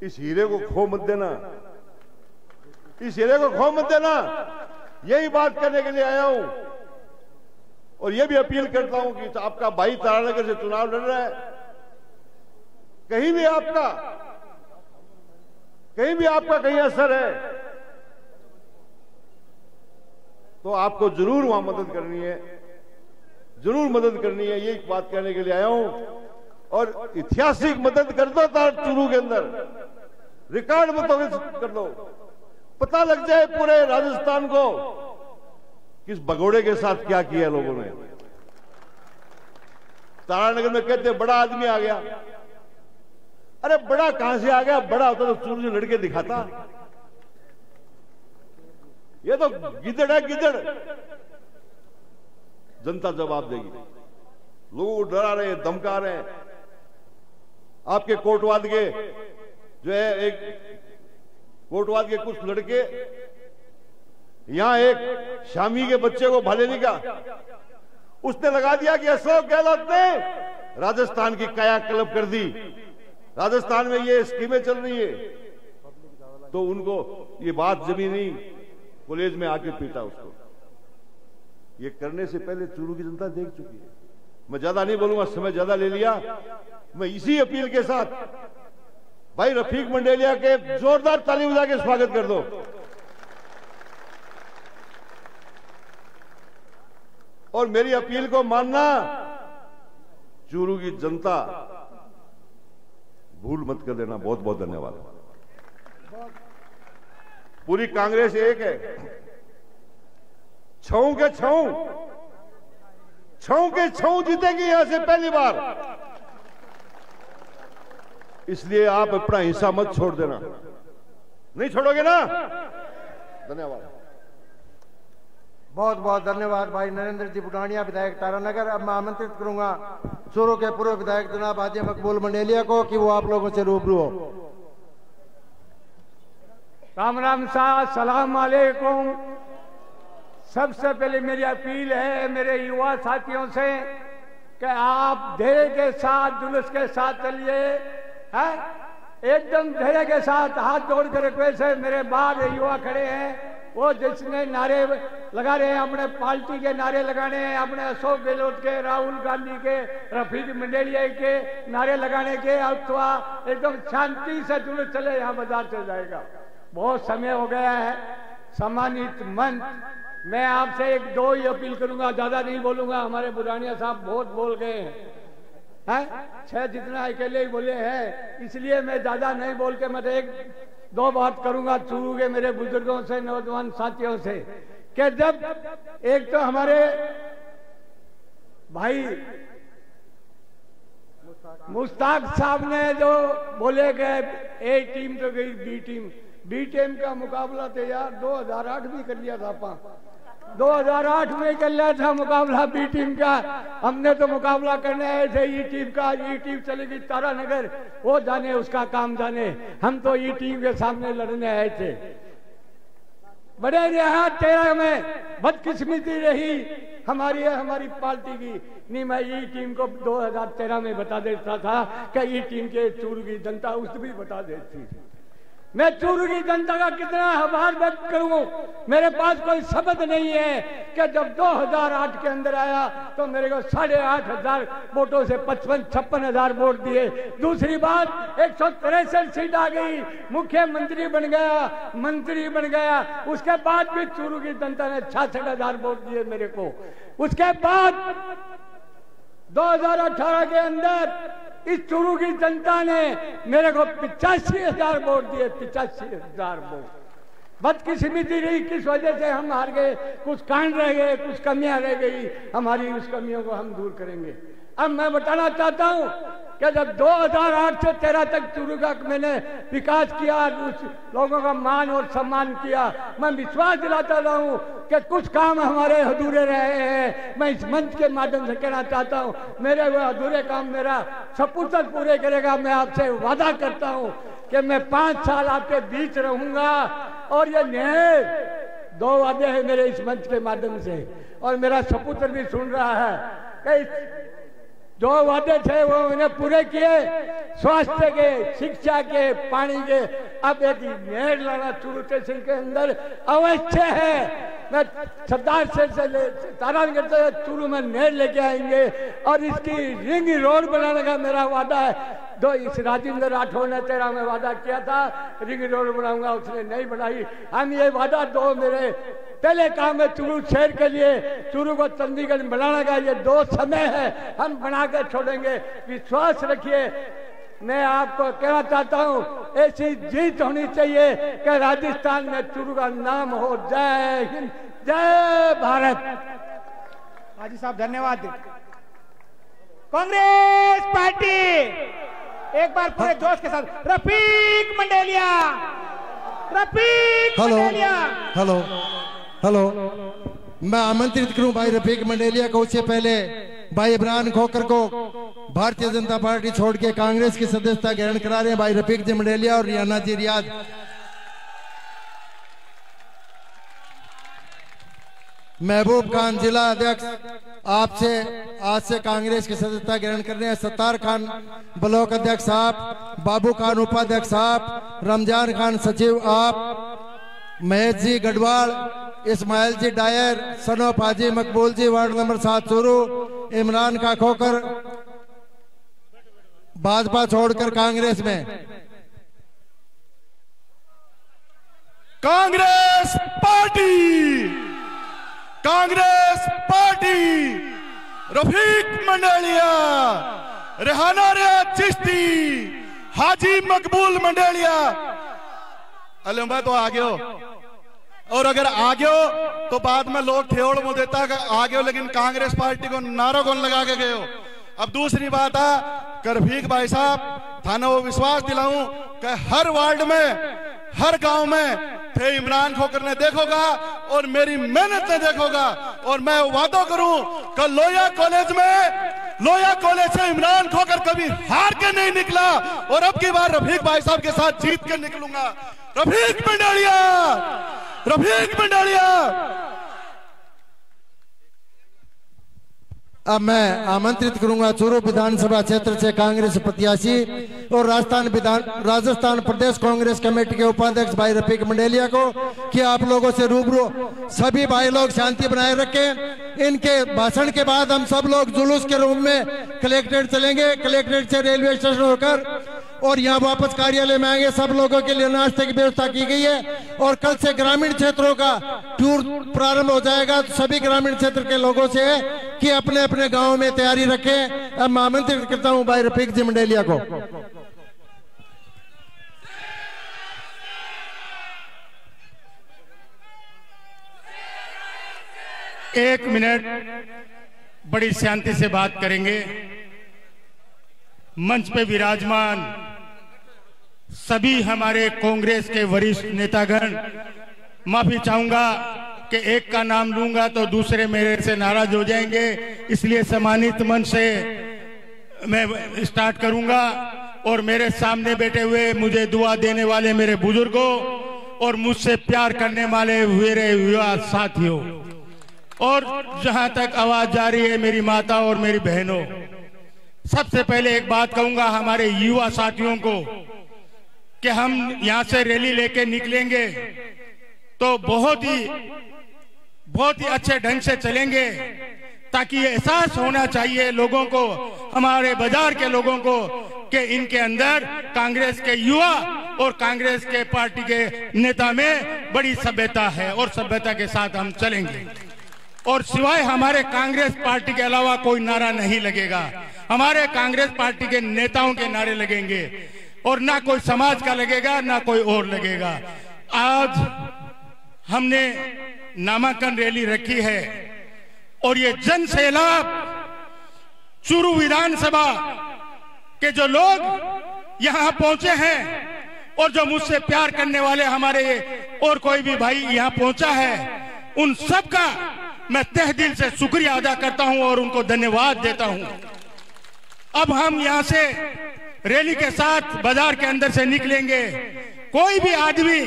इस हीरे को खो मत देना, इस हीरे को खो मत देना। यही बात करने के लिए आया हूं और यह भी अपील करता हूं कि आपका भाई तारानगर से चुनाव लड़ रहा है, कहीं भी आपका कहीं असर है तो आपको जरूर वहां मदद करनी है, जरूर मदद करनी है। यही बात कहने के लिए आया हूं और ऐतिहासिक मदद कर दो चूरू के अंदर, रिकॉर्ड मुताबिक कर दो। पता लग जाए पूरे राजस्थान को किस भगोड़े के साथ क्या किया लोगों ने। तारानगर में कहते बड़ा आदमी आ गया। अरे बड़ा कहां से आ गया? बड़ा होता तो चूरू से लड़के दिखाता। ये तो गिदड़ है, गिदड़। जनता जवाब देगी। लोगों को डरा रहे हैं, धमका रहे हैं। आपके कोटवाद के जो है, एक कोटवाद के कुछ लड़के यहां एक शामी के बच्चे को भालेने का उसने लगा दिया कि अशोक गहलोत ने राजस्थान की कायाकल्प कर दी, राजस्थान में ये स्कीमें चल रही है। तो उनको ये बात जमी नहीं, कॉलेज में आके पीटा उसको। ये करने से पहले चूरू की जनता देख चुकी है। मैं ज्यादा नहीं बोलूंगा, समय ज्यादा ले लिया। मैं इसी अपील के साथ भाई रफीक मंडेलिया के जोरदार ताली बजा के स्वागत कर दो। और मेरी अपील को मानना, चूरू की जनता भूल मत कर देना। बहुत बहुत धन्यवाद। पूरी कांग्रेस एक है, छऊ के छऊ जीतेगी यहां से पहली बार। इसलिए आप अपना हिस्सा मत छोड़ देना। नहीं छोड़ोगे ना? धन्यवाद। बहुत बहुत धन्यवाद भाई नरेंद्र जी बुटानिया, विधायक तारानगर। अब मैं आमंत्रित करूंगा चूरू के पूर्व विधायक जनाब हाजी मकबूल मंडेलिया को कि वो आप लोगों से रूबरू हो। राम राम साहब, सलाम अलैकुम। सबसे पहले मेरी अपील है मेरे युवा साथियों से कि आप धैर्य के साथ, जुलूस के साथ चलिए, है एकदम धैर्य के साथ हाथ जोड़ कर रिक्वेस्ट है। मेरे बाद युवा खड़े हैं, वो जिसने नारे लगा रहे हैं, अपने पार्टी के नारे लगाने हैं, अपने अशोक गहलोत के, राहुल गांधी के, रफीक मंडेलिया के नारे लगाने के, अथवा एकदम शांति से जुलूस चले, यहाँ बाजार चल जाएगा। बहुत समय हो गया है। सम्मानित मंच, मैं आपसे एक दो ही अपील करूंगा, ज्यादा नहीं बोलूंगा। हमारे बुरानिया साहब बहुत बोल गए हैं, 6 जितना अकेले ही बोले हैं, इसलिए मैं ज्यादा नहीं बोल के मैं एक दो बात करूंगा चूरू के मेरे बुजुर्गों से, नौजवान साथियों से, कि जब एक तो हमारे भाई मुश्ताक साहब ने जो बोले गए ए टीम तो गई बी टीम का मुकाबला तो यार 2008 भी कर लिया था। 2008 में कर लिया था मुकाबला बी टीम का। हमने तो मुकाबला करने आए थे ई टीम का। ई टीम चलेगी तारानगर, वो जाने उसका काम जाने। हम तो ई टीम के सामने लड़ने आए थे। बड़े यहाँ 13 में बदकिस्मती रही हमारी पार्टी की। नहीं, मैं ई टीम को 2013 में बता देता था कि ई टीम के चूरू की जनता उस भी बता देती थी। मैं चूरू की जनता का कितना आभार व्यक्त करूं। मेरे पास कोई शब्द नहीं है कि जब 2008 के अंदर आया तो मेरे को 8,500 वोटों से 55,000 वोट दिए। दूसरी बात 163 सीट आ गई, मुख्यमंत्री बन गया, मंत्री बन गया। उसके बाद भी चूरू की जनता ने 66,000 वोट दिए मेरे को। उसके बाद 2018 के अंदर इस चूरू की जनता ने मेरे को 85,000 वोट दिए। 85,000 वोट। बदकिस्मती रही, किस वजह से हम हार गए। कुछ कांड रह गए, कुछ कमियां रह गई, हमारी उस कमियों को हम दूर करेंगे। अब मैं बताना चाहता हूं कि जब 2008 से 13 तक चूरू का मैंने विकास किया, उस लोगों का मान और सम्मान किया, मैं विश्वास दिलाता रहा हूं कि कुछ काम हमारे अधूरे रहे हैं। मैं इस मंच के माध्यम से कहना चाहता हूं, मेरे वो अधूरे काम मेरा सपुत्र पूरे करेगा। मैं आपसे वादा करता हूं कि मैं 5 साल आपके बीच रहूंगा। और ये नए 2 वादे हैं मेरे इस मंच के माध्यम से, और मेरा सपुत्र भी सुन रहा है कि जो वादे थे वो मैंने पूरे किए। स्वास्थ्य के, शिक्षा के, पानी के। अब एक नहर लाना चूरू स्टेशन के अंदर अवश्य है। मैं सरदार से तारानगर से चूरू में नहर लेके आएंगे और इसकी रिंग रोड बनाने का मेरा वादा है। इस राजेंद्र राठौर ने 13 में वादा किया था रिंग रोड बनाऊंगा, उसने नहीं बनाई। हम ये वादा मेरे पहले काम है चूरू शहर के लिए, चूरू को चंडीगढ़ बनाने का ये 2 समय है, हम बना कर छोड़ेंगे। विश्वास रखिए। मैं आपको कहना चाहता हूं, ऐसी जीत होनी चाहिए कि राजस्थान में चूरू का नाम हो। जय हिंद, जय भारत। हाजी साहब धन्यवाद। कांग्रेस पार्टी एक बार पूरे जोश के साथ रफीक मंडेलिया, रफीक मंडेलिया। हेलो, मैं आमंत्रित करूं भाई रफीक मंडेलिया को। उससे पहले भाई इमरान खोकर को भारतीय जनता पार्टी छोड़ के कांग्रेस की सदस्यता ग्रहण करा रहे हैं भाई रफीक जी मंडेलिया और रियाना जी रियाज। महबूब खान जिला अध्यक्ष आपसे आज से कांग्रेस की सदस्यता ग्रहण कर रहे हैं। सत्तार खान ब्लॉक अध्यक्ष साहब, बाबू खान उपाध्यक्ष साहब, रमजान खान सचिव आप, महेश जी गढ़वाल, इस्माइल जी डायर, सनोफ हाजी मकबूल जी वार्ड नंबर 7 चूरू, इमरान का खोकर भाजपा छोड़कर कांग्रेस में, कांग्रेस पार्टी, कांग्रेस पार्टी, रफीक मंडेलिया, रेहाना रियाज चिश्ती, हाजी मकबूल मंडेलिया। अले मैं तो आ गयो, और अगर आ गयो तो बाद में लोग ठेवड़ मुंह देता आ गयो, लेकिन कांग्रेस पार्टी को नारा कौन लगा के गयो। अब दूसरी बात है कि रफीक भाई साहब थाना वो विश्वास दिलाऊं कि हर वार्ड में, हर गांव में थे इमरान खोकर ने देखोगा और मेरी मेहनत ने देखोगा। और मैं वादा करूं कि लोया कॉलेज से इमरान खोकर कभी हार के नहीं निकला, और अब की बार रफीक भाई साहब के साथ जीत के निकलूंगा। रफीक मंडेलिया, रफीक मंडेलिया। अब मैं आमंत्रित करूंगा चूरू विधानसभा क्षेत्र से कांग्रेस प्रत्याशी और राजस्थान प्रदेश कांग्रेस कमेटी के उपाध्यक्ष भाई रफीक मंडेलिया को कि आप लोगों से रूबरू सभी भाई लोग शांति बनाए रखें। इनके भाषण के बाद हम सब लोग जुलूस के रूप में कलेक्ट्रेट चलेंगे, कलेक्ट्रेट से रेलवे स्टेशन होकर और यहाँ वापस कार्यालय में आएंगे। सब लोगों के लिए नाश्ते की व्यवस्था की गई है और कल से ग्रामीण क्षेत्रों का टूर प्रारंभ हो जाएगा। तो सभी ग्रामीण क्षेत्र के लोगों से है कि अपने अपने गांव में तैयारी रखें। अब मैं आमंत्रित करता हूं भाई रफीक जी मंडेलिया को। एक मिनट बड़ी शांति से बात करेंगे। मंच पे विराजमान सभी हमारे कांग्रेस के वरिष्ठ नेतागण, माफी चाहूंगा कि एक का नाम लूंगा तो दूसरे मेरे से नाराज हो जाएंगे, इसलिए सम्मानित मंच से मैं स्टार्ट करूंगा। और मेरे सामने बैठे हुए मुझे दुआ देने वाले मेरे बुजुर्गों और मुझसे प्यार करने वाले मेरे युवा साथियों, और जहां तक आवाज जा रही है मेरी माता और मेरी बहनों, सबसे पहले एक बात कहूंगा हमारे युवा साथियों को कि हम यहां से रैली लेके निकलेंगे तो बहुत ही अच्छे ढंग से चलेंगे, ताकि ये एहसास होना चाहिए लोगों को, हमारे बाजार के लोगों को, कि इनके अंदर कांग्रेस के युवा और कांग्रेस के पार्टी के नेता में बड़ी सभ्यता है और सभ्यता के साथ हम चलेंगे। और सिवाय हमारे कांग्रेस पार्टी के अलावा कोई नारा नहीं लगेगा, हमारे कांग्रेस पार्टी के नेताओं के नारे लगेंगे और ना कोई समाज का लगेगा ना कोई और लगेगा। आज हमने नामांकन रैली रखी है और ये जन सैलाब चूरू विधानसभा के जो लोग यहाँ पहुंचे हैं और जो मुझसे प्यार करने वाले हमारे और कोई भी भाई यहाँ पहुंचा है, उन सब का मैं तहे दिल से शुक्रिया अदा करता हूं और उनको धन्यवाद देता हूं। अब हम यहां से रैली के साथ बाजार के अंदर से निकलेंगे। कोई भी आदमी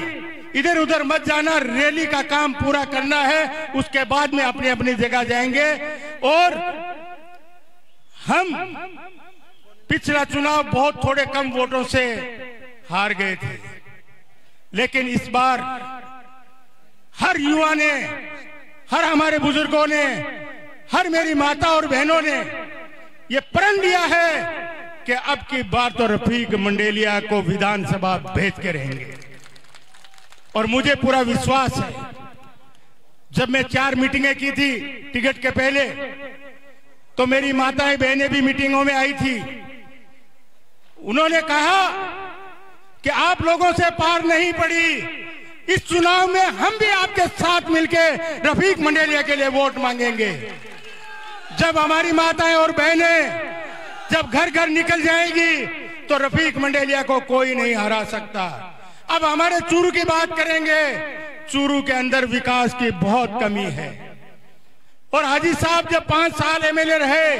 इधर उधर मत जाना, रैली का काम पूरा करना है, उसके बाद में अपनी अपनी जगह जाएंगे। और हम पिछला चुनाव बहुत थोड़े कम वोटों से हार गए थे, लेकिन इस बार हर युवा ने, हर हमारे बुजुर्गों ने, हर मेरी माता और बहनों ने ये प्रण लिया है कि अब की बार तो रफीक मंडेलिया को विधानसभा भेज के रहेंगे। और मुझे पूरा विश्वास है, जब मैं 4 मीटिंगें की थी टिकट के पहले, तो मेरी माताएं बहनें भी मीटिंगों में आई थी। उन्होंने कहा कि आप लोगों से पार नहीं पड़ी, इस चुनाव में हम भी आपके साथ मिलके रफीक मंडेलिया के लिए वोट मांगेंगे। जब हमारी माताएं और बहनें जब घर घर निकल जाएंगी तो रफीक मंडेलिया को कोई नहीं हरा सकता। अब हमारे चूरू की बात करेंगे। चूरू के अंदर विकास की बहुत कमी है और हाजी साहब जब 5 साल एमएलए रहे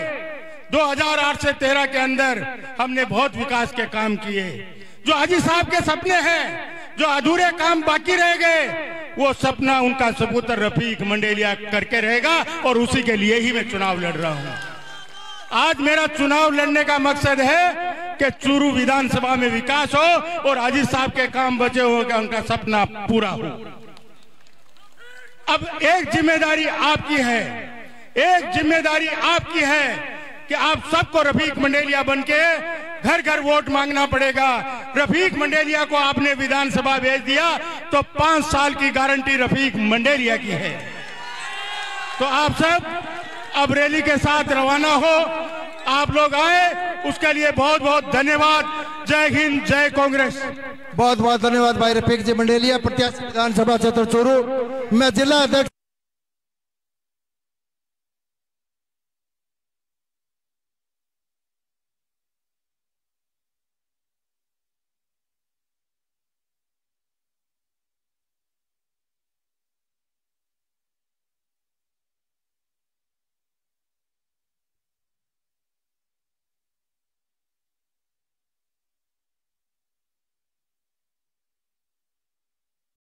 2008 से 13 के अंदर हमने बहुत विकास के काम किए। जो हाजी साहब के सपने हैं, जो अधूरे काम बाकी रह गए, वो सपना उनका सपूत्र रफीक मंडेलिया करके रहेगा और उसी के लिए ही मैं चुनाव लड़ रहा हूं। आज मेरा चुनाव लड़ने का मकसद है कि चूरू विधानसभा में विकास हो और हाजी साहब के काम बचे हो कि उनका सपना पूरा हो। अब एक जिम्मेदारी आपकी है, एक जिम्मेदारी आपकी है कि आप सबको रफीक मंडेलिया बनके घर घर वोट मांगना पड़ेगा। रफीक मंडेलिया को आपने विधानसभा भेज दिया, तो 5 साल की गारंटी रफीक मंडेलिया की है। तो आप सब अब रैली के साथ रवाना हो, आप लोग आए, उसके लिए बहुत बहुत धन्यवाद। जय हिंद, जय कांग्रेस। बहुत बहुत धन्यवाद भाई रफीक जी मंडेलिया, प्रत्याशी विधानसभा क्षेत्र चूरू। मैं जिला अध्यक्ष